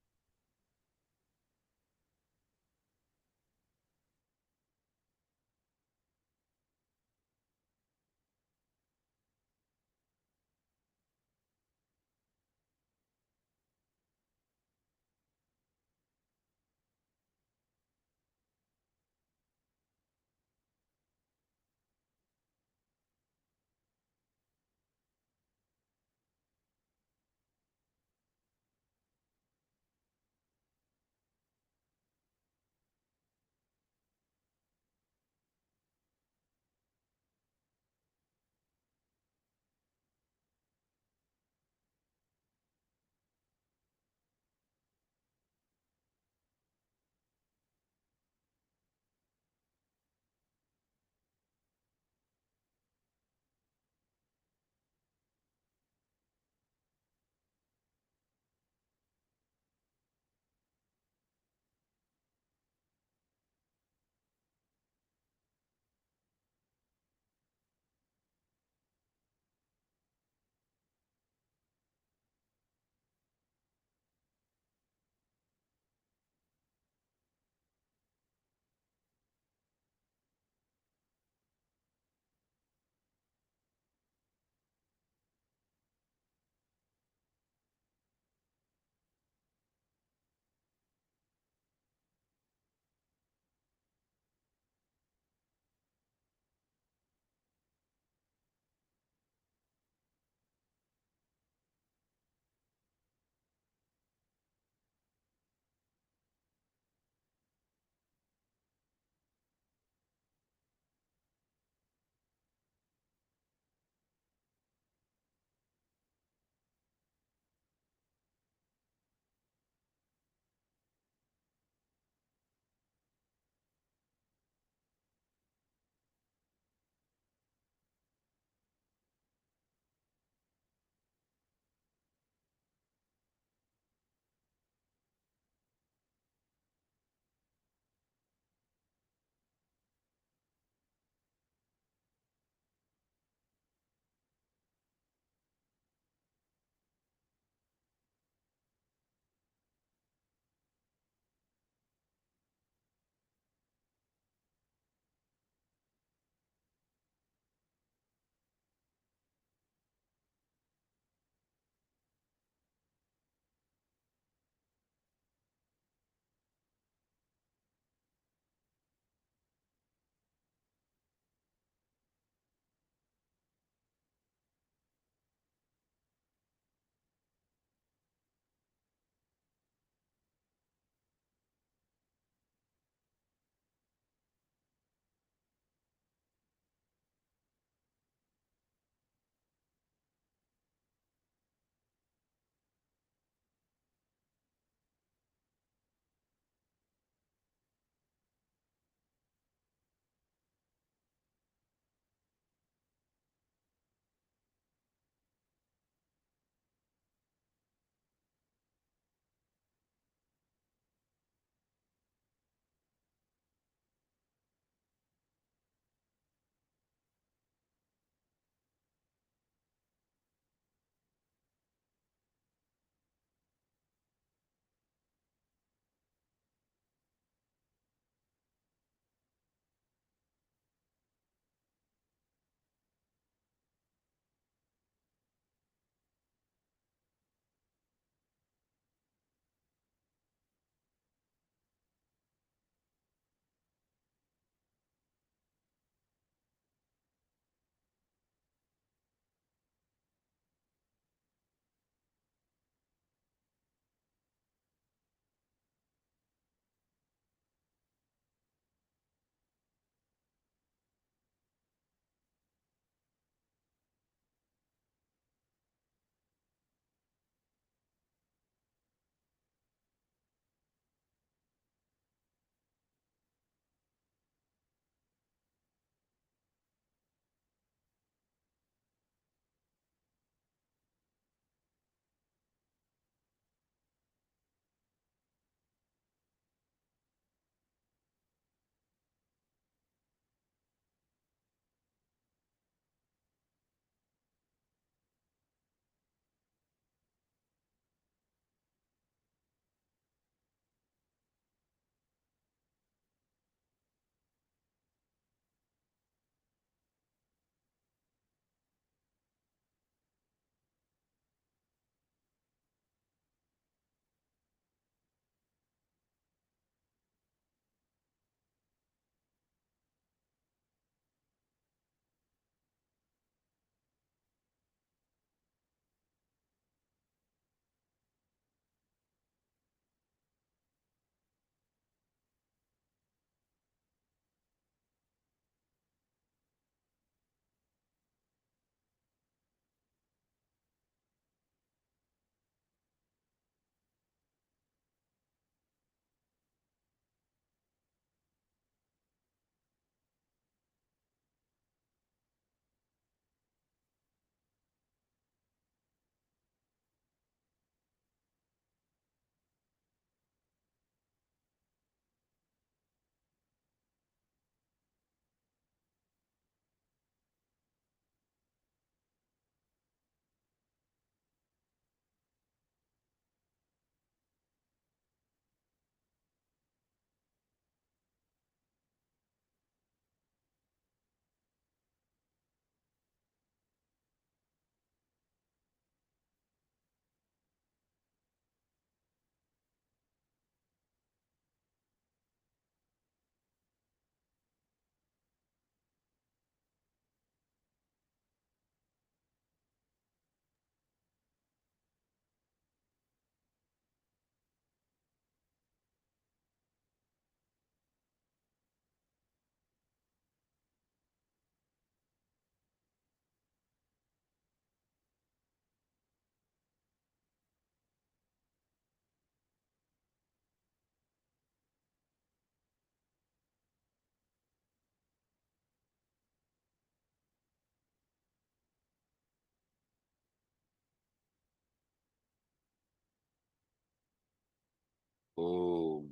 Om.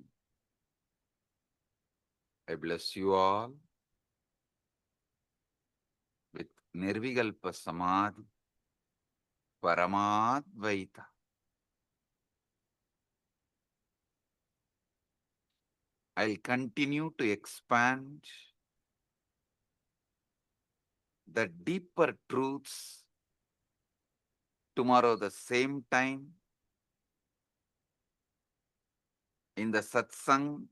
I bless you all with Nirvikalpa Samadhi, Paramadvaita. I'll continue to expand the deeper truths tomorrow the same time in the satsang.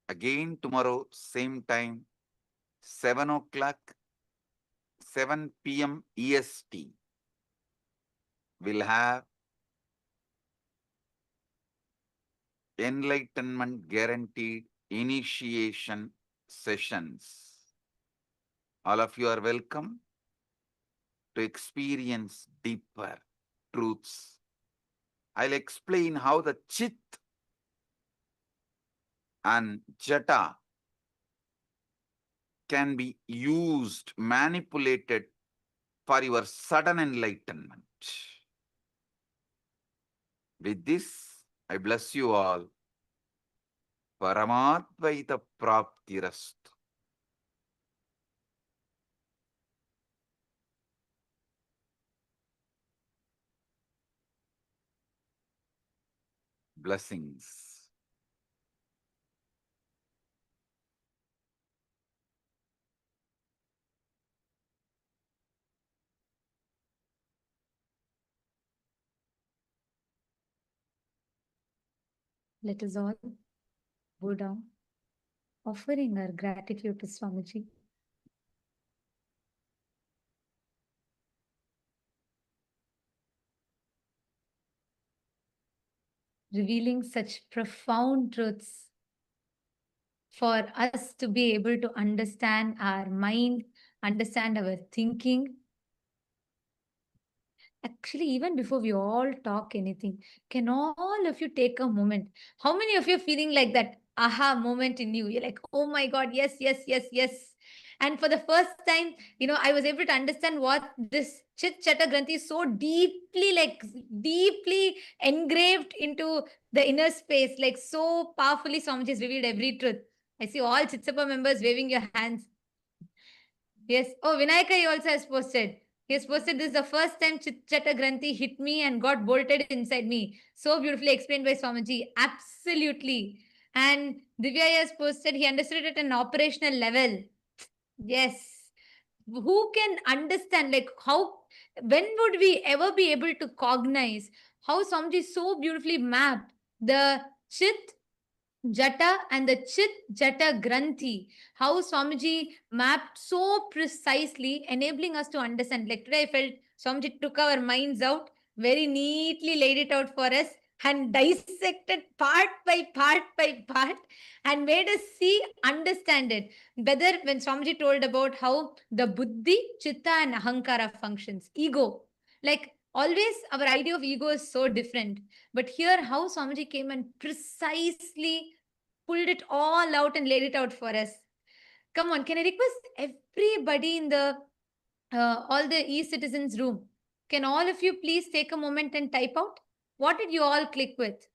Again tomorrow same time, 7 o'clock, 7 p.m. EST. We'll have enlightenment guaranteed initiation sessions. All of you are welcome to experience deeper truths. I'll explain how the Chit and Jata can be used, manipulated for your sudden enlightenment. With this, I bless you all. Paramadvaita Praptirastu. Blessings. Let us all bow down, offering our gratitude to Swamiji. Revealing such profound truths for us to be able to understand our mind, understand our thinking. Actually, even before we all talk anything, can all of you take a moment? How many of you are feeling like that aha moment in you? You're like, oh my God, yes, yes, yes, yes. And for the first time, I was able to understand what this Chit Chata Granthi is so deeply, deeply engraved into the inner space, like so powerfully Swamiji has revealed every truth. I see all Chitsapa members waving your hands. Yes. Oh, Vinayaka he also has posted. He has posted this is the first time Chit-Chata Granthi hit me and got bolted inside me. So beautifully explained by Swamiji. Absolutely. And Divya has posted he understood it at an operational level. Yes. Who can understand when would we ever be able to cognize how Swamiji so beautifully mapped the Chit Jata and the Chit Jata Granthi, how Swamiji mapped so precisely, enabling us to understand. Like today, I felt Swamiji took our minds out, very neatly laid it out for us, and dissected part by part, and made us see, understand it. Whether when Swamiji told about how the Buddhi, Chitta, and Ahankara functions, ego, like always, our idea of ego is so different. But here, how Swamiji came and precisely pulled it all out and laid it out for us. Come on, can I request everybody in the all the e-citizens room? Can all of you please take a moment and type out? What did you all click with?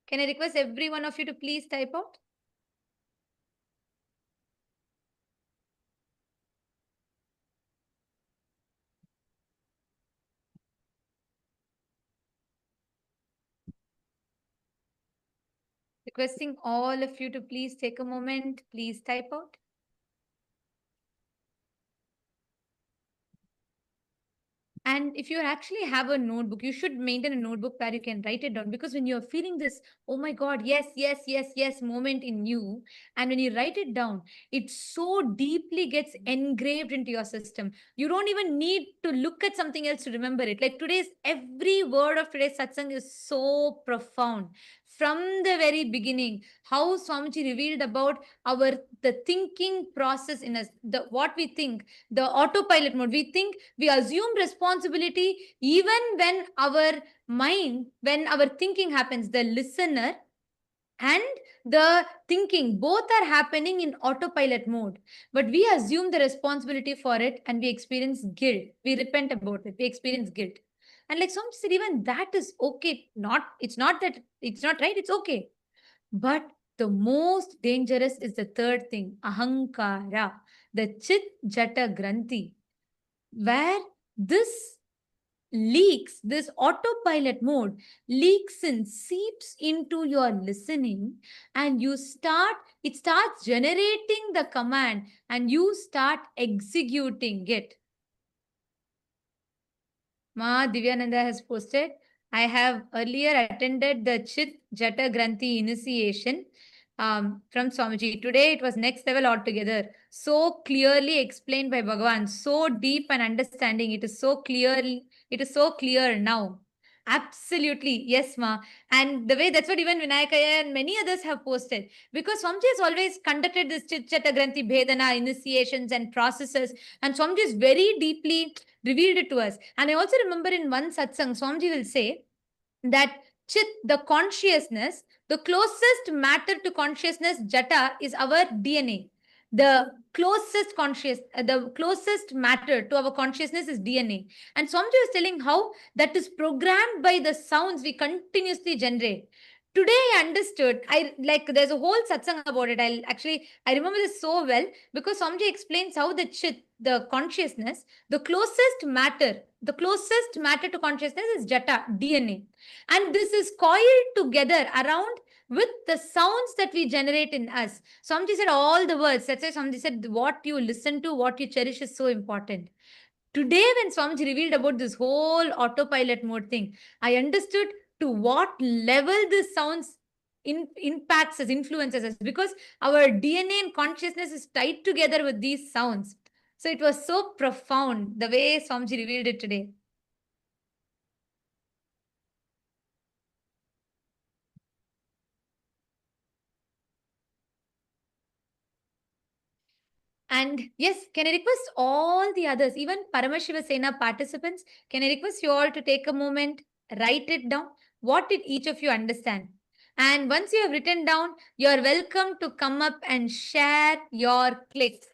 Can I request every one of you to please type out? Requesting all of you to please take a moment, please type out. And if you actually have a notebook, you should maintain a notebook where you can write it down. Because when you're feeling this, oh my God, yes, yes, yes, yes moment in you, and when you write it down, it so deeply gets engraved into your system. You don't even need to look at something else to remember it. Like every word of today's satsang is so profound. From the very beginning, how Swamiji revealed about the thinking process in us, what we think, the autopilot mode. We think, we assume responsibility even when our mind, when our thinking happens. The listener and the thinking, both are happening in autopilot mode. But we assume the responsibility for it and we experience guilt. We repent about it. We experience guilt. And like someone said, even that is okay. It's not that it's not right, it's okay. But the most dangerous is the third thing, ahankara, the chit jata granthi, where this leaks, this autopilot mode leaks and seeps into your listening, and it starts generating the command and you start executing it. Ma Divyananda has posted, I have earlier attended the Chit Jata Granthi initiation from Swamiji. Today it was next level altogether. So clearly explained by Bhagavan, so deep and understanding. It is so clear now. Absolutely, yes, ma. And the way that's what even Vinayakaya and many others have posted. Because Swamiji has always conducted this Chit Jata Granthi Bhedana initiations and processes, and Swamiji is very deeply revealed it to us. And I also remember in one satsang, Swamiji will say that chit, the consciousness, the closest matter to consciousness, jata, is our DNA. The closest matter to our consciousness is DNA. And Swamiji was telling how that is programmed by the sounds we continuously generate. Today I understood. There's a whole satsang about it. I remember this so well because Swamiji explains how the chit, the consciousness, the closest matter to consciousness is jata, DNA. And this is coiled together around with the sounds that we generate in us. Swamiji said all the words. That's why Swamiji said what you listen to, what you cherish is so important. Today, when Swamiji revealed about this whole autopilot mode thing, I understood to what level this sounds impacts us, influences us, because our DNA and consciousness is tied together with these sounds. So it was so profound the way Swamiji revealed it today. And yes, can I request all the others, even Paramashiva Sena participants, can I request you all to take a moment, write it down? What did each of you understand? And once you have written down, you are welcome to come up and share your clicks.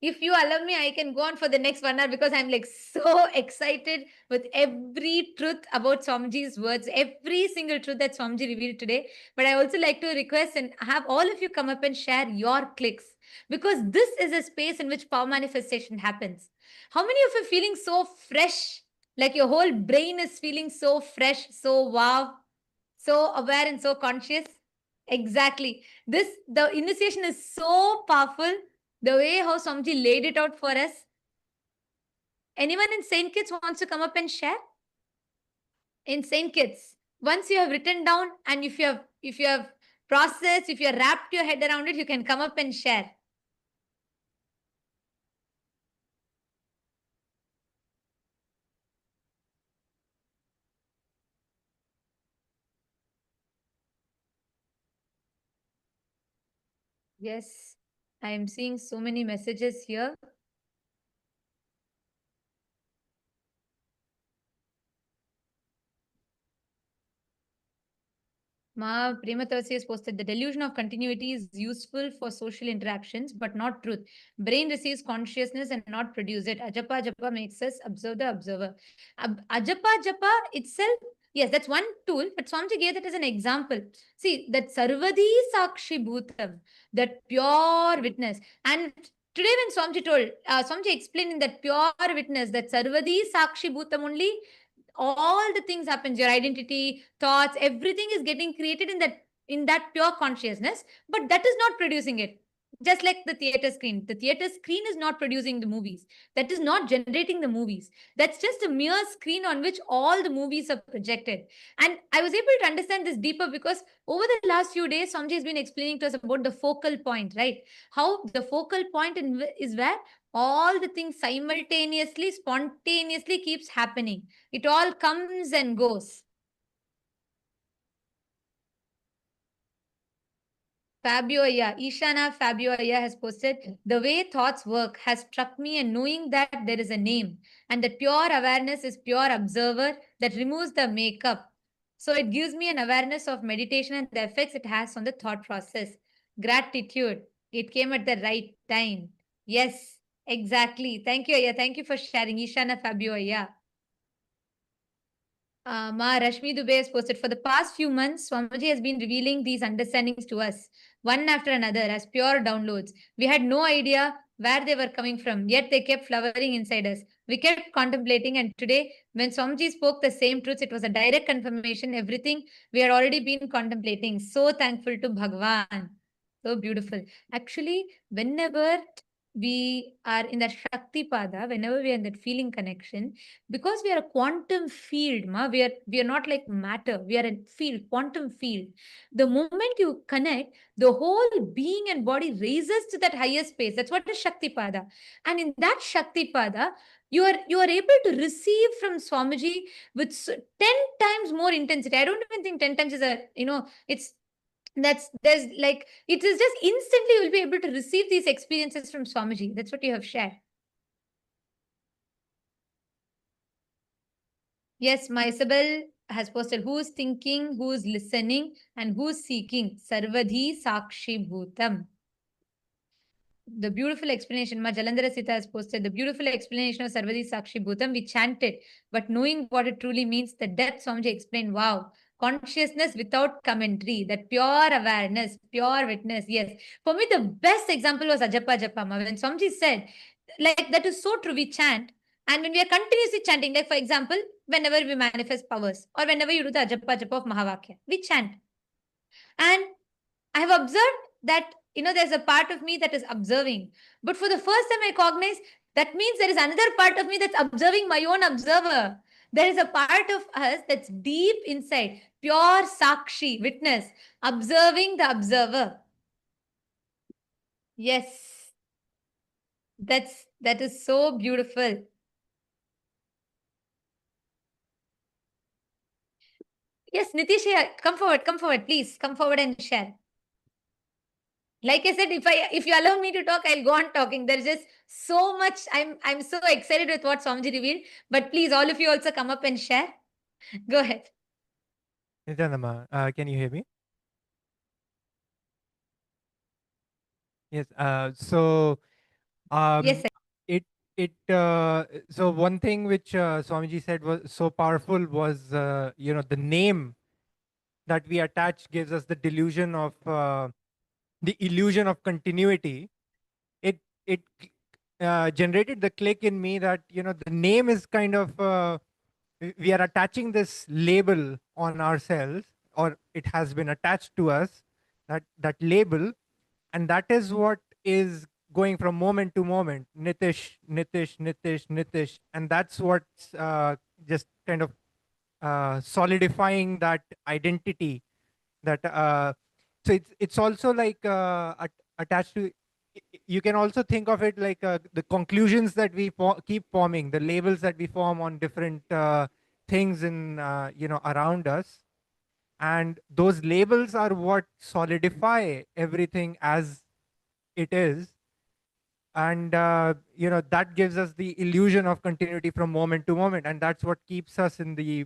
If you allow me, I can go on for the next 1 hour because I'm like so excited with every truth about Swamiji's words, every single truth that Swamiji revealed today. But I also like to request and have all of you come up and share your clicks, because this is a space in which power manifestation happens. How many of you are feeling so fresh? Like your whole brain is feeling so fresh, so wow, so aware and so conscious? Exactly. The initiation is so powerful. The way how Swamiji laid it out for us. Anyone in Saint Kitts wants to come up and share? In Saint Kitts, once you have written down and if you have processed, if you have wrapped your head around it, you can come up and share. Yes, I am seeing so many messages here. Ma Prematasi has posted, the delusion of continuity is useful for social interactions, but not truth. Brain receives consciousness and not produce it. Ajapa Japa makes us observe the observer. Ajapa Japa itself, yes, that's one tool, but Swamiji gave that as an example. See, that Sarvadi Sakshi Bhutam, that pure witness. And today when Swamiji explained in that pure witness, that Sarvadi Sakshi Bhutam only, all the things happens, your identity, thoughts, everything is getting created in that pure consciousness, but that is not producing it. Just like the theater screen is not producing the movies, that is not generating the movies, that's just a mere screen on which all the movies are projected. And I was able to understand this deeper because over the last few days Samji has been explaining to us about the focal point, right? How the focal point is where all the things simultaneously, spontaneously keeps happening. It all comes and goes. Fabio Aya, Ishana Fabio Aya has posted, the way thoughts work has struck me, and knowing that there is a name and that pure awareness is pure observer that removes the makeup. So it gives me an awareness of meditation and the effects it has on the thought process. Gratitude. It came at the right time. Yes, exactly. Thank you, Aya. Thank you for sharing. Ishana Fabio, Aya. Ma Rashmi Dubey has posted, for the past few months, Swamiji has been revealing these understandings to us, one after another, as pure downloads. We had no idea where they were coming from, yet they kept flowering inside us. We kept contemplating, and today, when Swamiji spoke the same truths, it was a direct confirmation, everything we had already been contemplating. So thankful to Bhagwan. So beautiful. Actually, whenever we are in that Shakti Pada, whenever we are in that feeling connection, because we are a quantum field, we are not like matter, we are a field, quantum field. The moment you connect, the whole being and body raises to that higher space. That's what is Shakti Pada. And in that Shakti Pada, you are able to receive from Swamiji with 10 times more intensity. I don't even think 10 times is it's there's like, it is just instantly you'll be able to receive these experiences from Swamiji. That's what you have shared. Yes, my Isabel has posted, who's thinking, who's listening, and who's seeking. Sarvadhi Sakshi Bhutam. The beautiful explanation, Ma Jalandhara Sita has posted, the beautiful explanation of Sarvadhi Sakshi Bhutam. We chanted, but knowing what it truly means, the depth Swamiji explained, wow. Consciousness without commentary, that pure awareness, pure witness. Yes. For me, the best example was Ajapa Japama. When Swamiji said, like, that is so true, we chant. And when we are continuously chanting, like for example, whenever we manifest powers or whenever you do the Ajapa Japa of Mahavakya, we chant. And I have observed that, there's a part of me that is observing. But for the first time, I cognize that means there is another part of me that's observing my own observer. There is a part of us that's deep inside, pure Sakshi, witness, observing the observer. Yes, that is so beautiful. Yes, Nitish, come forward, please. Come forward and share. Like I said, if you allow me to talk, I'll go on talking. There's just so much. I'm so excited with what Swamiji revealed. But please, all of you also come up and share. Go ahead. Nityanama, can you hear me? Yes. Yes, sir. So one thing which Swamiji said was so powerful was the name that we attach gives us the delusion of the illusion of continuity. It generated the click in me that the name is kind of we are attaching this label on ourselves, or it has been attached to us, that label, and that is what is going from moment to moment, Nitish, Nitish, Nitish, Nitish, and that's what's just kind of solidifying that identity. That so it's also like attached to. You can also think of it like the conclusions that we keep forming, the labels that we form on different things in around us, and those labels are what solidify everything as it is. And that gives us the illusion of continuity from moment to moment, and that's what keeps us in the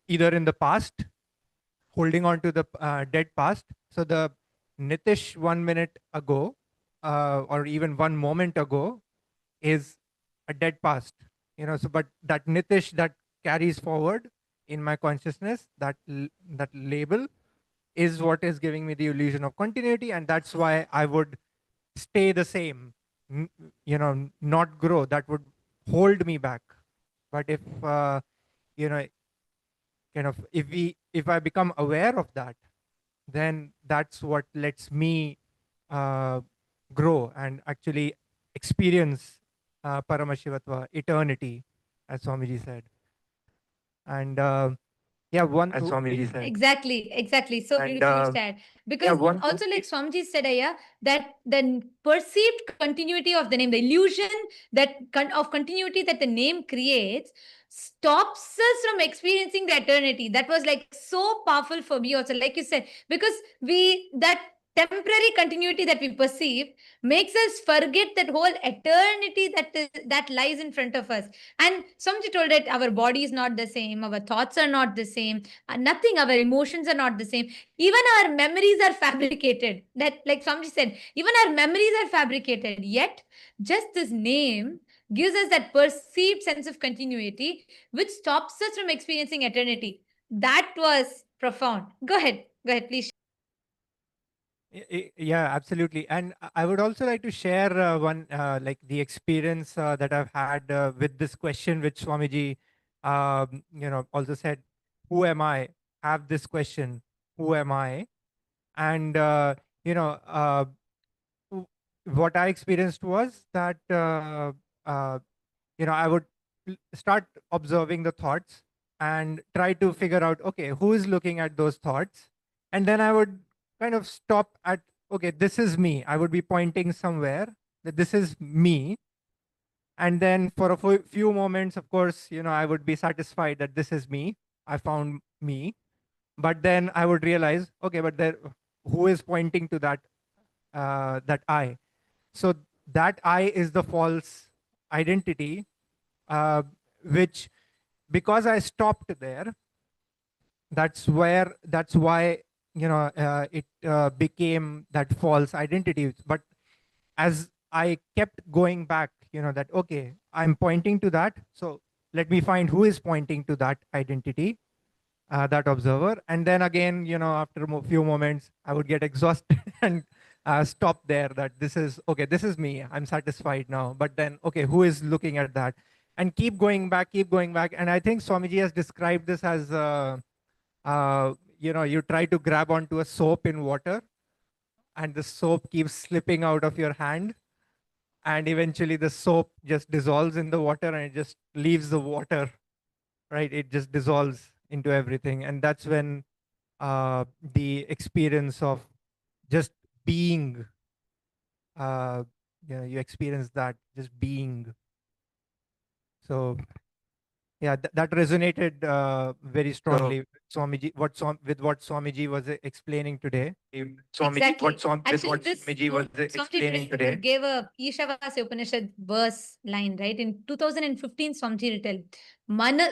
either in the past, holding on to the dead past. So the Nitish 1 minute ago, or even 1 moment ago, is a dead past. So but that Nitish that carries forward in my consciousness, that label is what is giving me the illusion of continuity, and that's why I would stay the same, not grow. That would hold me back. But if if I become aware of that, then that's what lets me grow and actually experience Paramashivatva, eternity, as Swamiji said. And yeah, one as Swamiji said. Exactly. So And, beautifully said. Because also, like Swamiji said, Aya, that the perceived continuity of the name, the illusion of continuity that the name creates, stops us from experiencing the eternity. That was like so powerful for me also, like you said, because that temporary continuity that we perceive makes us forget that whole eternity that lies in front of us. And somebody told that our body is not the same, our thoughts are not the same, nothing, our emotions are not the same. Even our memories are fabricated. That, like somebody said, even our memories are fabricated. Yet, just this name gives us that perceived sense of continuity, which stops us from experiencing eternity. That was profound. Go ahead. Go ahead, please. Yeah, absolutely. And I would also like to share one, like the experience that I've had with this question, which Swamiji, also said, who am I? Have this question, who am I? And, you know, w- what I experienced was that, I would start observing the thoughts and try to figure out, okay, who is looking at those thoughts? And then I would kind of stop at, okay, this is me. I would be pointing somewhere that this is me. And then for a few moments, of course, I would be satisfied that this is me. I found me. But then I would realize, okay, but there, who is pointing to that I? So that I is the false identity, uh, which, because I stopped there, that's why it became that false identity. But as I kept going back, that, okay, I'm pointing to that, so let me find who is pointing to that identity, that observer. And then again, after a few moments, I would get exhausted and stop there, that this is, okay, this is me, I'm satisfied now. But then, okay, who is looking at that? And keep going back, keep going back. And I think Swamiji has described this as, you try to grab onto a soap in water, and the soap keeps slipping out of your hand. And eventually the soap just dissolves in the water and it just leaves the water, right? It just dissolves into everything. And that's when the experience of just being, you experience that, just being. So yeah, that resonated very strongly. Swamiji, with what Swamiji was explaining today. Exactly. Actually, What this Swamiji was explaining today. gave a Ishavasya Upanishad verse line, right? In 2015, Swamiji written,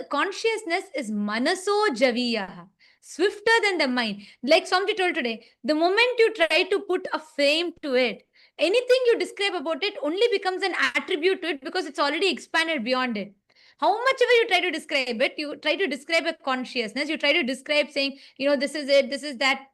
consciousness is manaso javiya, swifter than the mind. Like Swamiji told today, the moment you try to put a frame to it, anything you describe about it only becomes an attribute to it because it's already expanded beyond it. How much ever you try to describe it, you try to describe a consciousness, you try to describe saying, this is it, this is that,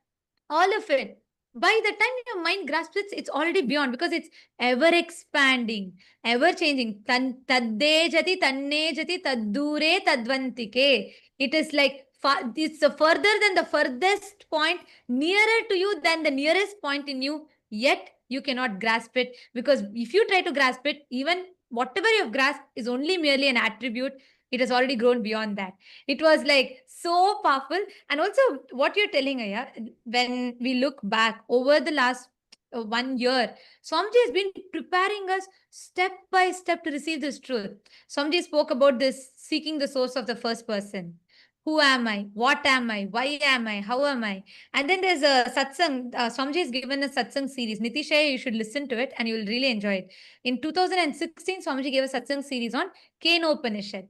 all of it. By the time your mind grasps it, it's already beyond because it's ever expanding, ever changing. Tadde jati, tanne jati, taddure tadvantike. It is like it's further than the furthest point, nearer to you than the nearest point in you, yet you cannot grasp it because if you try to grasp it, even whatever you've grasped is only merely an attribute. It has already grown beyond that. It was like so powerful. And also, what you're telling, Aya, when we look back over the last 1 year, Swamiji has been preparing us step by step to receive this truth. Swamiji spoke about this seeking the source of the first person. Who am I? What am I? Why am I? How am I? And then there's a satsang. Swamiji has given a satsang series. Nitishaya, you should listen to it and you will really enjoy it. In 2016, Swamiji gave a satsang series on Kenopanishad.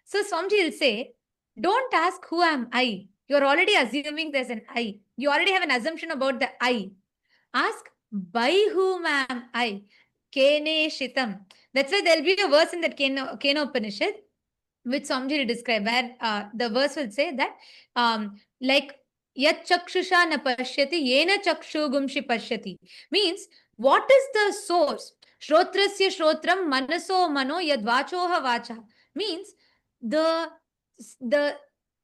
So Swamiji will say, don't ask who am I. You're already assuming there's an I. You already have an assumption about the I. Ask, by whom am I? Kene Shitam. That's why there'll be a verse in that Kenopanishad, which Swamiji will describe, where the verse will say that, like, Yat chakshusha na pashyati, yena chakshu gumshi pashyati. Means, what is the source? Shrotrasya shrotram manaso mano yad vachoha vacha. Means, the the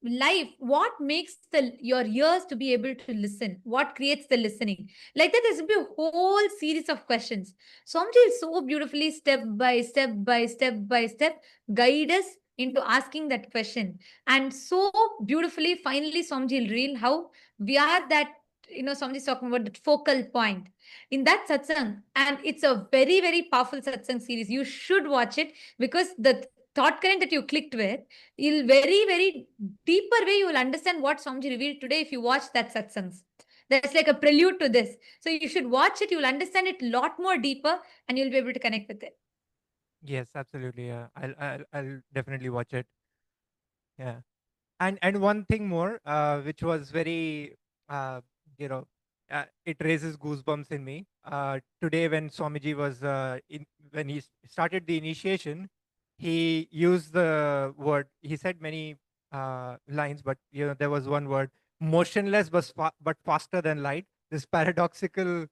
life, what makes your ears to be able to listen, what creates the listening, like that. There's be a whole series of questions. Swamiji so beautifully, step by step by step by step, guide us into asking that question. And so beautifully, finally, Swamiji will reveal how we are that, Swamiji is talking about that focal point in that satsang. And it's a very, very powerful satsang series. You should watch it because the thought current that you clicked with, you'll very, very deeper way, you will understand what Swamiji revealed today if you watch that satsangs. That's like a prelude to this. So you should watch it. You'll understand it a lot more deeper, and you'll be able to connect with it. Yes, absolutely. Yeah, I'll definitely watch it. Yeah, and one thing more, which was very, you know, it raises goosebumps in me. Today, when Swamiji was when he started the initiation, he used the word. He said many lines, but there was one word: motionless, but faster than light. This paradoxical,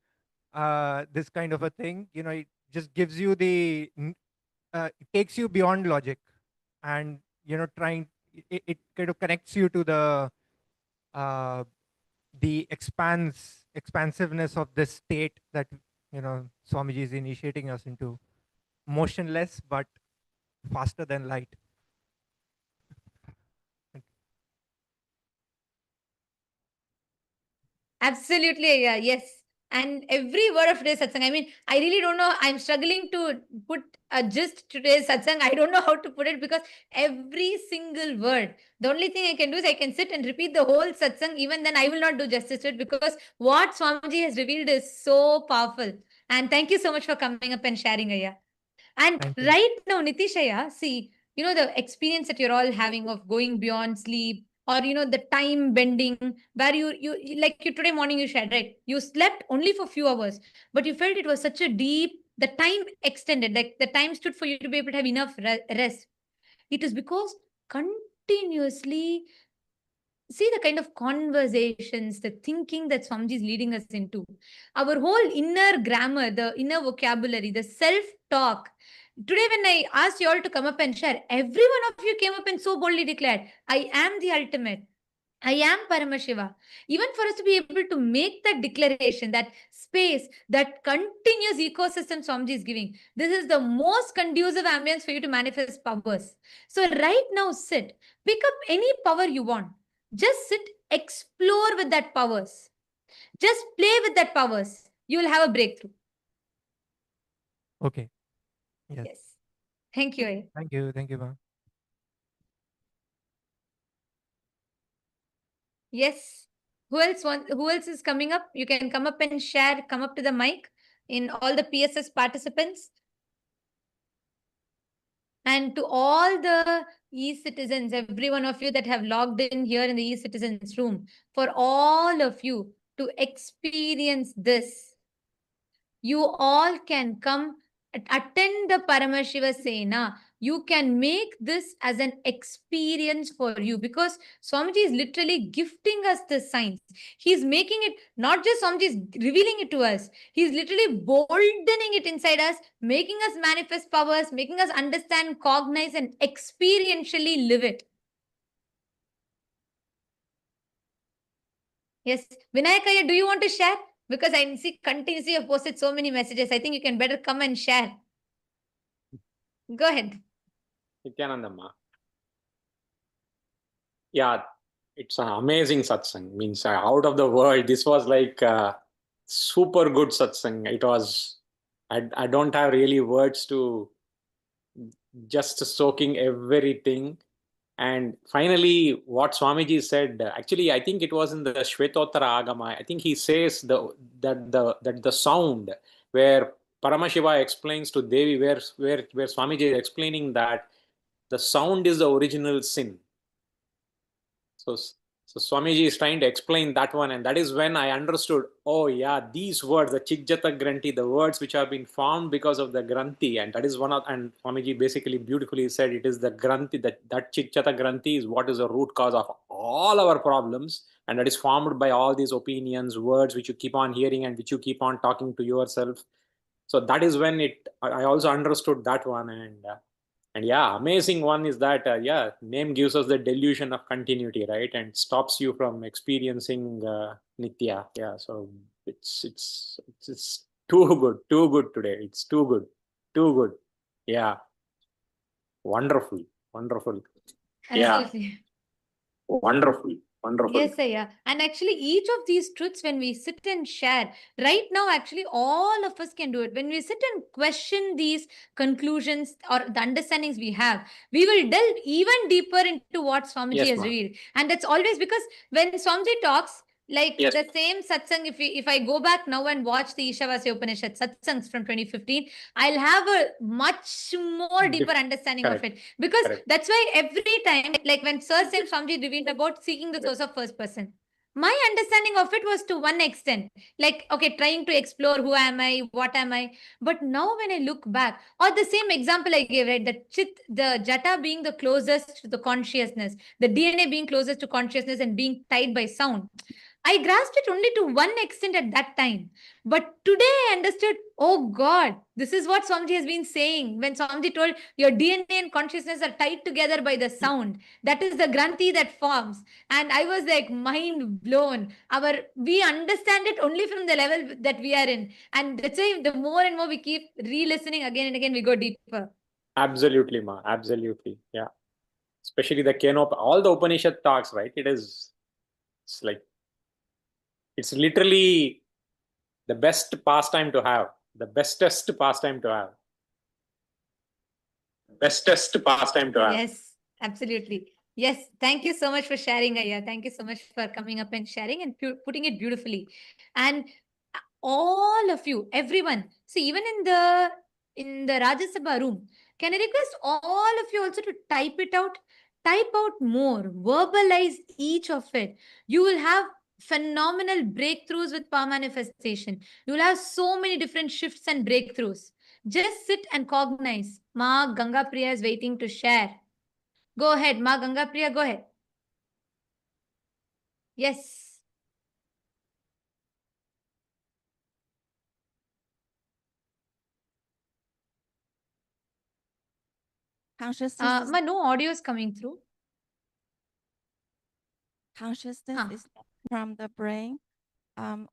this kind of a thing. It just gives you it takes you beyond logic, and trying it kind of connects you to uh, the expansiveness of this state that Swamiji is initiating us into, motionless but faster than light. Absolutely, yeah, yes. And every word of today's satsang, I mean, I really don't know. I'm struggling to put a gist today's satsang. I don't know how to put it because every single word, the only thing I can do is I can sit and repeat the whole satsang. Even then, I will not do justice to it because what Swamiji has revealed is so powerful. And thank you so much for coming up and sharing, Aya. And Thank you. right now, Nitishaya, see, the experience that you're all having of going beyond sleep, or the time bending, where you like you today morning you shared, right? You slept only for few hours, but you felt it was such a deep, the time extended, like the time stood for you to be able to have enough rest. It is because continuously see the kind of conversations, the thinking that Swamiji is leading us into. Our whole inner grammar, the inner vocabulary, the self talk. Today, when I asked you all to come up and share, every one of you came up and so boldly declared, I am the ultimate. I am Paramashiva. Even for us to be able to make that declaration, that space, that continuous ecosystem Swamiji is giving, this is the most conducive ambience for you to manifest powers. So, right now, sit, pick up any power you want. Just sit, explore with that powers. Just play with that powers. You will have a breakthrough. Okay. Yes. Yes. Thank you. Thank you. Thank you, ma'am. Yes. Who else is coming up? You can come up and share, come up to the mic in all the PSS participants. And to all the e-citizens, every one of you that have logged in here in the e-citizens room, for all of you to experience this, you all can come attend the Paramashiva Sena. You can make this as an experience for you because Swamiji is literally gifting us the science. He's making it, not just Swamiji is revealing it to us, he's literally boldening it inside us, making us manifest powers, making us understand, cognize, and experientially live it. Yes. Vinayakaya, do you want to share? Because I see continuously you've posted so many messages. I think you can better come and share. Go ahead. Nityanandamma. Yeah, it's an amazing satsang. Means out of the world. This was like super good satsang. It was. I don't have really words to just soaking everything. And finally, what Swamiji said. Actually, I think it was in the Shvetottara Agama. I think he says that the sound where Paramashiva explains to Devi, where Swamiji is explaining that the sound is the original sin. So Swamiji is trying to explain that one, and that is when I understood, oh yeah, these words, the Chikjata Granti, the words which have been formed because of the Granti, and that is one of, and Swamiji basically beautifully said it is the Granti, that Chikjata Granti is what is the root cause of all our problems, and that is formed by all these opinions, words which you keep on hearing and which you keep on talking to yourself. So that is when I also understood that one, and yeah, amazing one is that yeah, name gives us the delusion of continuity, right, and stops you from experiencing nitya. Yeah, so it's too good today. It's too good. Yeah, wonderful. Absolutely. Yeah, wonderful. Yes, yeah. And actually, each of these truths, when we sit and share, right now, actually, all of us can do it. When we sit and question these conclusions or the understandings we have, we will delve even deeper into what Swamiji Yes, has ma'am. revealed. And that's always because when Swamiji talks, Like Yes. the same satsang, if I go back now and watch the Ishavasya Upanishad satsangs from 2015, I'll have a much more deeper understanding of it. Because that's why every time, like when Sir Sam Swamiji revealed about seeking the source of first person, my understanding of it was to one extent, like, okay, trying to explore who am I, what am I. But now when I look back, or the same example I gave, right, the jata being the closest to the consciousness, the DNA being closest to consciousness and being tied by sound, I grasped it only to one extent at that time. But today I understood, oh God, this is what Swamiji has been saying. When Swamiji told your DNA and consciousness are tied together by the sound, that is the granthi that forms. And I was like mind blown. We understand it only from the level that we are in. And that's why the more and more we keep re-listening again and again, we go deeper. Absolutely, Ma. Absolutely. Yeah. Especially the Kenop, all the Upanishad talks, right? It's like, it's literally the best pastime to have, the bestest pastime to have. Bestest pastime to have. Yes, absolutely. Yes, thank you so much for sharing, Aya. Thank you so much for coming up and sharing and putting it beautifully. And all of you, everyone, see, even in the Rajya Sabha room, can I request all of you also to type it out? Type out more, verbalize each of it. You will have phenomenal breakthroughs with power manifestation. You will have so many different shifts and breakthroughs. Just sit and cognize. Ma Ganga Priya is waiting to share. Go ahead, Ma Ganga Priya, go ahead. Yes. Consciousness Ma, no audio is coming through. Consciousness is from the brain.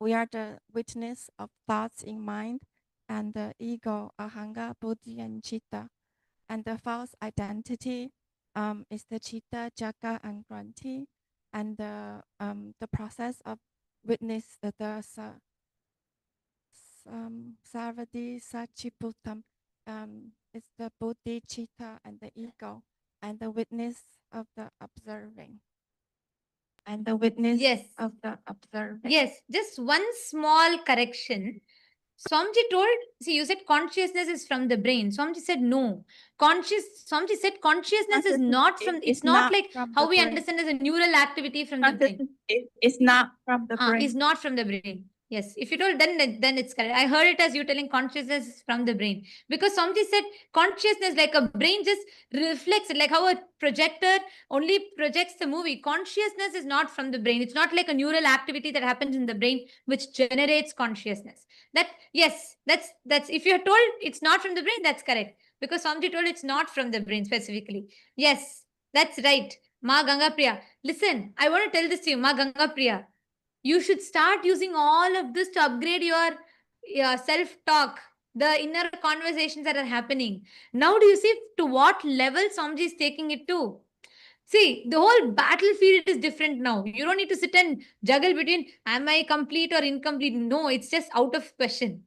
We are the witness of thoughts in mind and the ego, ahanga, buddhi, and chitta. And the false identity is the chitta, jaga, and granthi. And the process of witness the sarvadi, sachiputam, is the buddhi, chitta, and the ego, and the witness of the observing. And the witness of the observing. Yes, just one small correction. Swamiji told, see, you said consciousness is from the brain. Swamiji said no. Swamiji said consciousness is not from, it's not like how we understand as a neural activity from the brain. It's not from the brain. It's not from the brain. Yes, if you told, then it's correct. I heard it as you telling consciousness is from the brain. Because Swamiji said consciousness, like a brain just reflects it, like how a projector only projects the movie. Consciousness is not from the brain. It's not like a neural activity that happens in the brain which generates consciousness. That, yes, that's if you're told it's not from the brain, that's correct. Because Swamiji told it's not from the brain specifically. Yes, that's right. Ma Ganga Priya. Listen, I want to tell this to you, Ma Ganga Priya. You should start using all of this to upgrade your self-talk, the inner conversations that are happening. Now do you see to what level Swamiji is taking it to? See, the whole battlefield is different now. You don't need to sit and juggle between am I complete or incomplete? No, it's just out of question.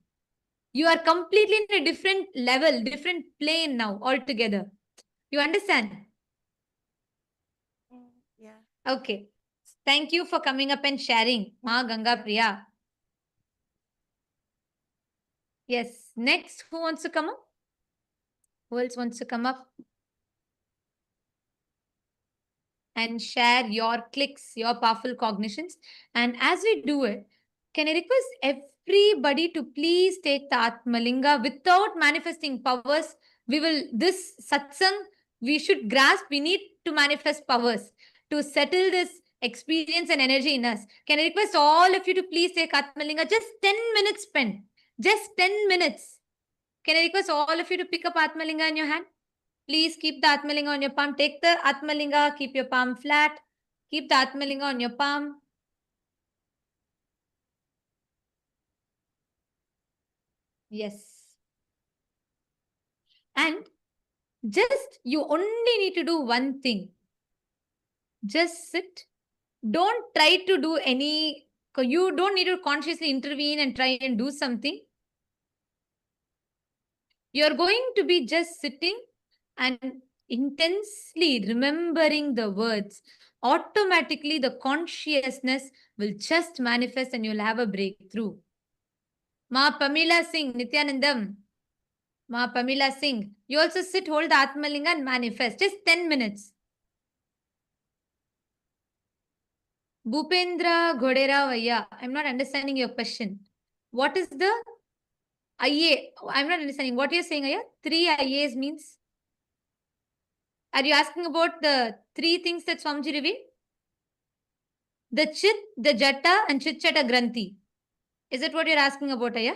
You are completely in a different level, different plane now altogether. You understand? Yeah. Okay. Thank you for coming up and sharing, Ma Ganga Priya. Yes. Next, who wants to come up? Who else wants to come up and share your clicks, your powerful cognitions? And as we do it, can I request everybody to please take the Atmalinga without manifesting powers? This satsang, we should grasp, we need to manifest powers to settle this experience and energy in us. Can I request all of you to please take Atmalinga? Just 10 minutes spent. Just 10 minutes. Can I request all of you to pick up Atmalinga in your hand? Please keep the Atmalinga on your palm. Take the Atmalinga, keep your palm flat. Keep the Atmalinga on your palm. Yes. And just, you only need to do one thing. Just sit. Don't try to do you don't need to consciously intervene and try and do something. You're going to be just sitting and intensely remembering the words. automatically the consciousness will just manifest and you'll have a breakthrough. Ma Pamela Singh, Nityanandam. Ma Pamela Singh. You also sit, hold the Atmalinga and manifest. Just 10 minutes. Bhupendra Ghoderavaya. I'm not understanding your question. What is the IA? I'm not understanding. What you're saying, Aya? 3 IAs means? Are you asking about the 3 things that Swamiji revealed? The Chit, the Jata and Chit Chata Granthi. Is that what you're asking about, Aya?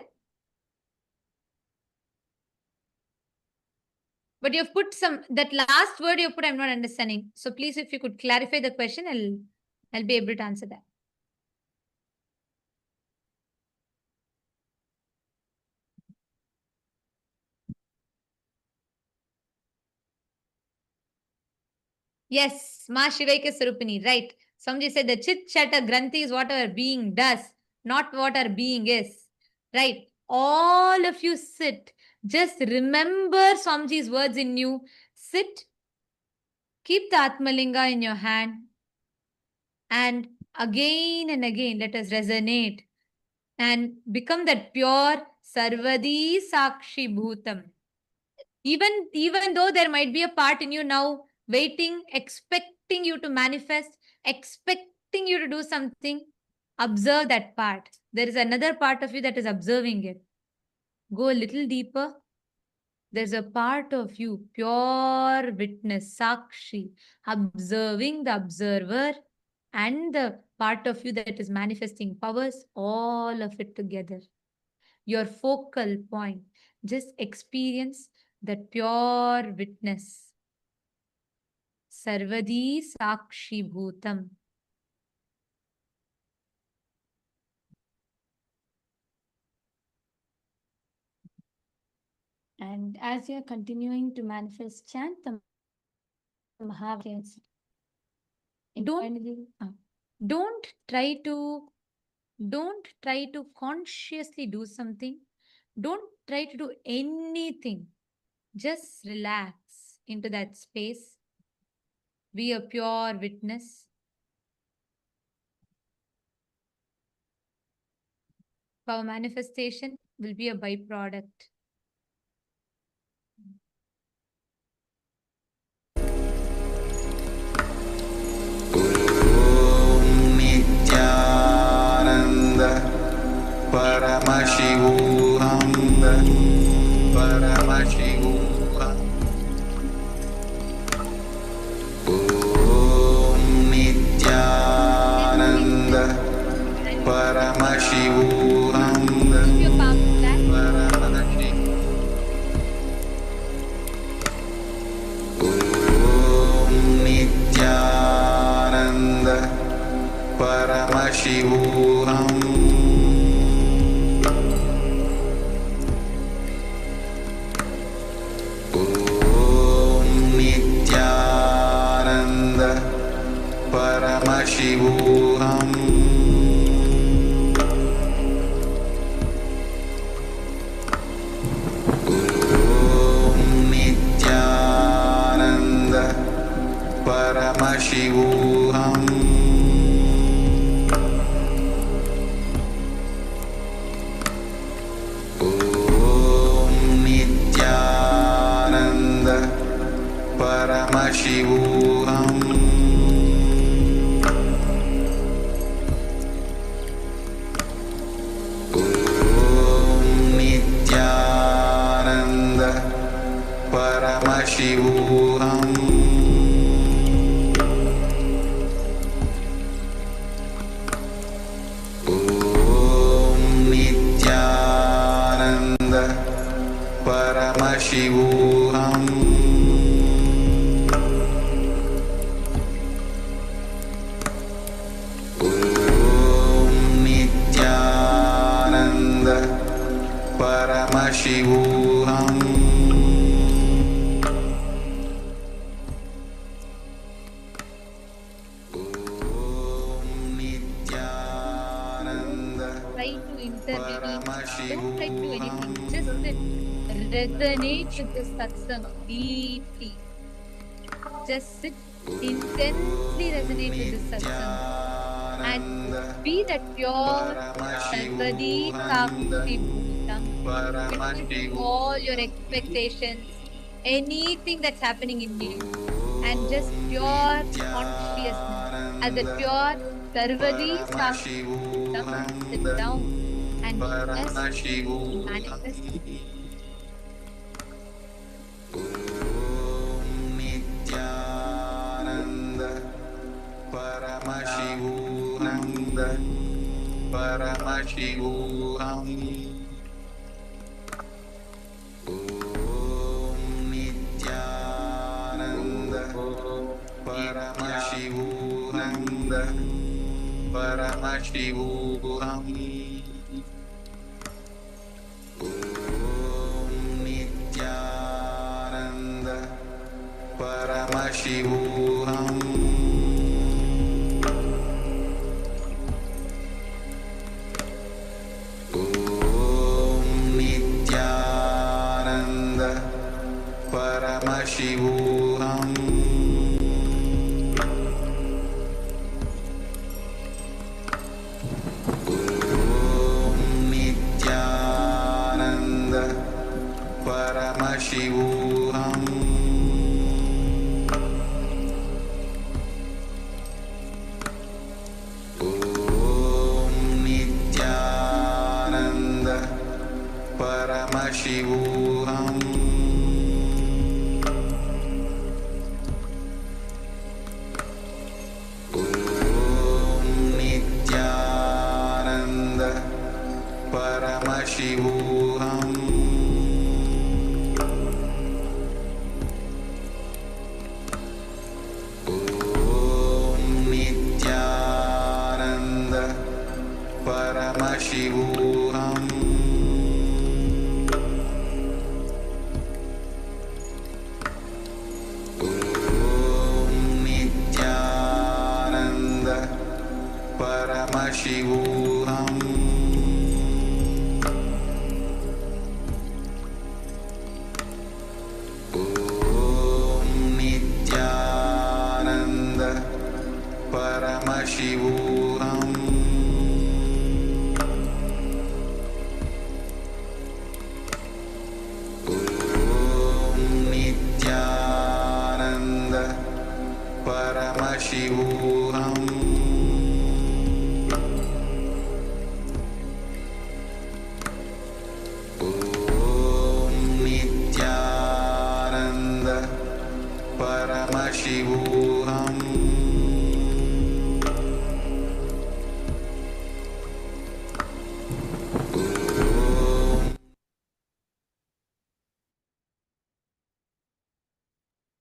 But you've put that last word you put, I'm not understanding. So please, if you could clarify the question, I'll be able to answer that. Yes, Ma Shivaika Sarupini, right. Somebody said the Chit Chata Granthi is what our being does, not what our being is. Right. All of you sit. Just remember Swamiji's words in you. Sit. Keep the Atmalinga in your hand. And again and again, let us resonate and become that pure Sarvadi Sakshi Bhutam. Even though there might be a part in you now waiting, expecting you to manifest, expecting you to do something, observe that part. There is another part of you that is observing it. Go a little deeper. There's a part of you, pure witness, Sakshi, observing the observer and the part of you that is manifesting powers, all of it together. Your focal point. Just experience that pure witness. Sarvadi Sakshi Bhutam. And as you're continuing to manifest, chant the Mahavakya. Don't try to consciously do something. Don't try to do anything. Just relax into that space. Be a pure witness. Our manifestation will be a byproduct. Paramashivoham Paramashivoham Om Nityananda Paramashivoham Om Nityananda Paramashivoham Paramashivoham Om Nityananda Paramashivoham Om Nityananda Paramashivoham Paramashivoham Om Nityananda Paramashivoham Om Nityananda Paramashivoham Don't try to do anything. Just resonate with the satsang deeply. Just sit intensely resonate with this satsang and be that pure Sarvadi Sakshi Bhutam, witnessing all your expectations, anything that's happening in you, and just pure consciousness as a pure Sarvadi Sakshi Bhutam, sit down and witness the manifest. Paramashivohananda, Paramashivoham. Om Nityananda, Paramashivohananda, Paramashivoham. Om Nityananda, Paramashivoham. Paramashivoham. Om Nityananda, Paramashivoham. Om Nityananda, Paramashivoham. Paramashivoham. Om Nityananda, Paramashivoham. Om Nityananda, Paramashivoham. Paramashivoham. Om Nityananda, Paramashivoham. Om Nityananda, Paramashivoham.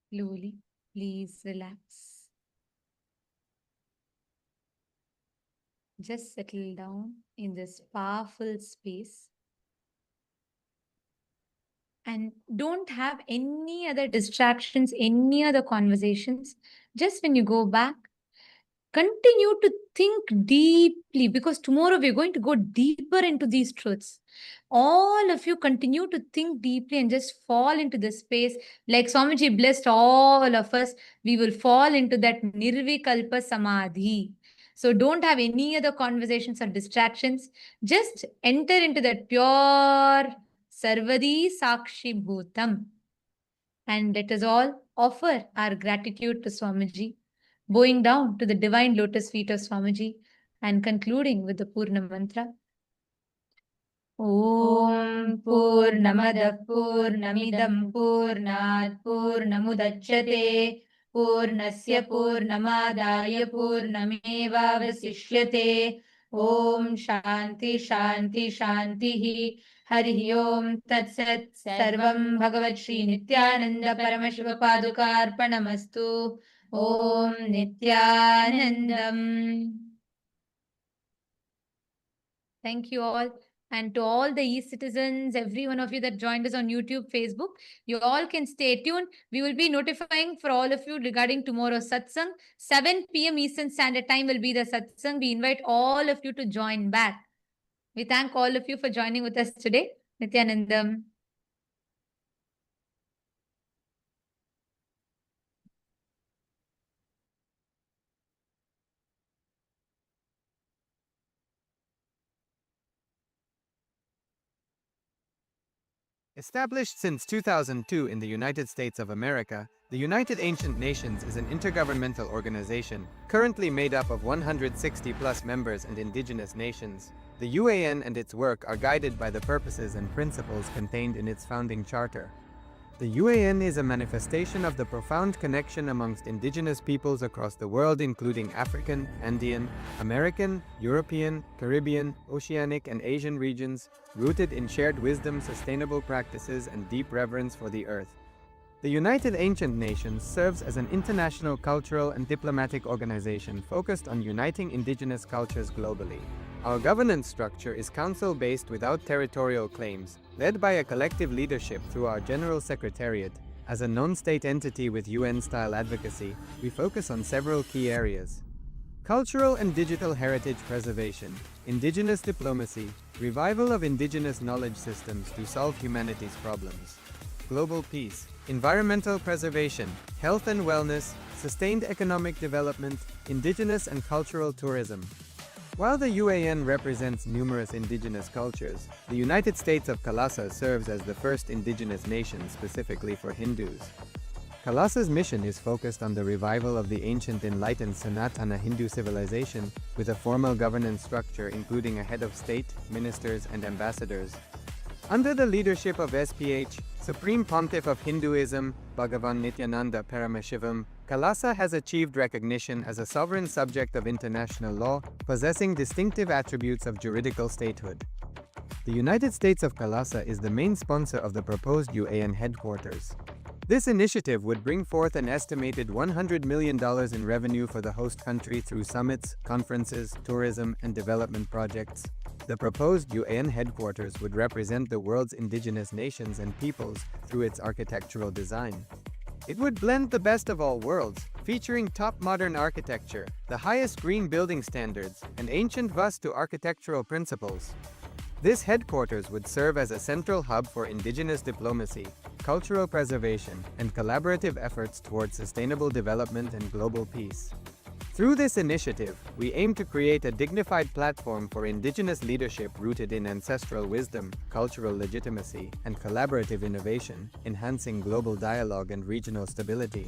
Slowly, please relax. Just settle down in this powerful space and don't have any other distractions, any other conversations. Just when you go back, continue to think deeply because tomorrow we're going to go deeper into these truths. All of you continue to think deeply and just fall into this space. Like Swamiji blessed all of us, we will fall into that Nirvikalpa Samadhi. So don't have any other conversations or distractions. Just enter into that pure Sarvadi Sakshi Bhutam. And let us all offer our gratitude to Swamiji, bowing down to the divine lotus feet of Swamiji and concluding with the Purna mantra. Om Purnamada Purnamidam Purnat Purnamudachyate Purnasya Purnamadaya Purnameva Vasishyate Om Shanti Shanti Shanti Hari Om Tat Sat Sarvam Bhagavat Shri Nityananda Paramashiva Padukarpanamastu Om Nityanandam. Thank you all. And to all the e-citizens, every one of you that joined us on YouTube, Facebook, you all can stay tuned. We will be notifying for all of you regarding tomorrow's satsang. 7 p.m. Eastern Standard Time will be the satsang. We invite all of you to join back. We thank all of you for joining with us today. Nityanandam. Established since 2002 in the United States of America, the United Ancient Nations is an intergovernmental organization currently made up of 160 plus members and indigenous nations. The UAN and its work are guided by the purposes and principles contained in its founding charter. The UAN is a manifestation of the profound connection amongst indigenous peoples across the world, including African, Andean, American, European, Caribbean, Oceanic, and Asian regions, rooted in shared wisdom, sustainable practices, and deep reverence for the earth. The United Ancient Nations serves as an international cultural and diplomatic organization focused on uniting indigenous cultures globally. Our governance structure is council-based without territorial claims, led by a collective leadership through our General Secretariat. As a non-state entity with UN-style advocacy, we focus on several key areas: cultural and digital heritage preservation, indigenous diplomacy, revival of indigenous knowledge systems to solve humanity's problems, global peace, environmental preservation, health and wellness, sustained economic development, indigenous and cultural tourism. While the UAN represents numerous indigenous cultures, the United States of Kalasa serves as the first indigenous nation specifically for Hindus. Kalasa's mission is focused on the revival of the ancient enlightened Sanatana Hindu civilization with a formal governance structure including a head of state, ministers, and ambassadors. Under the leadership of SPH, Supreme Pontiff of Hinduism, Bhagavan Nityananda Paramashivam, Kalasa has achieved recognition as a sovereign subject of international law, possessing distinctive attributes of juridical statehood. The United States of Kalasa is the main sponsor of the proposed UAN headquarters. This initiative would bring forth an estimated $100 million in revenue for the host country through summits, conferences, tourism, and development projects. The proposed UAN headquarters would represent the world's indigenous nations and peoples through its architectural design. It would blend the best of all worlds, featuring top modern architecture, the highest green building standards, and ancient Vastu architectural principles. This headquarters would serve as a central hub for indigenous diplomacy, cultural preservation, and collaborative efforts towards sustainable development and global peace. Through this initiative, we aim to create a dignified platform for indigenous leadership rooted in ancestral wisdom, cultural legitimacy, and collaborative innovation, enhancing global dialogue and regional stability.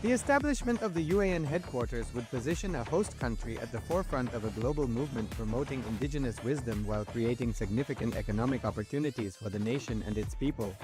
The establishment of the UAN headquarters would position a host country at the forefront of a global movement promoting indigenous wisdom while creating significant economic opportunities for the nation and its people.